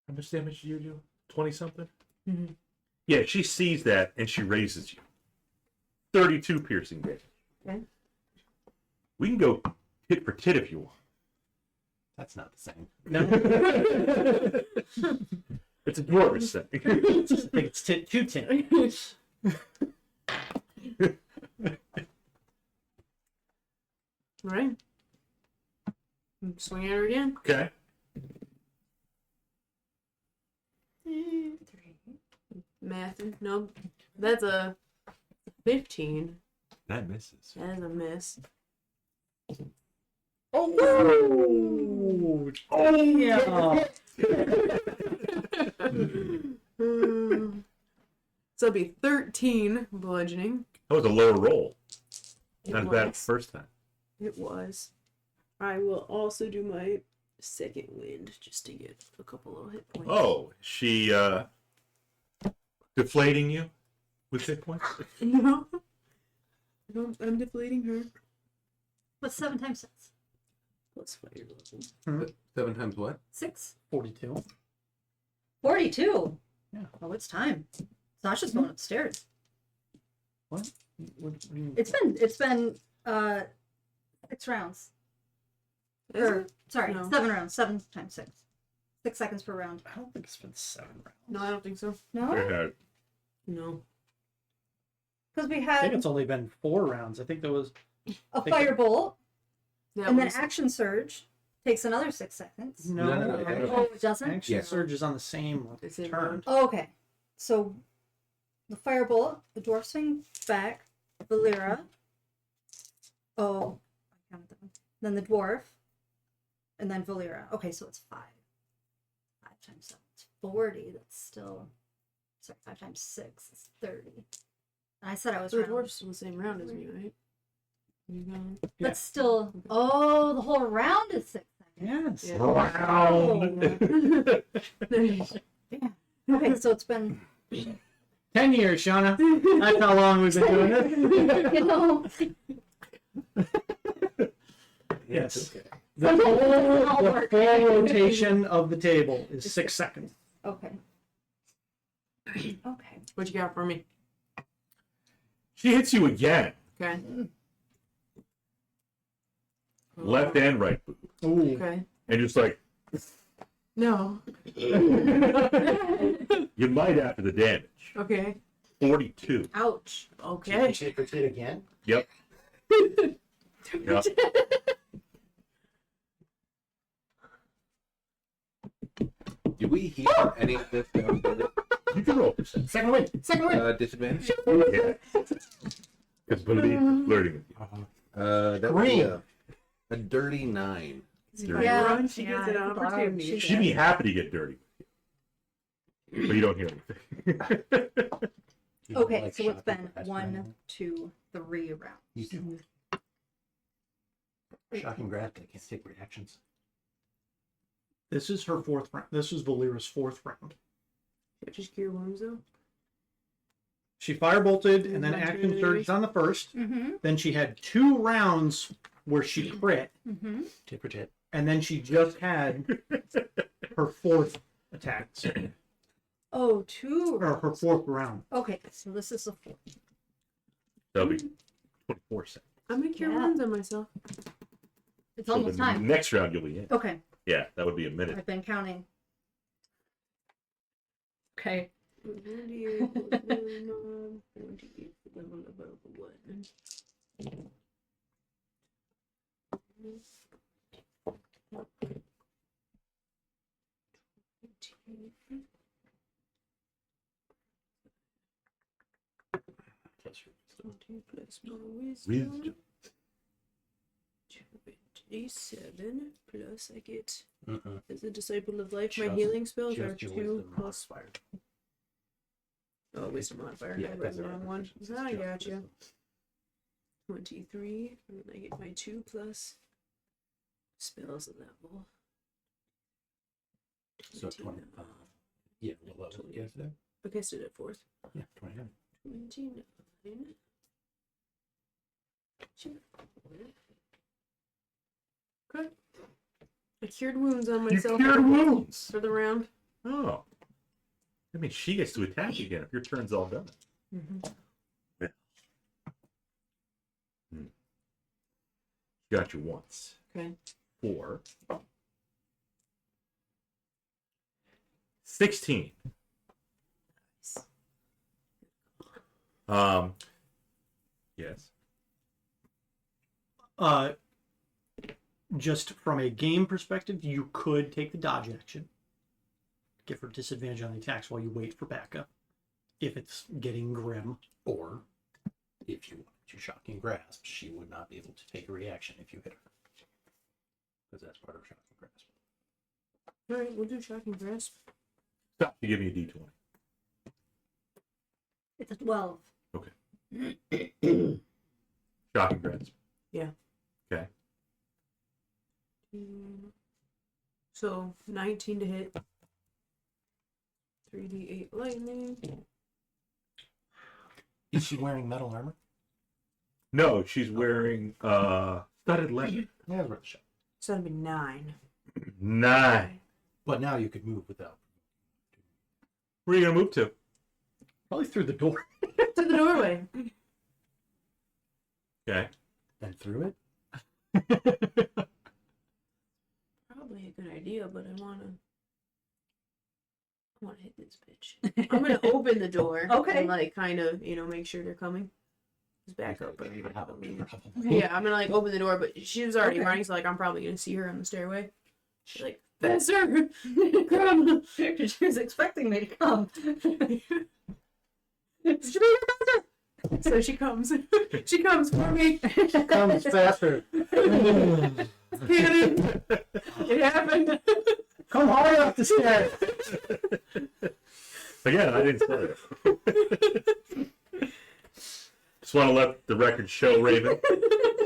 How much damage do you do? 20 something? Mhm. Yeah, she sees that and she raises you. 32 piercing damage. Okay. We can go tit for tit if you want. That's not the same. No. It's a dwarvish thing. I think it's 210. Alright. Swing at her again. Okay. Math. No. That's a 15. That misses. That is a miss. Oh! Yeah. So it'd be 13 bludgeoning. That was a lower roll. It Not as bad as was. the first time. It was. I will also do my second wind just to get a couple of hit points. Oh, she deflating you with hit points? No. I'm deflating her. What's 7 times 6? Plus fire level. 7 times what? 6. 42. 42. Yeah. Oh, it's time. Sasha's going upstairs. What do you mean? It's been 6 rounds. Is Or, it? sorry, No. 7 rounds. 7 times 6. 6 seconds per round. I don't think it's been 7 rounds. No, I don't think so. No? Yeah. No. Because we I think had it's only been 4 rounds. I think there was. a firebolt, That and then was action surge takes another 6 seconds. No, No. Oh, it doesn't? Action Yeah. surge is on the same the same turn. round. Oh, okay. So the firebolt, the dwarf swing back, Volira. Oh, I counted them. Then the dwarf, and then Volira. Okay, so it's 5. 5 times 7 is 40. That's still. Sorry, 5 times 6 is 30. And I said I was So the round. dwarf's in the same round as me, right? You gone? That's still. Oh, the whole round is 6 seconds. Yes. Yeah. Round. Okay, so it's been. 10 years, Shauna. That's how long we've been doing this. You know, Yes. Okay. The full rotation of the table is 6 seconds. okay. Okay. What you got for me? She hits you again. Okay. Left and right boob. Ooh. Okay. And just like, No. you might after the damage. Okay. 42. Ouch. Okay. Tit for tit again. Yep. Yep. Do we hear any of this? You can roll. Second win. Second win. Disadvantage? Yeah. Because Bodhi is flirting with you. That would be a dirty 9. Yeah. She gets an opportunity. She'd be happy to get dirty. But you don't hear anything. You don't Okay, like so it's shocking been grasp 1, anymore? 2, 3 rounds. You do. Shocking grasp. I can't take reactions. This is her 4th round. This is Volira's 4th round. Just cure wounds though. She firebolted and then One, action two. surged on the first. Mm-hmm. Then she had 2 rounds where she crit, Mm-hmm. Tit for tit. and then she just had her 4th attack, Oh, 2 or her 4th round. Okay, so this is the 4th. That'll be 24 seconds. I'm gonna cure Yeah. wounds on myself. It's So almost the time. next round you'll be in. Okay, Yeah, that would be a minute. I've been counting. Okay. 28 plus 1, 28 level above 1. Plus your 20 plus my wisdom. Wisdom. 27 plus I get Mm-mm. as a disciple of life. My Just- healing spells are Just your 2 wisdom plus modifier. wisdom modifier. Yeah, I read that's the it. wrong one. It's I just gotcha. wisdom. 23, and then I get my 2 plus spells level. So 20. Yeah, what level did you guys do? Okay, I stood at 4th. Yeah, 29. 29. Okay. I cured wounds on You myself cured wounds. for the round. Oh. I mean, she gets to attack again if your turn's all done. Got you once. Okay. 4. 16. Yes. Just from a game perspective, you could take the dodge action, give her disadvantage on the attacks while you wait for backup, if it's getting grim. Or if you wanted to shocking grasp, she would not be able to take a reaction if you hit her. Because that's part of shocking grasp. Alright, we'll do shocking grasp. Stop. You give me a d20. It's a 12. Shocking grasp. Yeah. Okay. So 19 to hit. 3d8 lightning. Is she wearing metal armor? No, she's wearing studded leather. Yeah, that's worth a shot. So that'd be 9. 9. But now you could move without. Where are you gonna move to? Probably through the door. To the doorway. Okay. And through it? Probably a good idea, but I wanna hit this bitch. I'm gonna open the door. Okay. And like kind of, make sure they're coming. Just back up. You would have a probably. Yeah, I'm gonna like open the door, but she was already Okay. running, so like I'm probably gonna see her on the stairway. She's like, faster! Come! She was expecting me to come. So she comes. She comes for me. Comes faster. Cannon! It happened. Come hard up the stairs. Again, I didn't say it. Just want to let the record show, Raven.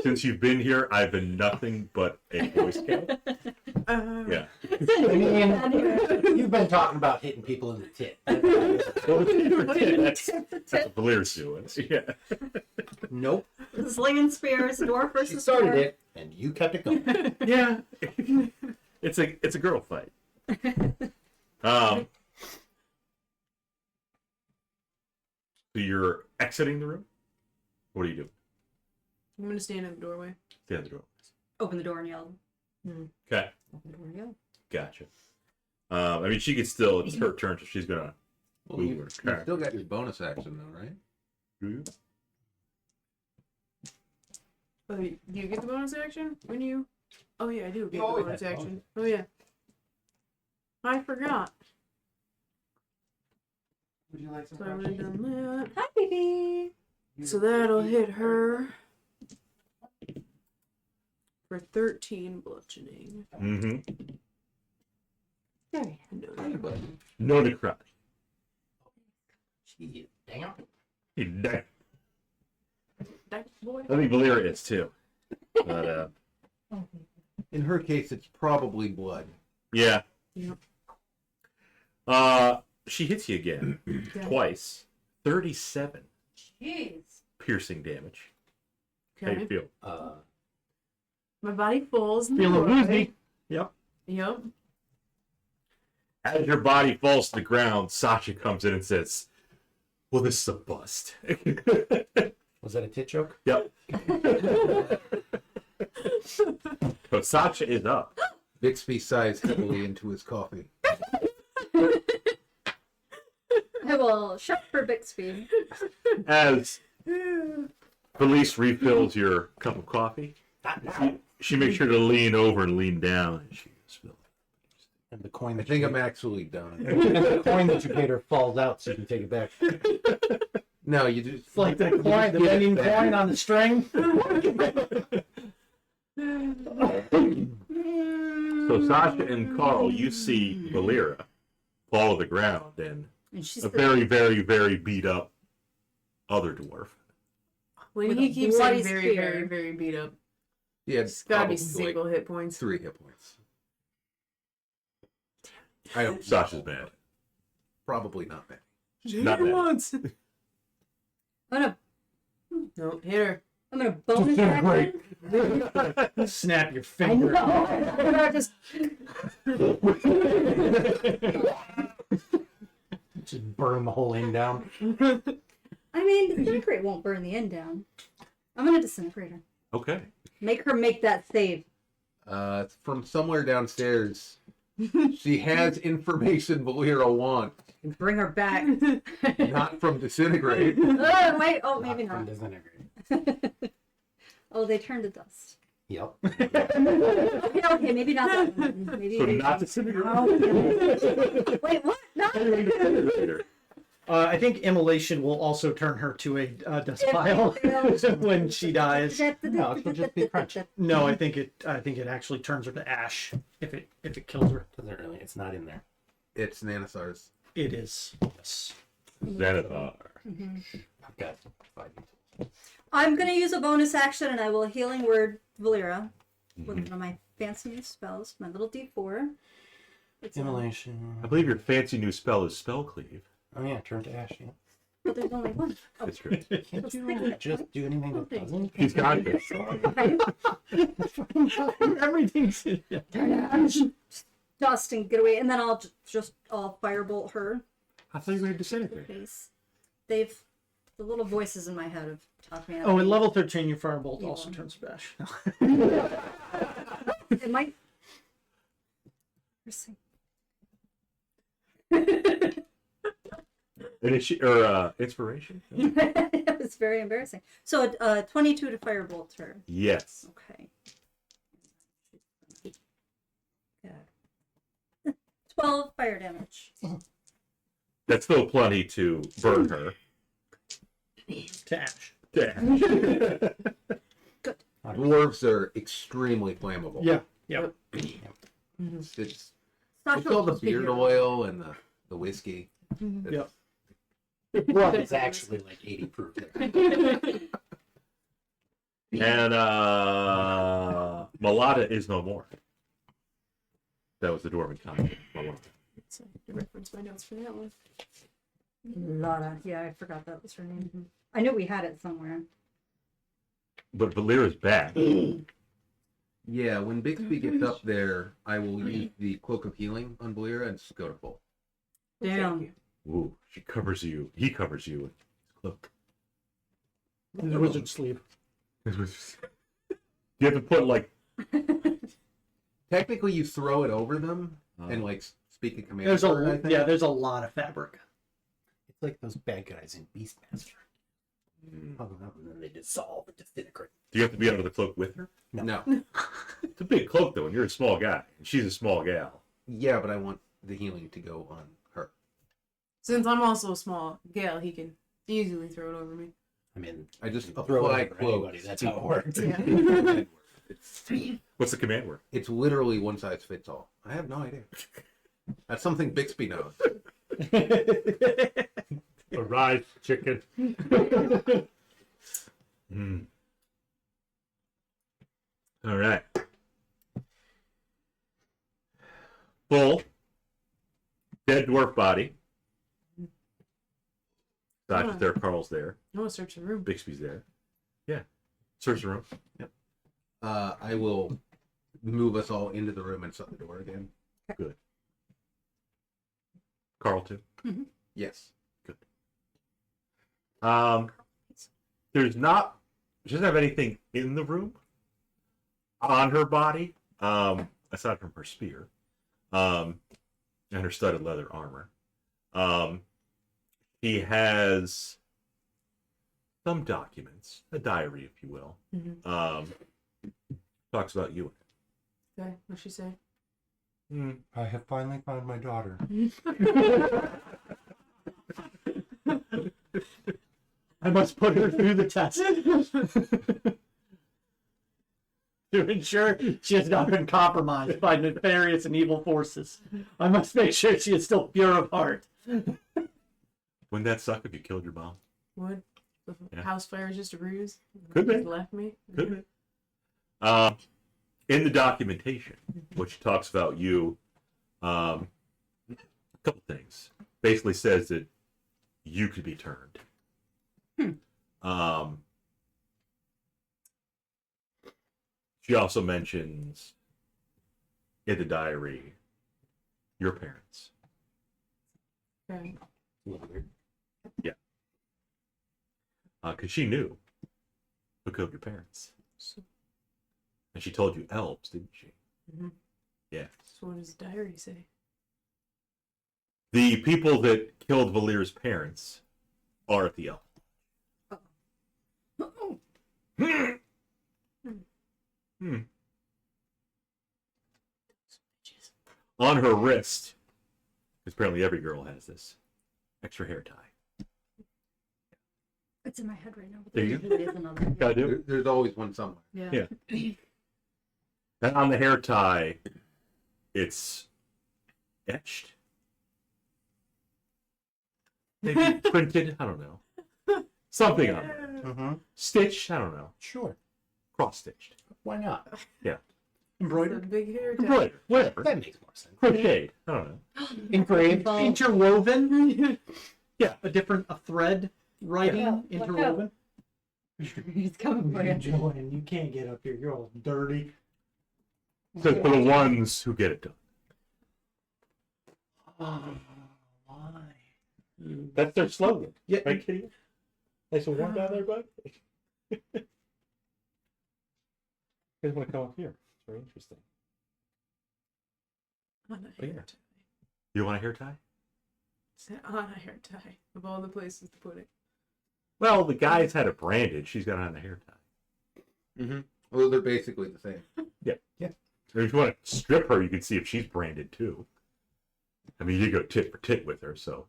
Since you've been here, I've been nothing but a Boy Scout. Yeah. I mean, you've been talking about hitting people in the tit. Well, that's what Valira's doing. Yeah. Nope. Slinging spears, dwarf She versus started dwarf. it, and you kept it going. Yeah. It's a girl fight. So you're exiting the room? What are you doing? I'm gonna stand in the doorway. Stand at the door. Open the door and yell. Okay. Open the door and yell. Gotcha. I mean, she could still, it's her turn, so she's gonna Well, move you her still character. got your bonus action though, right? Do you? Oh, do you get the bonus action when you? Oh yeah, I do get Oh, the bonus yeah. action. Oh yeah. I forgot. Would you like some So I would have done that. Hi, baby. So that'll hit her for 13 bludgeoning. Mm-hmm. Very No, No necrotic. Gee, damn. He died. that boy. I think Volira is too. But, In her case, it's probably blood. yeah. Yep. She hits you again. Yeah. Twice. 37 Jeez. piercing damage. How you Okay. feel? My body falls. in the Feel a doorway. woozy. Yep. Yep. As your body falls to the ground, Sasha comes in and says, well, this is a bust. Was that a tit joke? Yep. So Sasha is up. Bixby sighs heavily into his coffee. I will shop for Bixby. As Felice refills your cup of coffee, she makes sure to lean over and lean down. And she goes, "Phil." And the coin I that think you I'm actually done. and the coin that you paid her falls out so you can take it back. No, you just It's like the you coin, just the get it bending back. coin on the string. So Sasha and Carl, you see Volira fall to the ground and And she's a the very, very, very beat up other dwarf. When With he a keeps bloody saying very, spear. very, very beat up, Yeah, it's gotta be probably single like hit points. 3 hit points. I hope Sasha's mad. Probably not bad. Not Hit her bad. once. I'm gonna No, hit her. bonus action. Snap your I finger. know. I'm gonna just Just burn the whole end down. I mean, the disintegrate won't burn the end down. I'm gonna disintegrate her. Okay. Make her make that save. From somewhere downstairs, she has information Volira wants, And bring her back. not from disintegrate. Oh, wait. Oh, maybe From not. disintegrate. Oh, they turn to dust. Yep. Okay, maybe not that one. Maybe, So maybe not disintegrate. Oh, wait, what? No. Later. I think immolation will also turn her to a dust If pile it fails- when she dies. No, it'll just be crunchy. No, I think it actually turns her to ash if it kills her. Doesn't really. It's not in there. It's Nanosar's. It is. Yes. Xanathar. I've got 5 tools. I'm gonna use a bonus action, and I will healing word Volira with one of my fancy new spells, my little D4. It's Immolation. I believe your fancy new spell is Spell Cleave. Oh yeah, turn to ash. Yeah. but there's only one. Oh, That's true. Can't you just do anything that doesn't? She's conscious. Everything's. dust and get away, and then I'll I'll firebolt her I thought you were going to in the disintegrate. face. The little voices in my head have taught me. Oh, at level 13, your firebolt Yeah. also turns to ash. It might. Inspiration? It was very embarrassing. So, 22 to firebolt her. Yes. Okay. Yeah. 12 fire damage. That's still plenty to burn her. To ash. Yeah. Dwarves are extremely flammable. Yeah. Yep. It's Sasha all the will be beard here. oil and the whiskey. Yep. Well, it's actually like 80 proof. And Malata is no more. That was the dwarven concept. Malata. So I have to reference my notes for that one. Lotta. Yeah, I forgot that was her name. I knew we had it somewhere. But Valira's back. Yeah, when Bixby gets up there, I will use the Cloak of Healing on Volira and just go to full. Damn. Thank you. Ooh, she covers you. He covers you with his cloak. The wizard sleeve. You have to put like Technically, you throw it over them and like speak a command. There's word, I a think. yeah. There's a lot of fabric. It's like those bad guys in Beastmaster. Hug them up and then they dissolve and disintegrate. Do you have to be under the cloak with her? No. It's a big cloak though, and you're a small guy, and she's a small gal. Yeah, but I want the healing to go on her. Since I'm also a small gal, he can easily throw it over me. I mean, I just throw apply it over cloaks. anybody. That's how it works. Yeah. What's the command word? It's literally one size fits all. I have no idea. That's something Bixby knows. Arise, chicken. All right. Full. Dead dwarf body. Sasha's there, Carl's there, I want to search the room. Bixby's there. Yeah. Search the room. I will move us all into the room and shut the door again. Good. Carl too. Yes. There's not. She doesn't have anything in the room on her body, aside from her spear, and her studded leather armor. She has some documents, a diary, if you will. Talks about you. Okay, what'd she say? I have finally found my daughter. I must put her through the test to ensure she has not been compromised by nefarious and evil forces. I must make sure she is still pure of heart. Wouldn't that suck if you killed your mom? Would? The Yeah. house fire is just a ruse? Could be. Just left me? Could be. In the documentation, which talks about you, a couple things. Basically says that you could be turned. She also mentions in the diary your parents. Okay. A little weird. Because she knew who killed your parents. So, And she told you elves, didn't she? Mhm. Yeah. so what does the diary say? The people that killed Volira's parents are at the elf. On her wrist, because apparently every girl has this, extra hair tie. It's in my head right now. But There you there is another. Gotta do. There's always one somewhere. Yeah. Yeah. And on the hair tie, it's etched. Maybe printed, I don't know. Something on there. Mm-hmm. Stitched, I don't know. Sure. Cross-stitched. Why not? Embroidered, The big hair tie. Embroidered, whatever. That makes more sense. Crocheted, I don't know. engraved, interwoven. Yeah. A thread writing Yeah, look interwoven. He's coming for you. Joanne, you can't get up here. You're all dirty. So for the ones who get it done. Oh, why? That's their slogan. Yeah, Right, Kitty? Nice and warm down there, bud? You guys want to come up here? It's very interesting. On a Oh, hair yeah. tie. You want a hair tie? Say on a hair tie. Of all the places to put it. Well, the guy's had it branded. She's got it on a hair tie. Mm-hmm. Well, they're basically the same. Or if you want to strip her, you can see if she's branded too. I mean, you go tit for tit with her, so.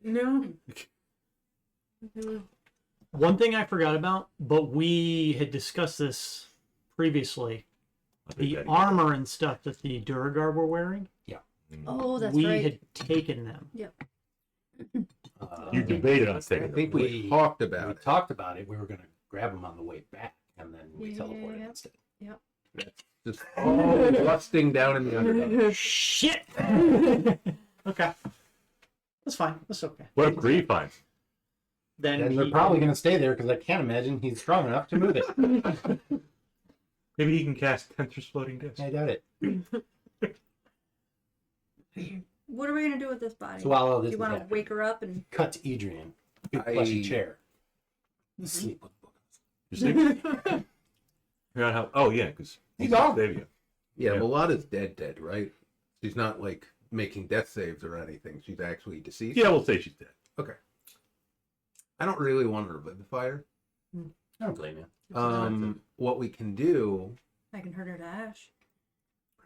No. No. one thing I forgot about, but we had discussed this previously. I think The that- armor and stuff that the duergar were wearing, Oh, that's we right. had taken them. You debated on I taking think we talked about we it. talked about it. We were going to grab them on the way back, and then we Yeah. teleported instead. Just all rusting down in the underdark. Shit. Okay, that's fine. That's okay. What if Gree finds? Then And they're he- probably going to stay there because I can't imagine he's strong enough to move it. Maybe he can cast Tensor's floating disc. I doubt it. What are we gonna do with this body? So while all do this you is want to happening, wake her up and? cut to Edrian. big plushy chair. Sleep with books. You see? Figure out how. Oh yeah, because He's gone. Vestavia. Yeah, Yeah. Mulata's dead, right? She's not like making death saves or anything. She's actually deceased. Yeah, we'll say she's dead. Okay. I don't really want to revivify her. I don't blame you. What we can do, I can hurt her to ash.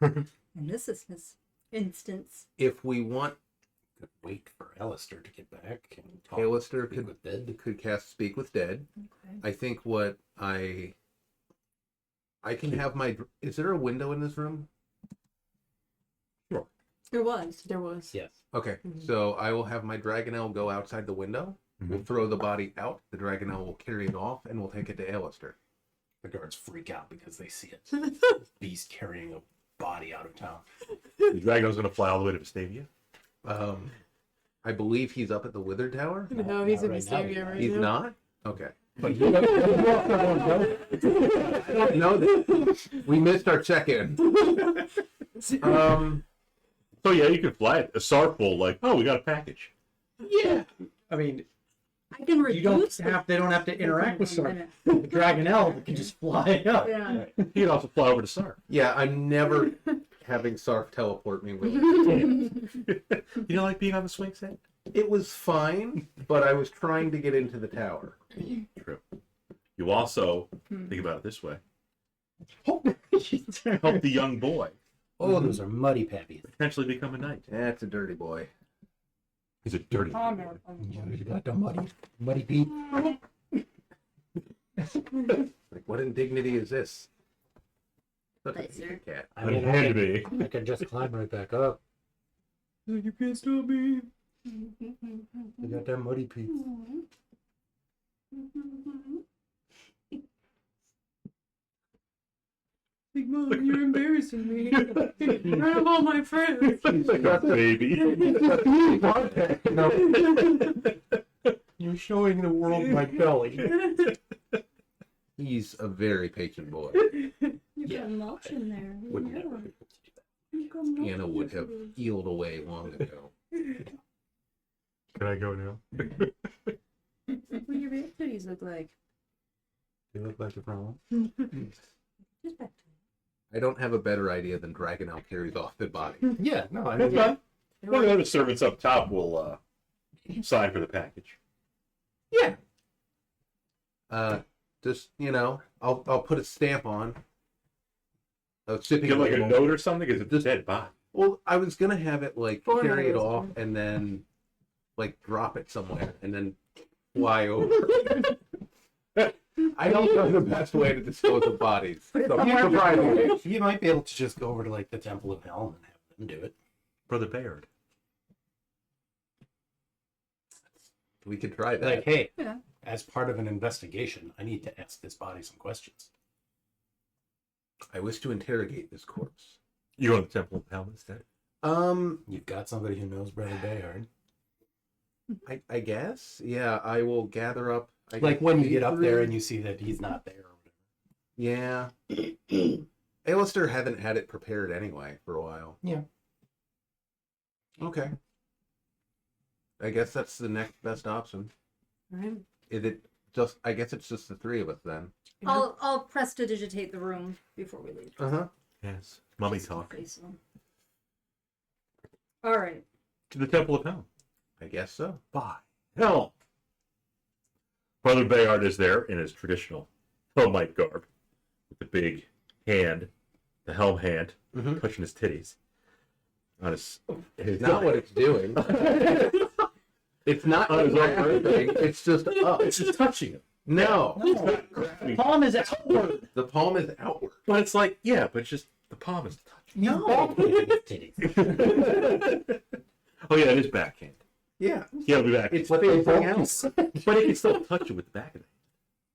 And this is his instance. if we want, Could wait for Alister to get back and talk Alister speak could with Dead. cast Speak with Dead. Okay. I think what I can have my. Is there a window in this room? There was. There was. Yes. Okay, Mhm. so I will have my Dragonelle go outside the window. We'll throw the body out. The Dragonelle will carry it off, and we'll take it to Alister. The guards freak out because they see it. Beast carrying a body out of town. The dragon's gonna fly all the way to Vestavia. I believe he's up at the Wither Tower. No, he's in Not right Vestavia now, right He's now. not. Okay. But you also don't I don't know that. We missed our check-in. So yeah, you can fly it. A sarful, like, oh, we got a package. Yeah. I mean, I can reduce you don't the- have. They don't have to interact with One Sark. minute. The Dragonelle can just fly up. Yeah. You can also fly over to Sark. Yeah, I'm never having Sarf teleport me. Really. You don't like being on the swing set? It was fine, but I was trying to get into the tower. True. You also think about it this way: help Help the young boy Oh, those are muddy pappies. potentially become a knight. That's a dirty boy. He's a dirty Oh, boy. no. You got the muddy Pete. Like, what indignity is this? Such a Nice, big cat. I mean, Unhand me. I can just climb right back up. You can't stop me. You got that muddy Pete. Big Mom, you're embarrassing me. In front of all my friends. Baby. You're showing the world my belly. He's a very patient boy. You Yeah. got mulch in there. Would Yeah. never be able to do that. You got mulch Anna in would there. have healed away long ago. Can I go now? What do your back titties look like? You look like a problem. Just back to I don't have a better idea than Dragonelle carries off the body. Yeah, no, I That's mean, fine. One of the other servants up top will sign for the package. Yeah. Just, I'll put a stamp on. Sipping Get like a label. note or something? Because it's a dead body. Well, I was gonna have it like Four carry it notes. off and then like drop it somewhere and then fly over. I don't know the best way to dispose of bodies. Surprisingly. you might be able to just go over to like the Temple of Hell and have them do it. Brother Bayard. We could try that. Like, hey, Yeah. as part of an investigation, I need to ask this body some questions. I wish to interrogate this corpse. You go to the Temple of Hell instead? You've got somebody who knows Brother Bayard. I guess. Yeah, I will gather up. Like when you get up there and you see that he's not there or whatever. Yeah. Alister hasn't had it prepared anyway for a while. Yeah. Okay. I guess that's the next best option. Right. Is it just? I guess it's just the three of us then. I'll prestidigitate the room before we leave. Uh-huh. Yes. Mummy talk. Face them. All right. To the Temple of Hell. I guess so. By hell. Brother Bayard is there in his traditional Helmite garb with the big hand, the helm hand, Mhm. touching his titties. On his It's not what it's doing. It's not On his own anything. It's just up. It's just touching him. No. Palm is outward. The palm is outward. But it's like, yeah, but it's just the palm is touching. No. Oh yeah, it is backhand. Yeah. Yeah, it'll be back. It's but facing out. But it can still touch it with the back of it.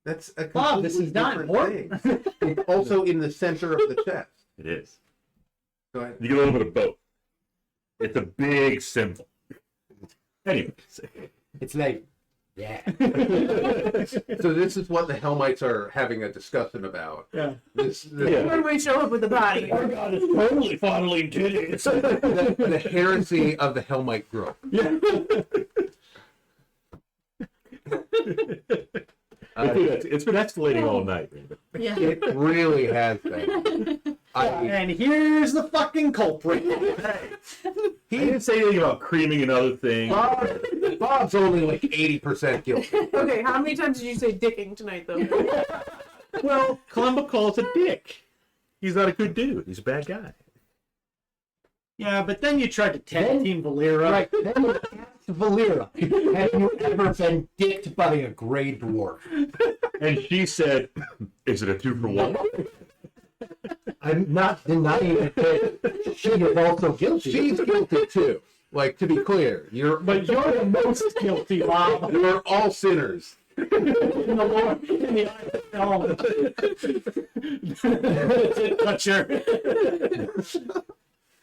That's a Bob, this completely is not different thing. It's also in the center of the chest. It is. Go ahead. You get a little bit of both. It's a big symbol. Anyways. It's like, yeah. So this is what the Helmites are having a discussion about. Yeah. This Yeah. When we show up with the body. Our God is totally fondling titties. the heresy of the Helmite group. Yeah. It's been escalating all night. Raven. Yeah. It really has been. And here's the fucking culprit. He didn't say anything about creaming and other things. Bob's only like 80% guilty. Okay, how many times did you say dicking tonight, though? Well, Kalambakal a dick. He's not a good dude. He's a bad guy. Yeah, but then you tried to tag team Volira. Right. Then you asked Volira, have you ever been dicked by a gray dwarf? And she said, "Is it a 2-for-1?" I'm not denying it, but she is also guilty. She's guilty too. Like, to be clear, But you're the most guilty, Bob. you're all sinners. In the Lord, in the eye of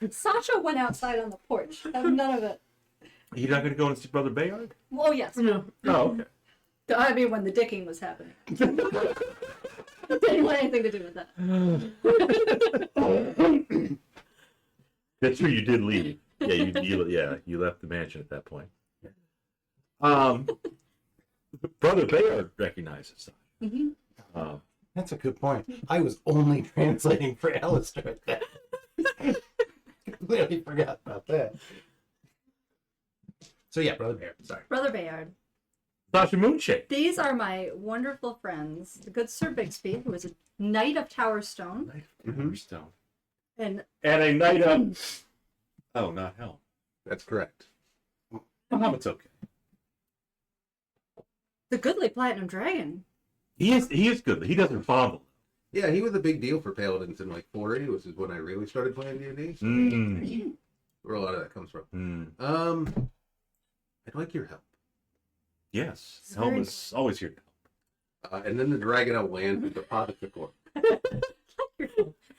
the Sasha went outside on the porch. None of it. You're not going to go and see Brother Bayard? Well, yes. No. Oh, okay. I mean, when the dicking was happening. Didn't want anything to do with that. That's true. You did leave. Yeah, you left the mansion at that point. Brother Bayard recognizes that. Mm-hmm. That's a good point. I was only translating for Alister at that. Completely forgot about that. So yeah, Brother Bear. Sorry. Brother Bayard. Sasha Moonshade. These are my wonderful friends, the good Sir Bixby, who is a knight of Towerstone, Stone. and And a knight of... Oh, not hell. That's correct. Muhammad's okay. the goodly Platinum Dragon. He is good. He doesn't fondle. Yeah, he was a big deal for Paladins in like 4A, which is when I really started playing D&D. Mm. Where a lot of that comes from. Mm. I'd like your help. Yes. It's Helm very is always here. And then the dragon out lands and deposits the corpse.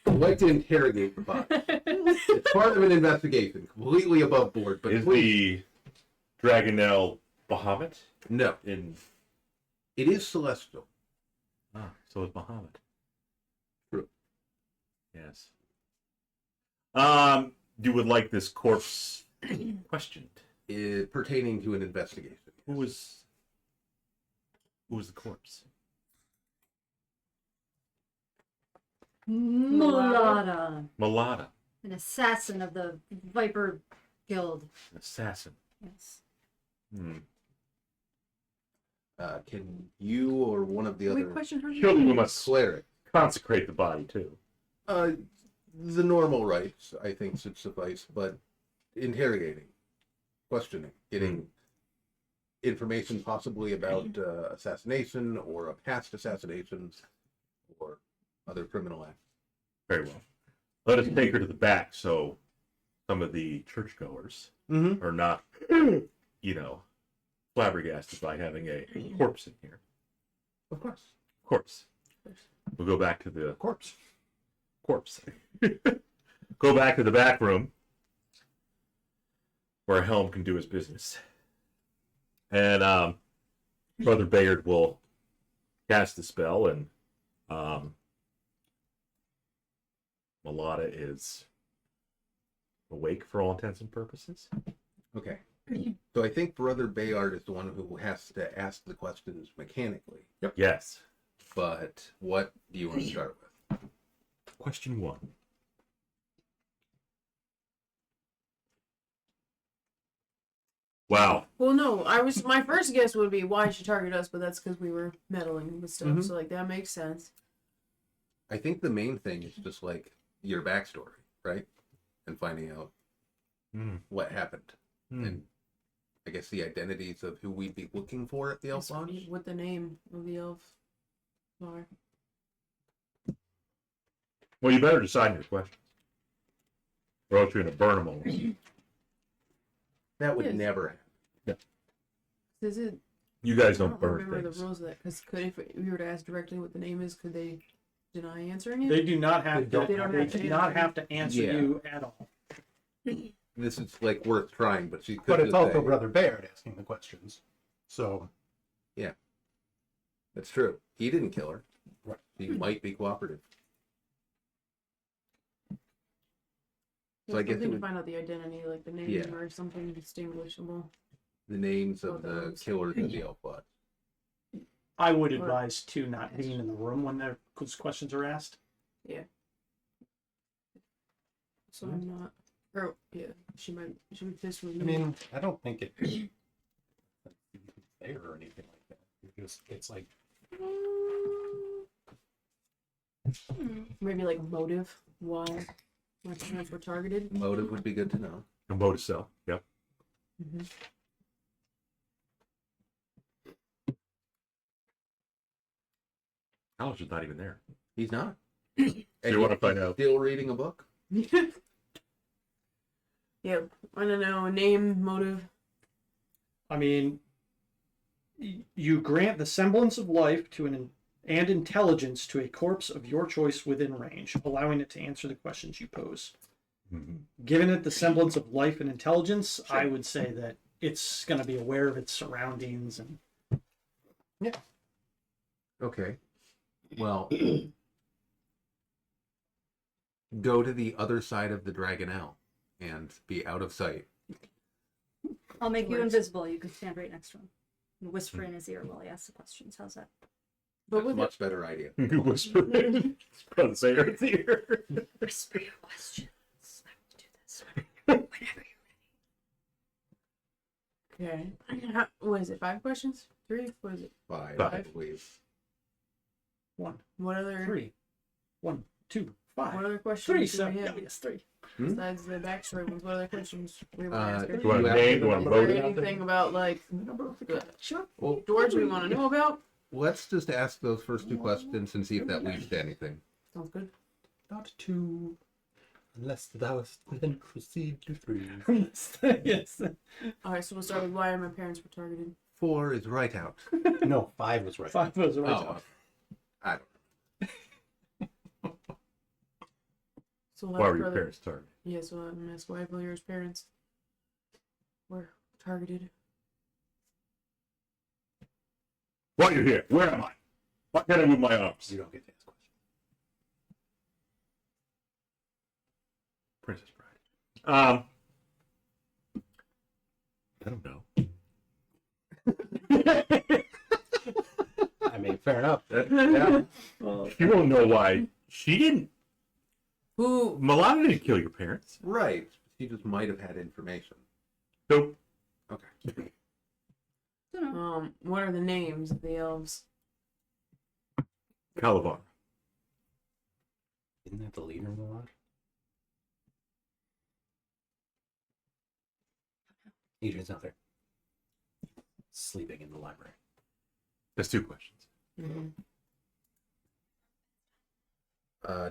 I'd like to interrogate the body. It's part of an investigation, completely above board. But Is please, the Dragonel Bahamut no, in... it is celestial. So is Bahamut. True. Yes. You would like this corpse questioned. Pertaining to an investigation. Who was the corpse? Mulata, Mulata, an assassin of the Viper Guild. an assassin. Yes. Can you or one of the We other question her. Surely we must cleric, consecrate the body too. the normal rites, I think, should suffice, but interrogating, questioning, getting information possibly about assassination or past assassinations or other criminal acts. Very well. Let us take her to the back so some of the churchgoers are not, flabbergasted by having a corpse in here. Of course. Corpse. We'll go back to the Corpse. corpse. Go back to the back room where Helm can do his business. And Brother Bayard will cast the spell, and Mulata is awake for all intents and purposes. Okay. So I think Brother Bayard is the one who has to ask the questions mechanically. Yep. Yes. But what do you want to start with? Question 1. Wow. Well, no, my first guess would be why she targeted us, but that's because we were meddling with stuff, so like that makes sense. I think the main thing is just like your backstory, right? And finding out what happened. And I guess the identities of who we'd be looking for at the Elf Lodge. What the name of the elf are. Well, you better decide your questions, or else you're going to burn them all. That would Yes. never happen. Is it? You guys I don't don't burn remember things. the rules of that. Because if we were to ask directly what the name is, could they deny answering it? They do not have to. They don't They have to do not answer. have to answer Yeah. you at all. This is like worth trying, but she could But it's just also say, Brother Bayard asking the questions. So That's true. He didn't kill her. Right. He might be cooperative. So I guess it something to would- find out the identity, like the name Yeah. or something distinguishable. The names of Oh, the those. killers of the Elf Lodge. I would advise to not being in the room when those questions are asked. So I'm not. Or yeah, she might be pissed with me. I mean, I don't think it there or anything like that. It's like maybe like motive why my parents were targeted. Motive would be good to know. A motive cell. Yep. Mm-hmm. Alister's not even there. He's not. So you want to find out? Still reading a book? Yeah, I don't know. Name, motive. I mean, you grant the semblance of life to and intelligence to a corpse of your choice within range, allowing it to answer the questions you pose. Mm-hmm. Given it the semblance of life and intelligence, I would say that it's going to be aware of its surroundings and Okay. Well, go to the other side of the Dragonelle and be out of sight. I'll make you Works. invisible. You can stand right next to him. And whisper in his ear while he asks the questions. How's that? But That's a with much better idea. You whisper in. From Sarah's ear. Whisper your questions. I will do this whenever you're okay. What is it? 5 questions? 3? What is it? 5, Five. I believe. 1, What other 3, 1, 2, 5, What other 3, questions do 7. we Yeah, have yes, 3. besides the backstory ones? What other questions we want to ask her? Do you want You a name? Do you have want a to- Is there motive? anything about like Sure. Well, George we want to know about? let's just ask those first 2 questions and see if that leads to anything. Sounds good. not to unless thou then proceed to 3. Yes. All right, so we'll start with why my parents were targeted. 4 is right out. No, 5 was right. 5 was right. Oh, I don't. So Why were your parents targeted? Yeah, so I'm gonna ask why Volira's parents were targeted. While you're here, where am I? Why can't I move my arms? You don't get to ask questions. Princess Bride. I don't know. I mean, fair enough. Yeah. You don't know why she didn't. Who? Milana didn't kill your parents. Right. He just might have had information. Nope. Okay. What are the names of the elves? Kalambakal. Isn't that the leader of the lodge? Adrian's not there. Sleeping in the library. That's 2 questions. Mm-hmm.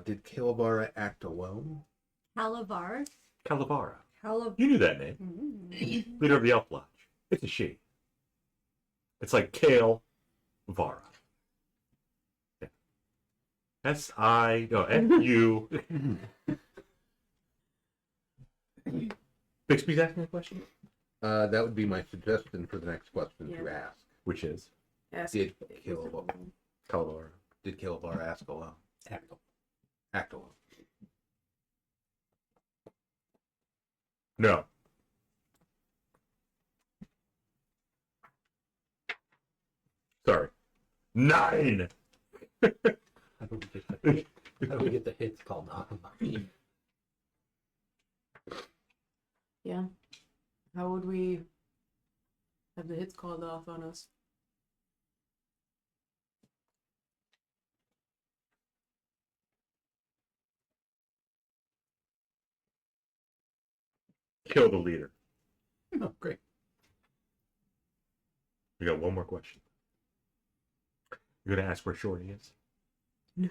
Did Kalambakal act alone? Halavar. Kalambakal. Halavar. You knew that name. Leader of the Elf Lodge. It's a she. It's like Kale Vara. Yeah. S-I-F-U. Bixby's asking a question? That would be my suggestion for the next question to Yeah. ask. Which is? Ask Did Kalambakal Kalambakal. ask alone? Act. Act alone. No. Sorry. 9! How do we get the hits called off? Yeah. How would we have the hits called off on us? Kill the leader. Oh, great. We got one more question. You're going to ask where Shorty is? No.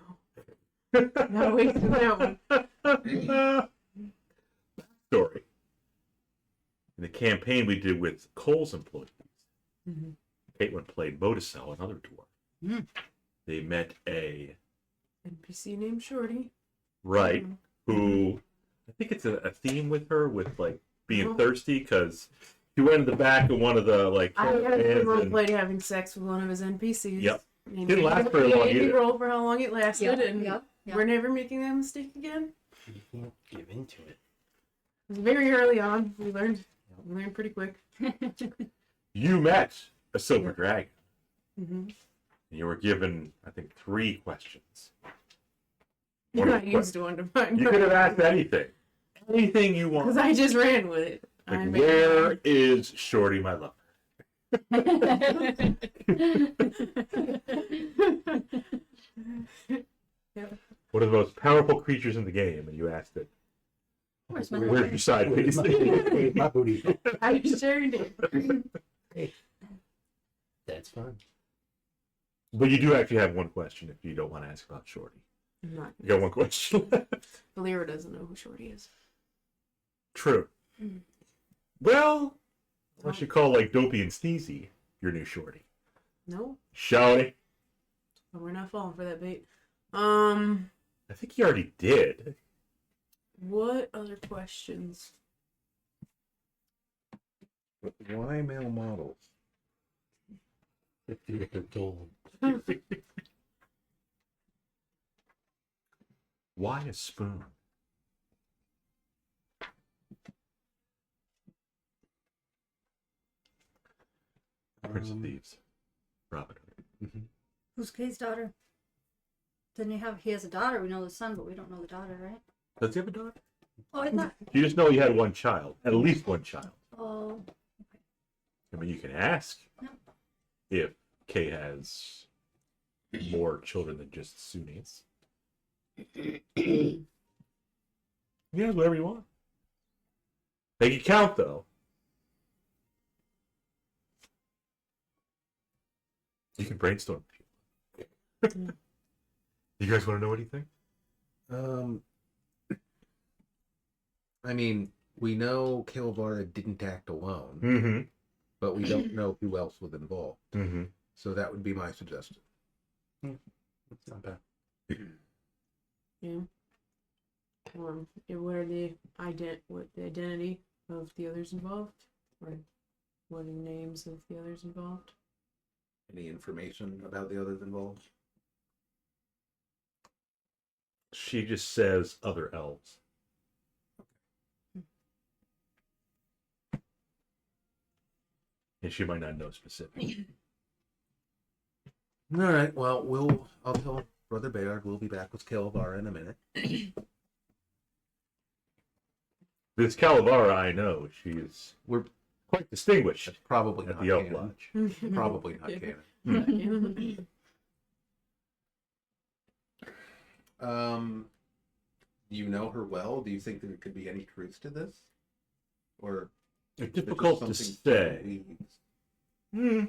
No, wait for that one. Story. In the campaign we did with Cole's employees, Mm-hmm. Caitlin played Modicel, another dwarf. Mm. They met a NPC named Shorty. right Mhm. who I think it's a theme with her with like being Mhm. thirsty because she went in the back of one of the like I had campaigns a and- played having sex with one of his NPCs. Yep. And Didn't last very long he either. rolled for how long it lasted, and Yeah. we're never making that mistake again. You can't give into it. It was very early on. We learned pretty quick. You met a silver dragon. Mm-hmm. And you were given, I think, 3 questions. You're not used to one to find You could have asked anything. Anything you want. because I just ran with it. I Like, made where is Shorty, my lover? One of the most powerful creatures in the game, and you asked it. Where's my Where's your side piece? My booty. I sure did. That's fine. But you do actually have one question if you don't want to ask about Shorty. I'm not. You got one question left. Volira doesn't know who Shorty is. True. Mm. Well, unless you call like Dopey and Sneezy your new Shorty. No, Shorty. but we're not falling for that bait. I think he already did. What other questions? But why male models? 50 years old. Why a spoon? Prince of Thieves. Robin Hood. Who's Kay's daughter? He has a daughter, we know the son, but we don't know the daughter, right? Does he have a daughter? Oh, I thought, You just know he had one child. At least one child. oh, I mean, you can ask No. if Kay has more children than just Sunnis. Yeah, whatever you want. Make it count, though. You can brainstorm. You guys want to know anything? I mean, we know Kalambakal didn't act alone, Mm-hmm. but we don't know who else was involved. Mm-hmm. So that would be my suggestion. That's not bad. Yeah. What are the identity of the others involved? Or what are the names of the others involved? Any information about the others involved? She just says other elves. And she might not know specifics. All right. Well, I'll tell Brother Bayard we'll be back with Kalambakal in a minute. This Calavara, I know, she's We're quite distinguished that's probably at not the Elf canon. Lodge. Probably not Yeah. canon. Do you know her well? Do you think there could be any truth to this, or It's is it just difficult to something say. we-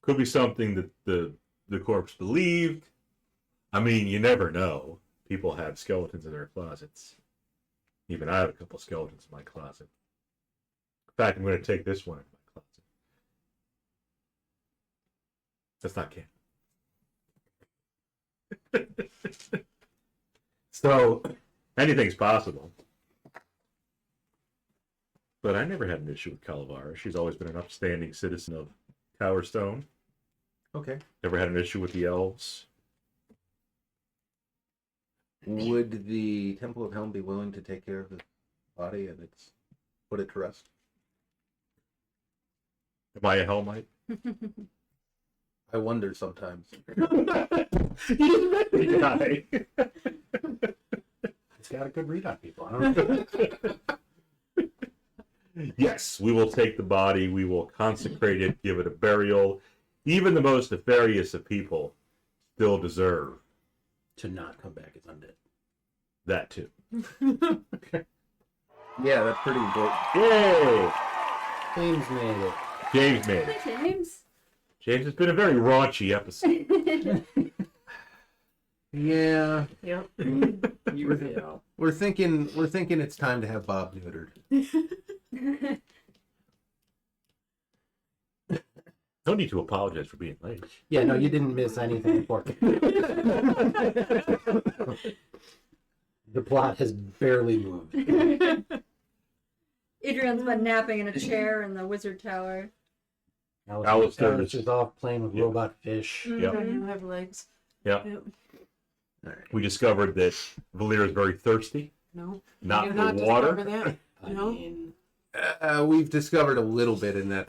Could be something that the corpse believed. I mean, you never know. People have skeletons in their closets. Even I have a couple skeletons in my closet. In fact, I'm going to take this one in my closet. That's not canon. So, anything's possible. But I never had an issue with Calavara. She's always been an upstanding citizen of Tower Stone. Okay. Never had an issue with the elves. Would the Temple of Helm be willing to take care of the body and put it to rest? Am I a Helmite? I wonder sometimes. You just met the guy. It's got a good read on people. I don't know. Yes, we will take the body, we will consecrate it, give it a burial. Even the most nefarious of people still deserve To not come back as undead. that too. Yeah, that's pretty important. Yay! James made it. James made it. hi, James. James, it's been a very raunchy episode. Yeah, Yep. Yeah. we're thinking it's time to have Bob neutered. No need to apologize for being late. Yeah, no, you didn't miss anything important. The plot has barely moved. Adrian's been napping in a chair in the wizard tower. Alister Alister's off playing with Yeah. robot fish. Yep. I do have legs. Yeah. Yep. All right. We discovered that Volira is very thirsty, No. not I did for not water. discover that. I No. mean, We've discovered a little bit in that.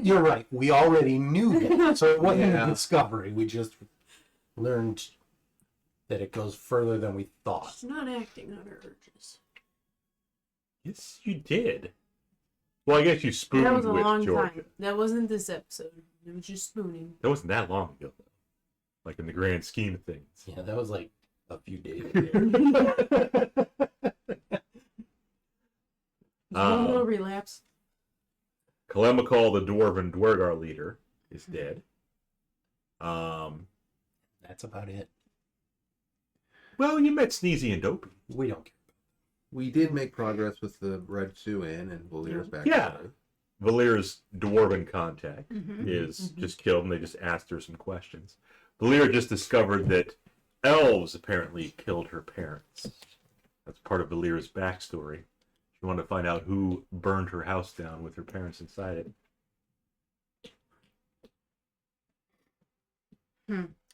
You're right. We already knew that, so it wasn't Yeah. a discovery. We just learned that it goes further than we thought. She's not acting on her urges. Yes, you did. Well, I guess you spooned That was a with long Georgia. time. That wasn't this episode. It was just spooning. That wasn't that long ago, though. Like in the grand scheme of things. Yeah, that was like a few days ago. A little relapse. Kalambakal, the dwarven duergar leader, is dead. That's about it. Well, you met Sneezy and Dopey. We don't care. We did make progress with the Red Sioux Inn and Volira's back. Yeah. Valera's dwarven contact Mm-hmm. is just killed, and they just asked her some questions. Valera just discovered that elves apparently killed her parents. That's part of Valera's backstory. She wanted to find out who burned her house down with her parents inside it.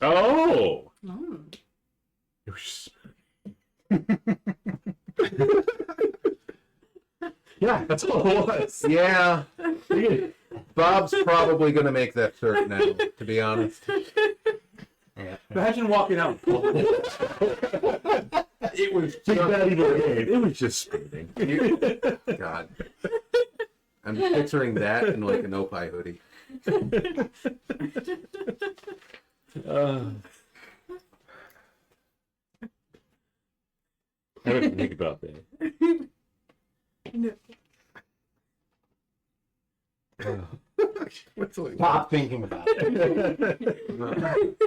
Oh! Oh. It was yeah, that's all it was. Yeah. Bob's probably going to make that cert now, to be honest. Yeah. Imagine walking out. It was big bad evil game. It was just spooning. God. I'm picturing that in like an Opie hoodie. I didn't think about that. No. Stop thinking about it.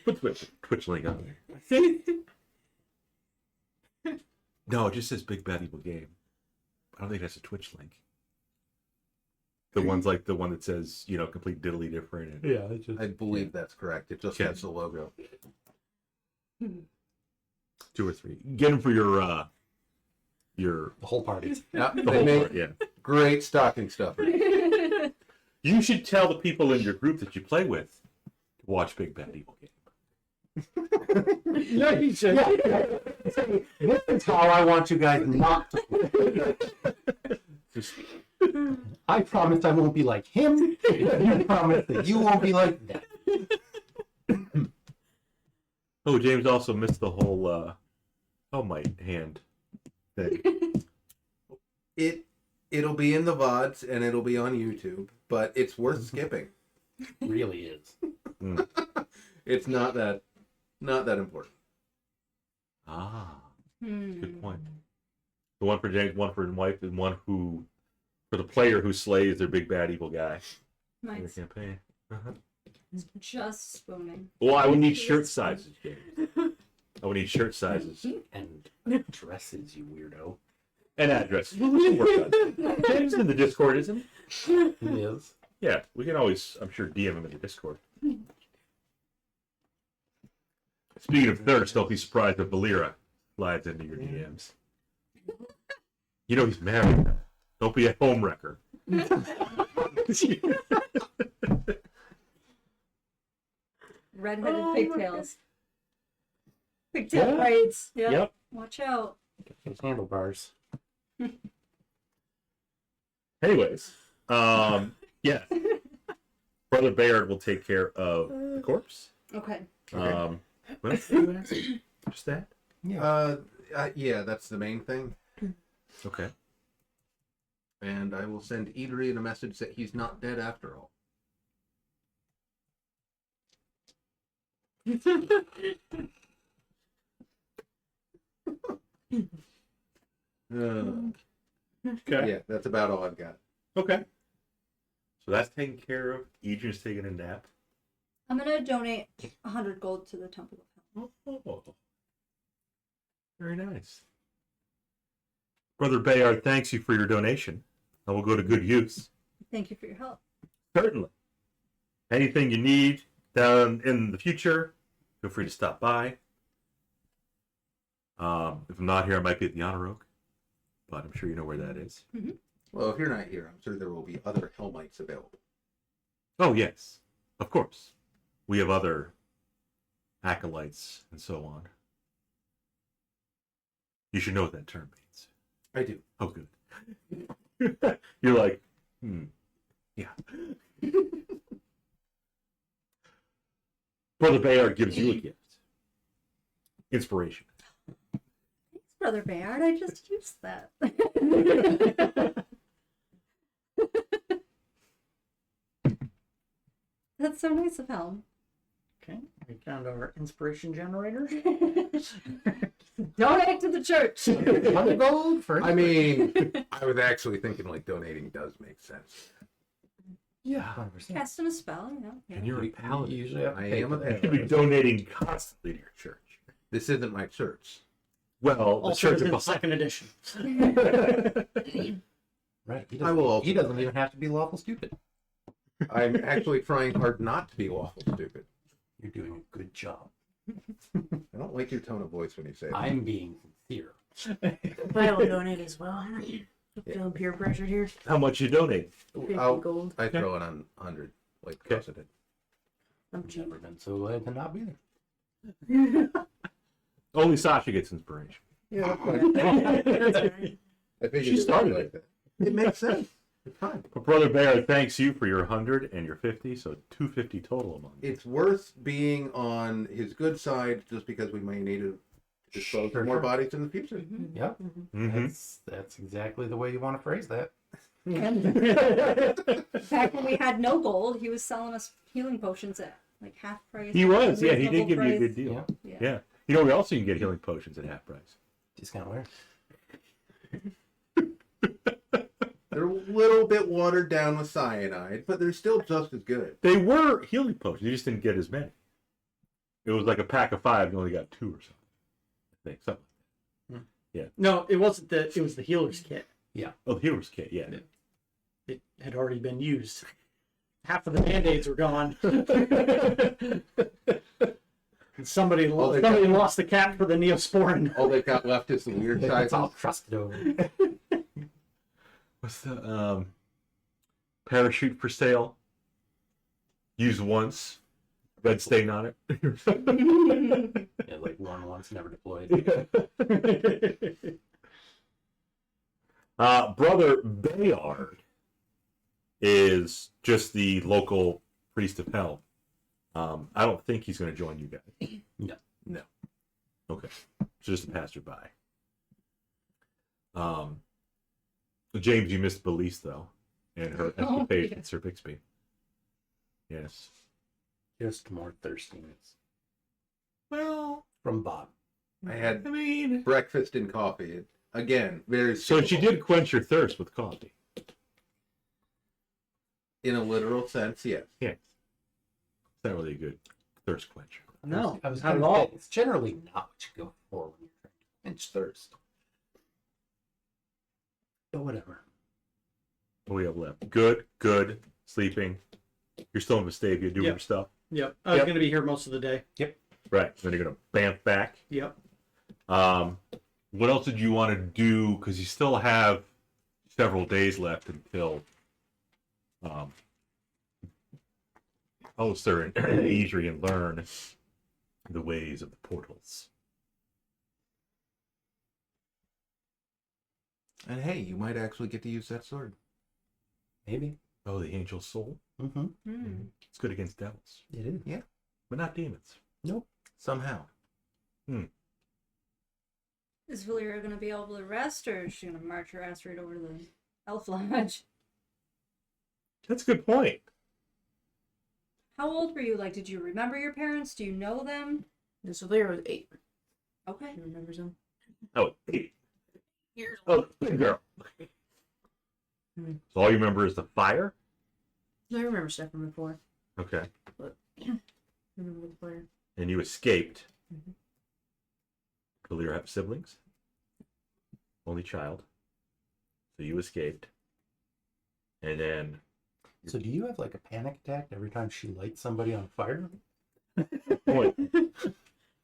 Put Twitch link on there. No, it just says Big Bad Evil Game. I don't think that's a Twitch link. The one's like the one that says, complete diddly different. And, Yeah, it's just I believe that's correct. It just Yeah. has the logo. 2 or 3. Get them for your the whole party. Yeah, the they whole make part, yeah. great stocking stuffers. You should tell the people in your group that you play with to watch Big Bad Evil Game. Yeah, you should. This is how I want you guys not to. Just, I promise I won't be like him. You promise that you won't be like that. Oh, James also missed the whole Hellmite hand thing. It'll be in the VODs and it'll be on YouTube, but it's worth skipping. Really is. It's not that important. Ah, good point. The one for James, one for his wife, and one for the player who slays their big bad evil guy in the Nice. campaign. Uh-huh. Just spooning. Well, I would need shirt sizes, James. I would need shirt sizes And dresses, you weirdo. and addresses. We can work on that. James is in the Discord, isn't he? He is. Yeah, we can always, I'm sure, DM him in the Discord. Speaking of thirst, don't be surprised if Volira slides into your DMs. You know he's married. Don't be a home wrecker. Red-headed Oh my pigtails. Pigtail Yeah. braids. Yep. Yep. Watch out. Those handlebars. Anyways, yeah. Brother Bayard will take care of the corpse. Okay. What else did you ask? Just that? Yeah, that's the main thing. Okay. And I will send Edrian a message that he's not dead after all. Okay. Yeah, that's about all I've got. Okay. So that's taken care of. Adrian's taking a nap. I'm gonna donate 100 gold to the Temple of Hell. Oh. Very nice. Brother Bayard thanks you for your donation. I will go to good use. Thank you for your help. Certainly. Anything you need down in the future, feel free to stop by. If I'm not here, I might be at the Honor Oak, but I'm sure you know where that is. Well, if you're not here, I'm sure there will be other Hellmites available. Oh, yes. Of course. We have other acolytes and so on. You should know what that term means. I do. Oh, good. You're like, yeah. Brother Bayard gives you a gift. Inspiration. Thanks, Brother Bayard. I just used that. That's so nice of Helm. Okay, we found our inspiration generator. Donate to the church. Gold for I mean, I was actually thinking like donating does make sense. yeah, 100%. Casting a spell, you know. Yeah. And you're a You paladin. usually have to I pay am for a that. You'll be donating constantly to your church. This isn't my church. Well, the Also church in of second edition. Right. He I will also he doesn't even have to be lawful stupid. I'm actually trying hard not to be lawful stupid. You're doing a good job. I don't like your tone of voice when you say that. I'm being sincere. I will donate as well. Feeling peer pressured here. How much you donate? 50 gold. I throw it on 100, like Okay. Rosa did. I'm I've cheap. never been so glad to not be there. Only Sasha gets inspiration. Yeah, That's right. I figured She started like that. It makes sense. It's fine. But Brother Bayard thanks you for your 100 and your 50, so 250 total among you. It's worth being on his good side just because we may need to dispose of more bodies in the future. Yep. Mm-hmm. That's exactly the way you want to phrase that. Back when we had no gold, he was selling us healing potions at like half price. He was, yeah, he did reasonable give you a price. good deal. Yeah. Yeah. You know, we also can get healing potions at half price. Discount where? They're a little bit watered down with cyanide, but they're still just as good. They were healing potions, you just didn't get as many. It was like a pack of 5, you only got 2 or something. I think, something. No, it wasn't the. It was the healer's kit. Oh, the healer's kit, yeah. It had already been used. Half of the band-aids were gone. And somebody lost the cap for the Neosporin. All they've got left is the weird It's sizes. all crusted over. What's the parachute for sale? Use once. Red stain on it. Yeah, like worn once, never deployed. Brother Bayard is just the local priest of hell. I don't think he's going to join you guys. No. No. Okay. So just a passerby. James, you missed Belize, though, and her escapade at Sir Bixby. Yes. Just more thirstiness. Well, From Bob. I had I mean... breakfast and coffee. Again, very So she skippable. did quench your thirst with coffee. In a literal sense, yes. Yeah. It's not really a good thirst quencher. No, I was not at gonna say, all. it's generally not what you go for when you're trying to quench thirst. But whatever. What do we have left? Good. Sleeping. You're still in Vestavia doing Yep. your stuff. Yep, I was Yep. going to be here most of the day. Right. Then you're going to bamf back. Yep. What else did you want to do? Because you still have several days left until Alister and Edrian learn the ways of the portals. And hey, you might actually get to use that sword. Maybe. Oh, the angel soul. Mm-hmm. It's good against devils, It is. Yeah. but not demons. Nope. Somehow. Is Volira going to be able to rest, or is she going to march her ass right over to the Elf Lodge? That's a good point. How old were you? Like, did you remember your parents? Do you know them? So there was 8. Okay. He remembers them. Oh, 8 years old. Oh, good girl. So all you remember is the fire? I remember stuff from before. Okay. I remember the fire. And you escaped. Mhm. Volira have siblings? Only child. So you escaped. And then... So do you have like a panic attack every time she lights somebody on fire? Boy,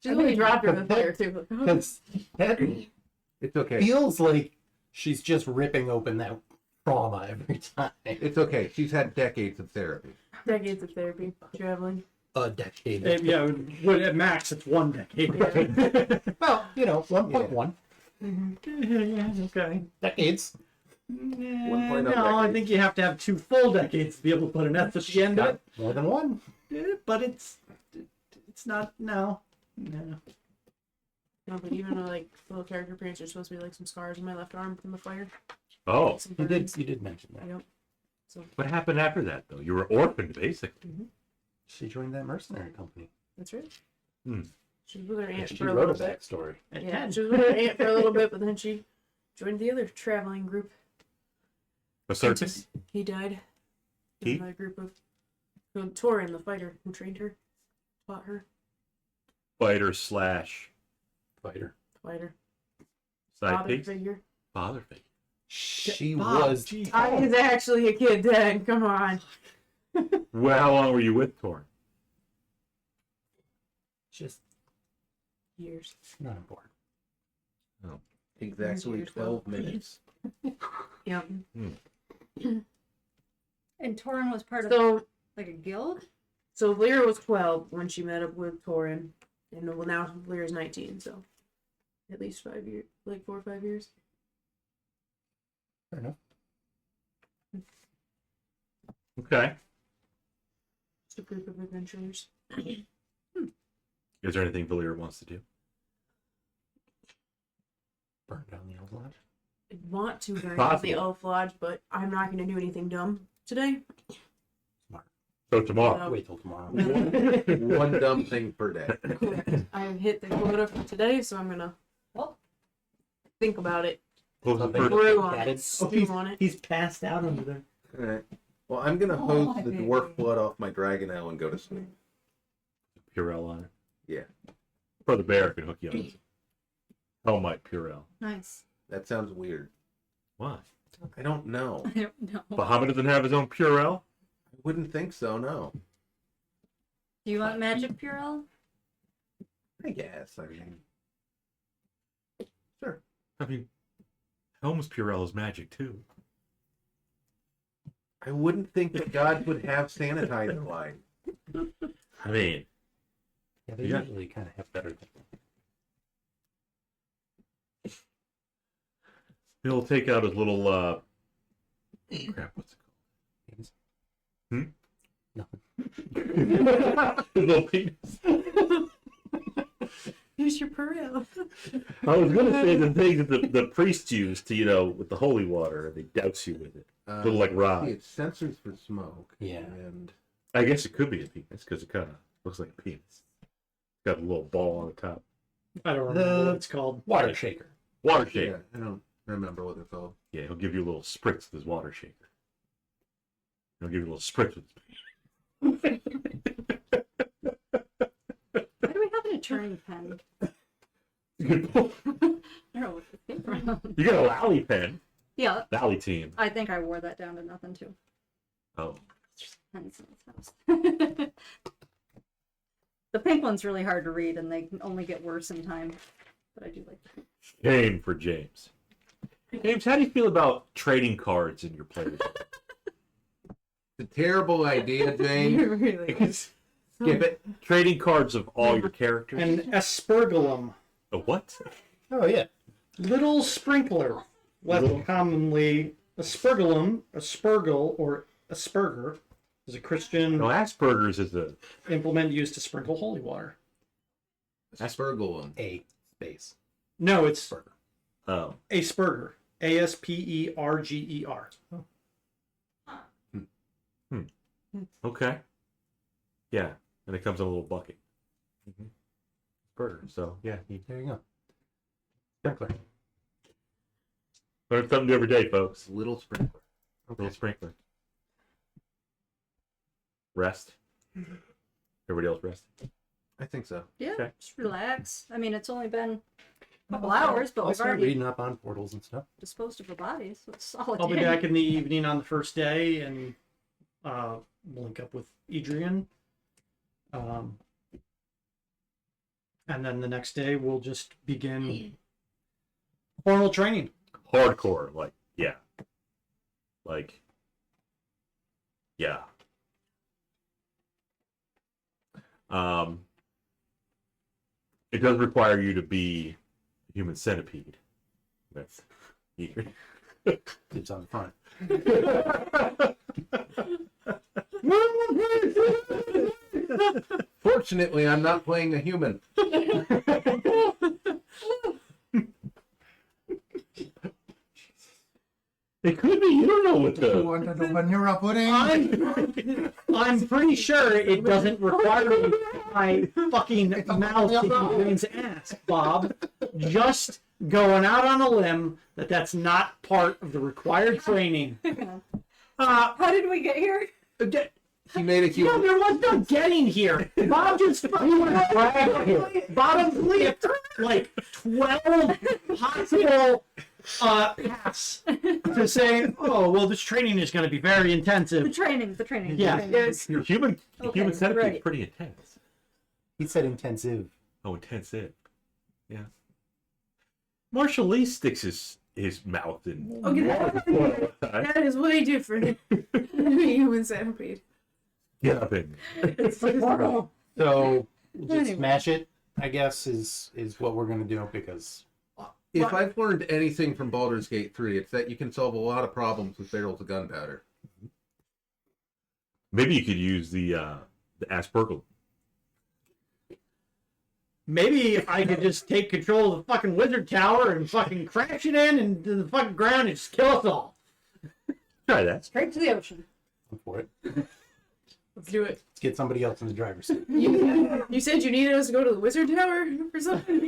She's only dropped her in the fire, too. Because that It's okay. feels like she's just ripping open that trauma every time. It's okay. She's had decades of therapy. Decades of therapy, traveling. A decade. Yeah, at max, it's 1 decade. Well, 1.1 yeah, okay. decades. 1.1 no No, I decades. think you have to have 2 full decades to be able to put an S at the end of Got it. more than one. But it's not, no. No. No, but even like little character appearance, there's supposed to be like some scars on my left arm from the fire. Oh, Some You burns. did mention that. Yep. So what happened after that though? You were orphaned basically. She joined that mercenary company. that's right. Hmm. She was with her aunt She for a wrote little a bit. backstory. At Yeah, 10. she was with her aunt for a little bit, but then she joined the other traveling group. A circus? He died. He? Another group of Torin, the fighter, who trained her, taught her, Fighter slash Fighter. fighter, side father piece? figure. Father figure. She Bob, was. geez. I was actually a kid then. Come on. Well, how long were you with Torn? Just Years. not important. Exactly Years 12 minutes. Yep. And Torin was part of So like a guild. Volira was 12 when she met up with Torin, and well now Volira's 19. So at least 5 years, like 4 or 5 years. Fair enough. Okay. Just a group of adventurers. Is there anything Volira wants to do? Burn down the old lodge. I want to burn down Possible. the Elf Lodge, but I'm not going to do anything dumb today. So tomorrow. No. Wait till tomorrow. One dumb thing per day. Correct. I've hit the quota for today, so I'm gonna think about it. Close the Something. first- Brew on Added. it. Stew on it. He's passed out under there. All right. Well, I'm gonna hose the dwarf blood off my dragon now and go to sleep. Purell on it. Yeah, Brother Bear can hook you up. Hellmite Purell. Nice. that sounds weird. Why? I don't know. I don't know. Bahamut doesn't have his own Purell? I wouldn't think so. No. Do you want magic Purell? I guess. I mean, Sure. I mean, Helm's Purell is magic too. I wouldn't think that God would have sanitizer line. I mean, Yeah, they Yeah. usually kind of have better than he'll take out his little crap, what's it things. called? Nothing. His little penis. Use your Purell. I was gonna say the thing that the priests use to, with the holy water, they douse you with it. Little like rod. See, it's sensors for smoke. Yeah. And I guess it could be a penis because it kind of looks like a penis. It's got a little ball on the top. I don't remember what it's called. Water shaker. Water yeah, shaker. I don't remember what they're called. Yeah, he'll give you a little spritz with his water shaker. He'll give you a little spritz with his Why do we have an attorney pen? Good point. I don't know what this came from. You got a Lally pen. Yeah, Lally team. I think I wore that down to nothing too. Oh. Pens in this house. The pink one's really hard to read, and they can only get worse in time. But I do like it. Shame for James. James, how do you feel about trading cards in your players? It's a terrible idea, James. Really? Skip it. Trading cards of all your characters. An aspergillum, A what? Oh yeah. little sprinkler, less commonly aspergillum, aspergil, or asperger, is a Christian No, Asperger's is a. implement used to sprinkle holy water. Aspergillum. A space. No, it's Oh. asperger, Asperger. Okay. Yeah, and it comes in a little bucket. Burger. So yeah, you There you go. sprinkler. Learn something new every day, folks. Little sprinkler. Little sprinkler. Rest. Everybody else rest. I think so. Yeah, Okay. just relax. I mean, it's only been a couple hours, but I'll we've start already reading up on portals and stuff. disposed of a body, so it's a solid. I'll be day. back in the evening on the first day and link up with Edrian. And then the next day we'll just begin formal training. Hardcore, yeah. It does require you to be a human centipede. That's Dibs on the front. Fortunately, I'm not playing a human. It could be. You don't know what the. wanted a vanilla pudding? I'm pretty sure it doesn't require me to put my fucking mouth to Adrian's ass, Bob. Just going out on a limb that's not part of the required training. How did we get here? He made a No, human. there was no getting here. Bob just fucking dragged here. Bob flipped like 12 possible paths to say, oh, well, this training is going to be very intensive. The training. Yeah. Yes. Your human Okay, centipede is right. pretty intense. He said intensive. Oh, intensive. Yeah. Marshall Lee sticks his mouth in. Okay, water. that is way different than a human centipede. Get up in. It's like, oh, So just Anyway. smash it, I guess, is what we're gonna do because If I've learned anything from Baldur's Gate 3, it's that you can solve a lot of problems with barrels of gunpowder. Maybe you could use the aspergillum. Maybe I could just take control of the fucking wizard tower and fucking crash it in into the fucking ground and just kill us all. Try that. Straight to the ocean. go for it. let's do it. Let's get somebody else in the driver's seat. You said you needed us to go to the wizard tower or something?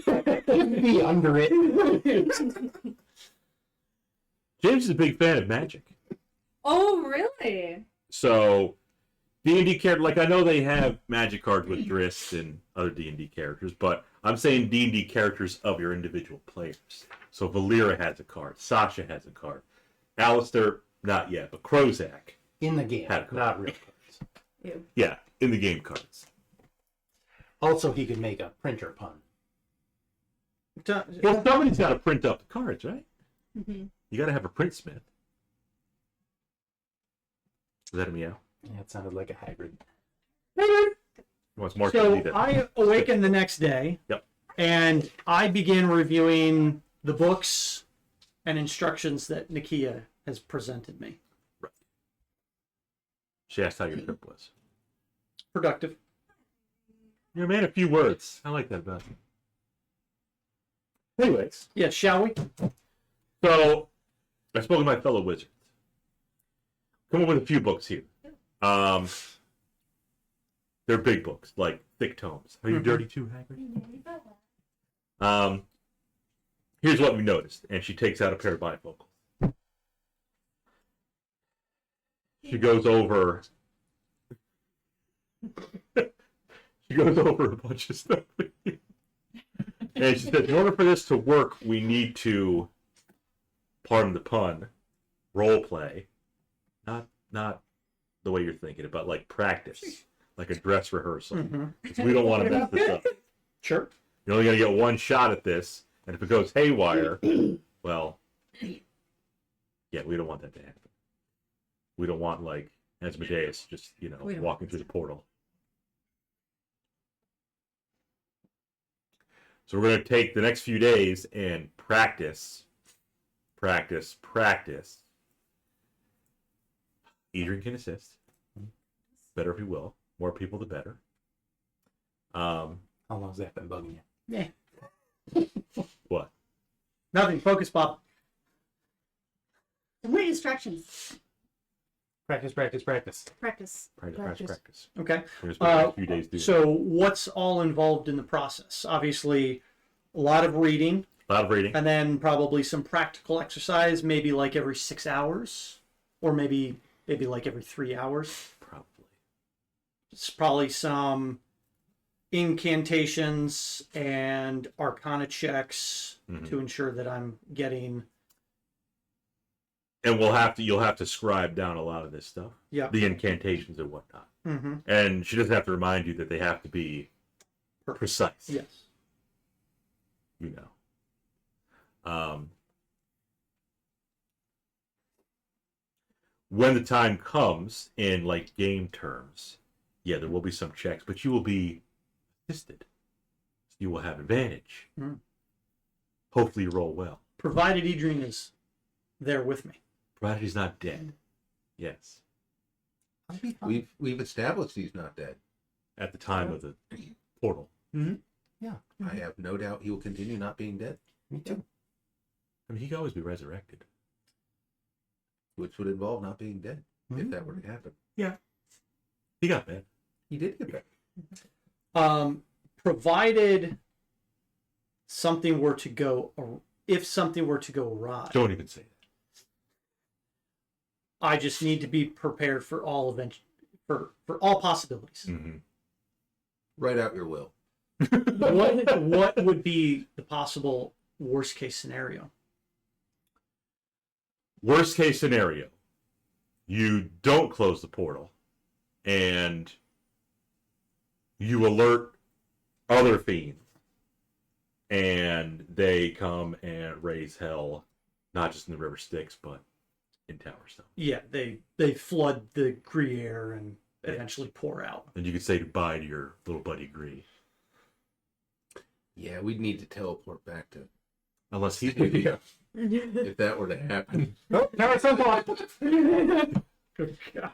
Be under it. James is a big fan of magic. Oh, really? So D&D character, like I know they have magic cards with Driss and other D&D characters, but I'm saying D&D characters of your individual players. So Volira has a card, Sasha has a card, Alister not yet, but Krozak, In the game, Had a card. not real cards. yeah, in the game cards. Also, he could make a printer pun. Well, somebody's got to print up the cards, right? Mm-hmm. You got to have a printsmith. Is that a meow? Yeah, it sounded like a hybrid. Wants more So to I awaken the next day. Yep. And I begin reviewing the books and instructions that Nakia has presented me. She asked how your trip was. Productive. You're a man of few words. I like that about you. Anyways, Yes, shall we? so I spoke to my fellow wizards. Come up with a few books here. They're big books, like thick tomes. Are you Mhm. dirty too, Hagrid? Here's what we noticed, and she takes out a pair of bifocals. She goes over. She goes over a bunch of stuff. And she said, in order for this to work, we need to, pardon the pun, role play. Not the way you're thinking it, but like practice. Like a dress rehearsal. Mhm. 'Cause we don't want to mess this up. Sure. You're only going to get one shot at this, and if it goes haywire, well, yeah, we don't want that to happen. We don't want, like, Asmodeus just, We don't walking want through the portal. So we're going to take the next few days and practice. Edrian can assist. Better if he will. More people, the better. How long has that been bugging you? Yeah. What? Nothing. Focus, Bob. And what are instructions? Practice. Practice. Practice. Okay. We're going to spend a few days doing So what's all involved in the process? Obviously, a lot of reading, a lot of reading. and then probably some practical exercise, maybe like every 6 hours, or maybe like every 3 hours. Probably. It's probably some incantations and arcana checks Mhm. to ensure that I'm getting. And you'll have to scribe down a lot of this stuff. Yeah. The incantations and whatnot. Mm-hmm. And she doesn't have to remind you that they have to be precise. Yes. When the time comes in like game terms, yeah, there will be some checks, but you will be assisted. You will have advantage. Mm. Hopefully you roll well. Provided Edrian is there with me. Provided he's not dead. Yes. I'll be fine. We've established he's not dead. At the time of the portal. I have no doubt he will continue not being dead, Me too. I mean, he could always be resurrected. which would involve not being dead if that were to happen. He got bad. He did get back. Provided something were to go, or if something were to go awry, Don't even say that. I just need to be prepared for all for all possibilities. Mm-hmm. Write out your will. What would be the possible worst case scenario? Worst case scenario, you don't close the portal and you alert other fiends and they come and raise hell, not just in the River Styx, but in Towerstone. Yeah, they flood the Gruyere and eventually pour out. And you could say goodbye to your little buddy Gree. Yeah, we'd need to teleport back to Unless he's with you. if that were to happen. Oh, now some Good God.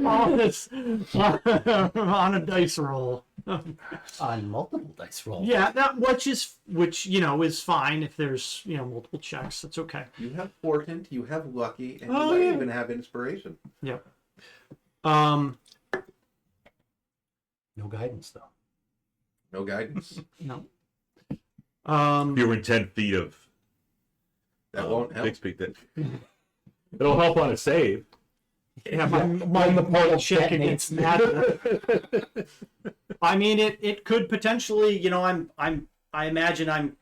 All this on a dice roll. On multiple dice rolls. Yeah, that which is fine if there's multiple checks. That's okay. You have portent, you have lucky, and Oh, you might yeah. even have inspiration. Yep. No guidance though. No guidance. No. If you were in 10 feet of That won't help. Bixby, it'll help on a save. Yeah, my portal check against that. I mean, it could potentially, I imagine I'm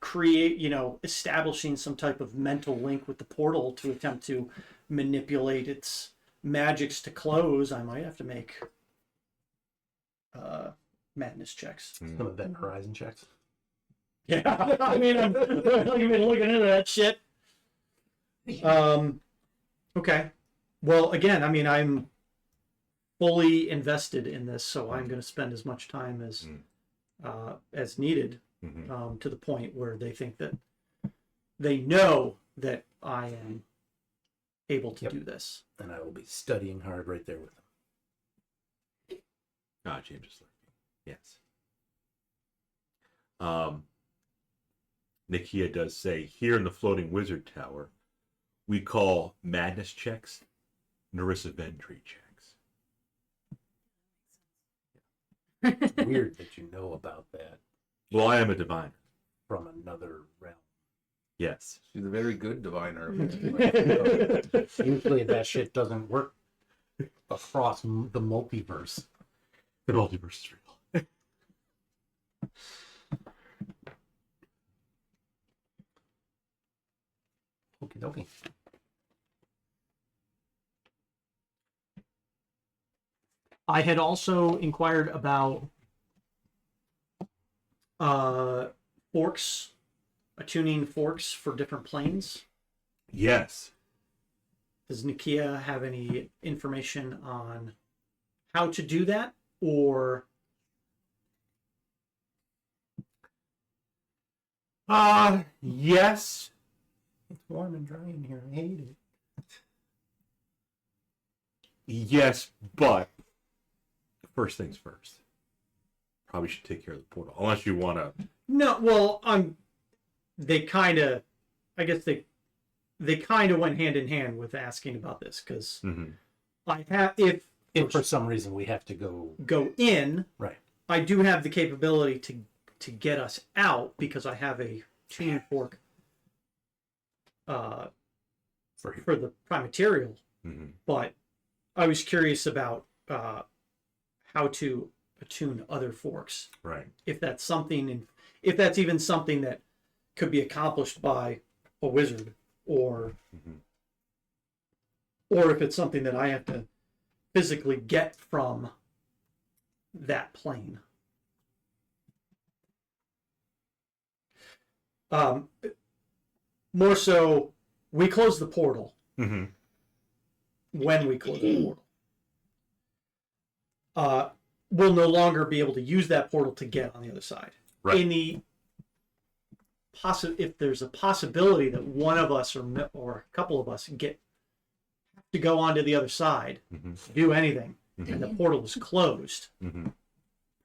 establishing some type of mental link with the portal to attempt to manipulate its magics to close. I might have to make madness checks. Some event horizon checks. Yeah, I mean, I'm looking into that shit. Okay. Well, again, I mean, I'm fully invested in this, so I'm going to spend as much time as needed, Mm-hmm. to the point where they think that they know that I am able to do this. And I will be studying hard right there with them. Ah, James is lurking. Yes. Nikia does say, here in the Floating Wizard Tower, we call madness checks Narissa Ventry checks. It's weird that you know about that Well, I am a diviner. from another realm. Yes. She's a very good diviner. Usually that shit doesn't work across the multiverse. The multiverse is real. Okie dokie. I had also inquired about forks, attuning forks for different planes. Yes. Does Nikia have any information on how to do that, or Yes. It's warm and dry in here. I hate it. Yes, but first things first. Probably should take care of the portal. Unless you want to... no? Well, they kind of, I guess they kind of went hand in hand with asking about this, because I have If for some reason we have to go in, right, I do have the capability to get us out, because I have a tuning fork for the prime material. But I was curious about how to attune other forks. Right. If that's even something that could be accomplished by a wizard, or if it's something that I have to physically get from that plane. More so, we close the portal. When we close the portal, we'll no longer be able to use that portal to get on the other side. Right. In the if there's a possibility that one of us or a couple of us have to go onto the other side, do anything, and the portal is closed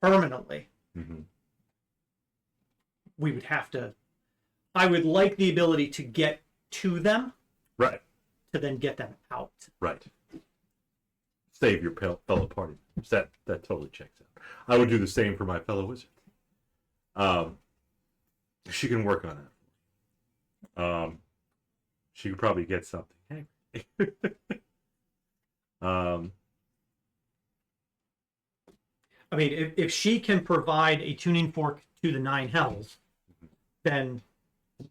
permanently, we would have to. I would like the ability to get to them, Right. to then get them out. Right. Save your fellow party members. That totally checks out. I would do the same for my fellow wizard. She can work on it. She could probably get something. Hey. I mean, if she can provide a tuning fork to the Nine Hells, then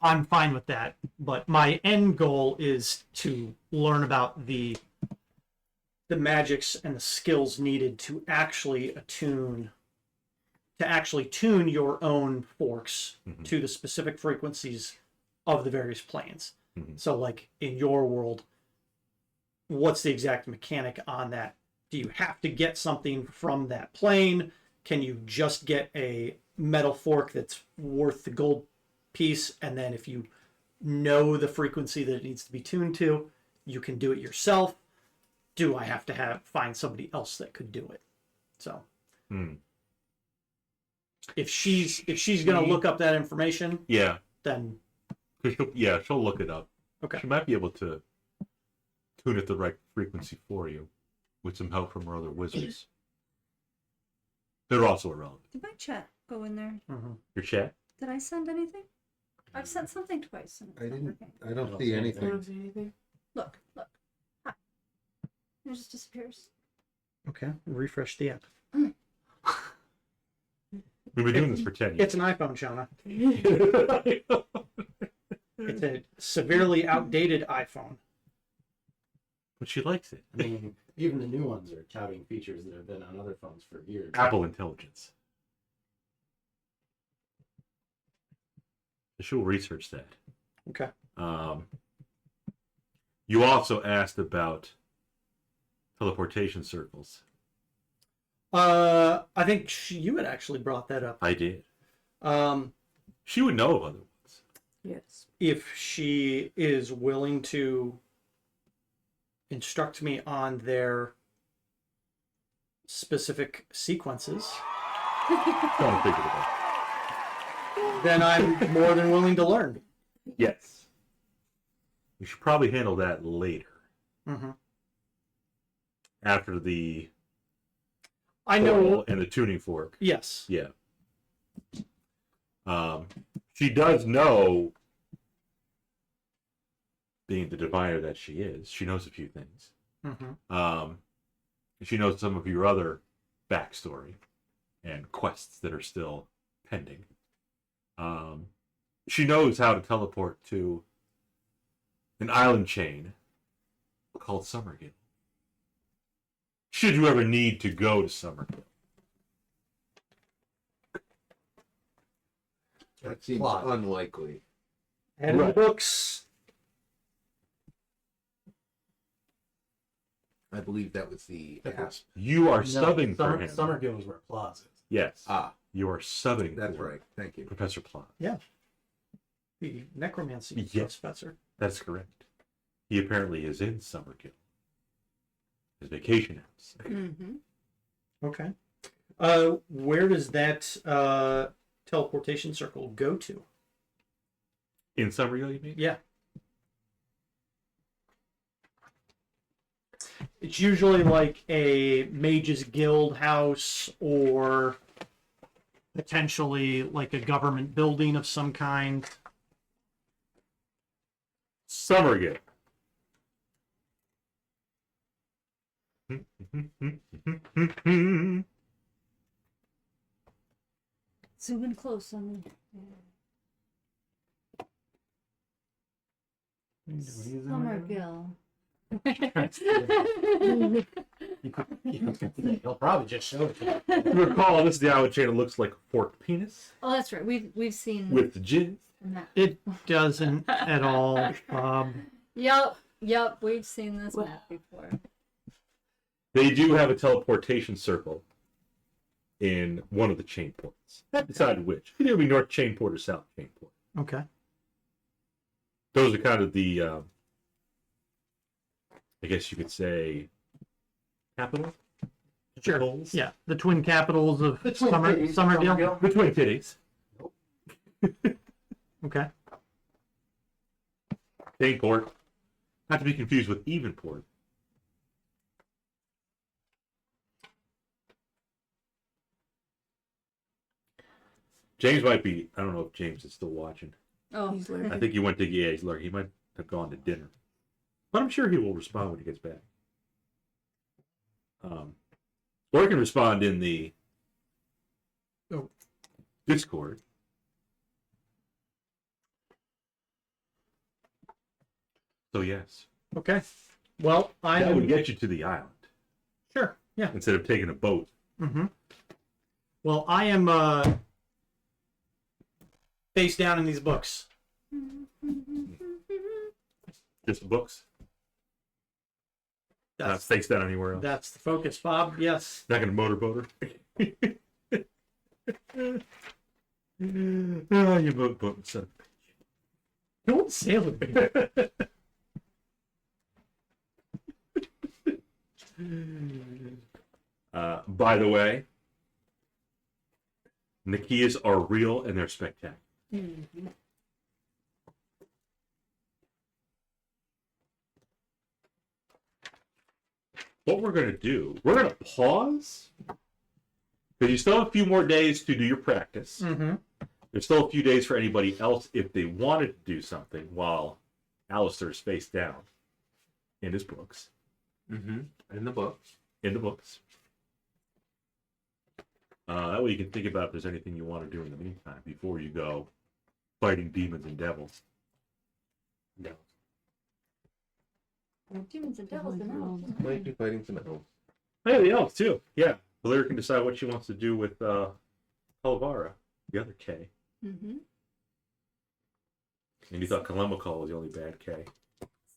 I'm fine with that. But my end goal is to learn about the magics and the skills needed to actually tune your own forks to the specific frequencies of the various planes. So, like in your world, what's the exact mechanic on that? Do you have to get something from that plane? Can you just get a metal fork that's worth the gold piece, and then if you know the frequency that it needs to be tuned to, you can do it yourself? Do I have to find somebody else that could do it? So if she's gonna look up that information, then she'll look it up. Okay. She might be able to tune it the right frequency for you with some help from her other wizards. They're also irrelevant. Did my chat go in there? Your chat? Did I send anything? I've sent something twice. And it's I not didn't. working. I don't see I anything. don't see anything. Look. Hi. It just disappears. okay, refresh the app. We've been doing this for 10 years. It's an iPhone, Shauna. It's a severely outdated iPhone. But she likes it. I mean, even the new ones are touting features that have been on other phones for years. Apple Intelligence. She'll research that. Okay. You also asked about teleportation circles. I think you had actually brought that up. I did. Um, She would know of other ones. Yes. if she is willing to instruct me on their specific sequences, Trying to figure it out. then I'm more than willing to learn. Yes. We should probably handle that later. Mm-hmm. After the I know. portal and the tuning fork. Yes. Yeah. She does know, being the diviner that she is, she knows a few things. Mm-hmm. She knows some of your other backstory and quests that are still pending. She knows how to teleport to an island chain called Summergill. Should you ever need to go to Summergill. That seems Plot. unlikely. And in the Right. books. I believe that was the asp. You are No, subbing for him. Summergill is where Plaza is. Yes. Ah, You are subbing that's for right. Thank you. Professor Plot. The necromancy Yes. professor. That's correct. He apparently is in Summergill. His vacation house. Mm-hmm. Okay. Where does that teleportation circle go to? In Summergill, you mean? Yeah. It's usually like a mage's guild house or potentially like a government building of some kind. Summergill. Zooming close on the Summergill. He'll probably just show it to you. You recall, this is the island chain that looks like a forked penis Oh, that's right. We've seen with the jizz. that. It doesn't at all. Yep. We've seen this Wow. map before. They do have a teleportation circle in one of the chain ports. Not decided which. It'll be North Chain Port or South Chain Port. Okay. Those are kind of the, I guess you could say, capital? Sure. Capitals? Yeah, the twin capitals of The twin Summer, cities of Somerville. Somerville. The Twin Cities. Okay. Daynport. Not to be confused with Evenport. James might be, I don't know if James is still watching. Oh, He's lurking. I think he went to, yeah, he's lurking. He might have gone to dinner. But I'm sure he will respond when he gets back. Or he can respond in the Discord. So yes. Okay. Well, I That would am get you to the island. sure. Yeah. Instead of taking a boat. Mm-hmm. Well, I am face down in these books. Just the books. Not face down anywhere else. That's the focus, Bob. Yes. Not gonna motorboat her. Oh, you boat son. Don't sail with me. By the way, Nikias are real and they're spectacular. What we're going to do, we're going to pause because you still have a few more days to do your practice. Mm-hmm. There's still a few days for anybody else if they wanted to do something while Alister is face down in his books. Mm-hmm. In the book. In the books. That way you can think about if there's anything you want to do in the meantime before you go fighting demons and devils. No. demons and devils and elves. Might be fighting some elves. Hey, the elves too. Yeah. Volira can decide what she wants to do with Kalambakal, the other K. Mm-hmm. And you thought Kalambakal was the only bad K.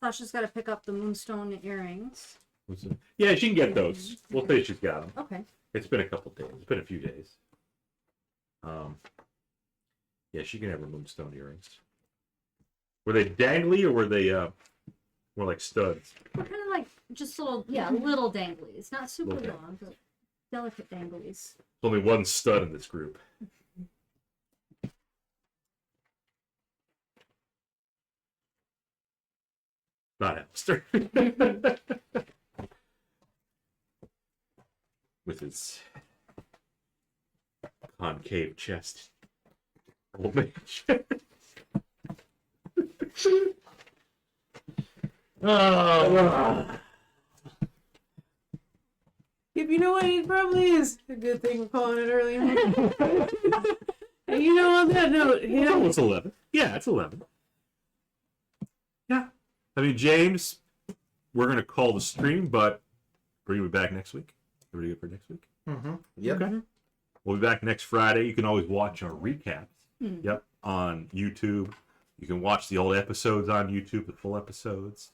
Sasha's got to pick up the moonstone earrings. Yeah, she can get those. We'll say she's got them. Okay. It's been a couple days. It's been a few days. Yeah, she can have her moonstone earrings. Were they dangly or were they more like studs? We're kind of like just little danglies. Not super Okay. long, but delicate danglies. There's only one stud in this group. Not Alister. With his concave chest. Old man chest. Oh. If you know what it probably is a good thing we're calling it early. And you know, on that note, Oh, it's 11. Yeah, it's 11. Yeah. I mean, James, we're going to call the stream, but bring me back next week. Everybody good for next week? Mm-hmm. Yep. Okay. We'll be back next Friday. You can always watch our recaps. Mm. Yep, on YouTube. You can watch the old episodes on YouTube, the full episodes.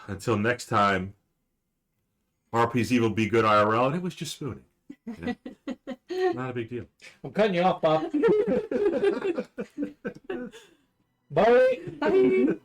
Until next time, RP's Evil Be Good IRL, and it was just spooning. You know? Not a big deal. I'm cutting you off, Bob. Bye. Bye.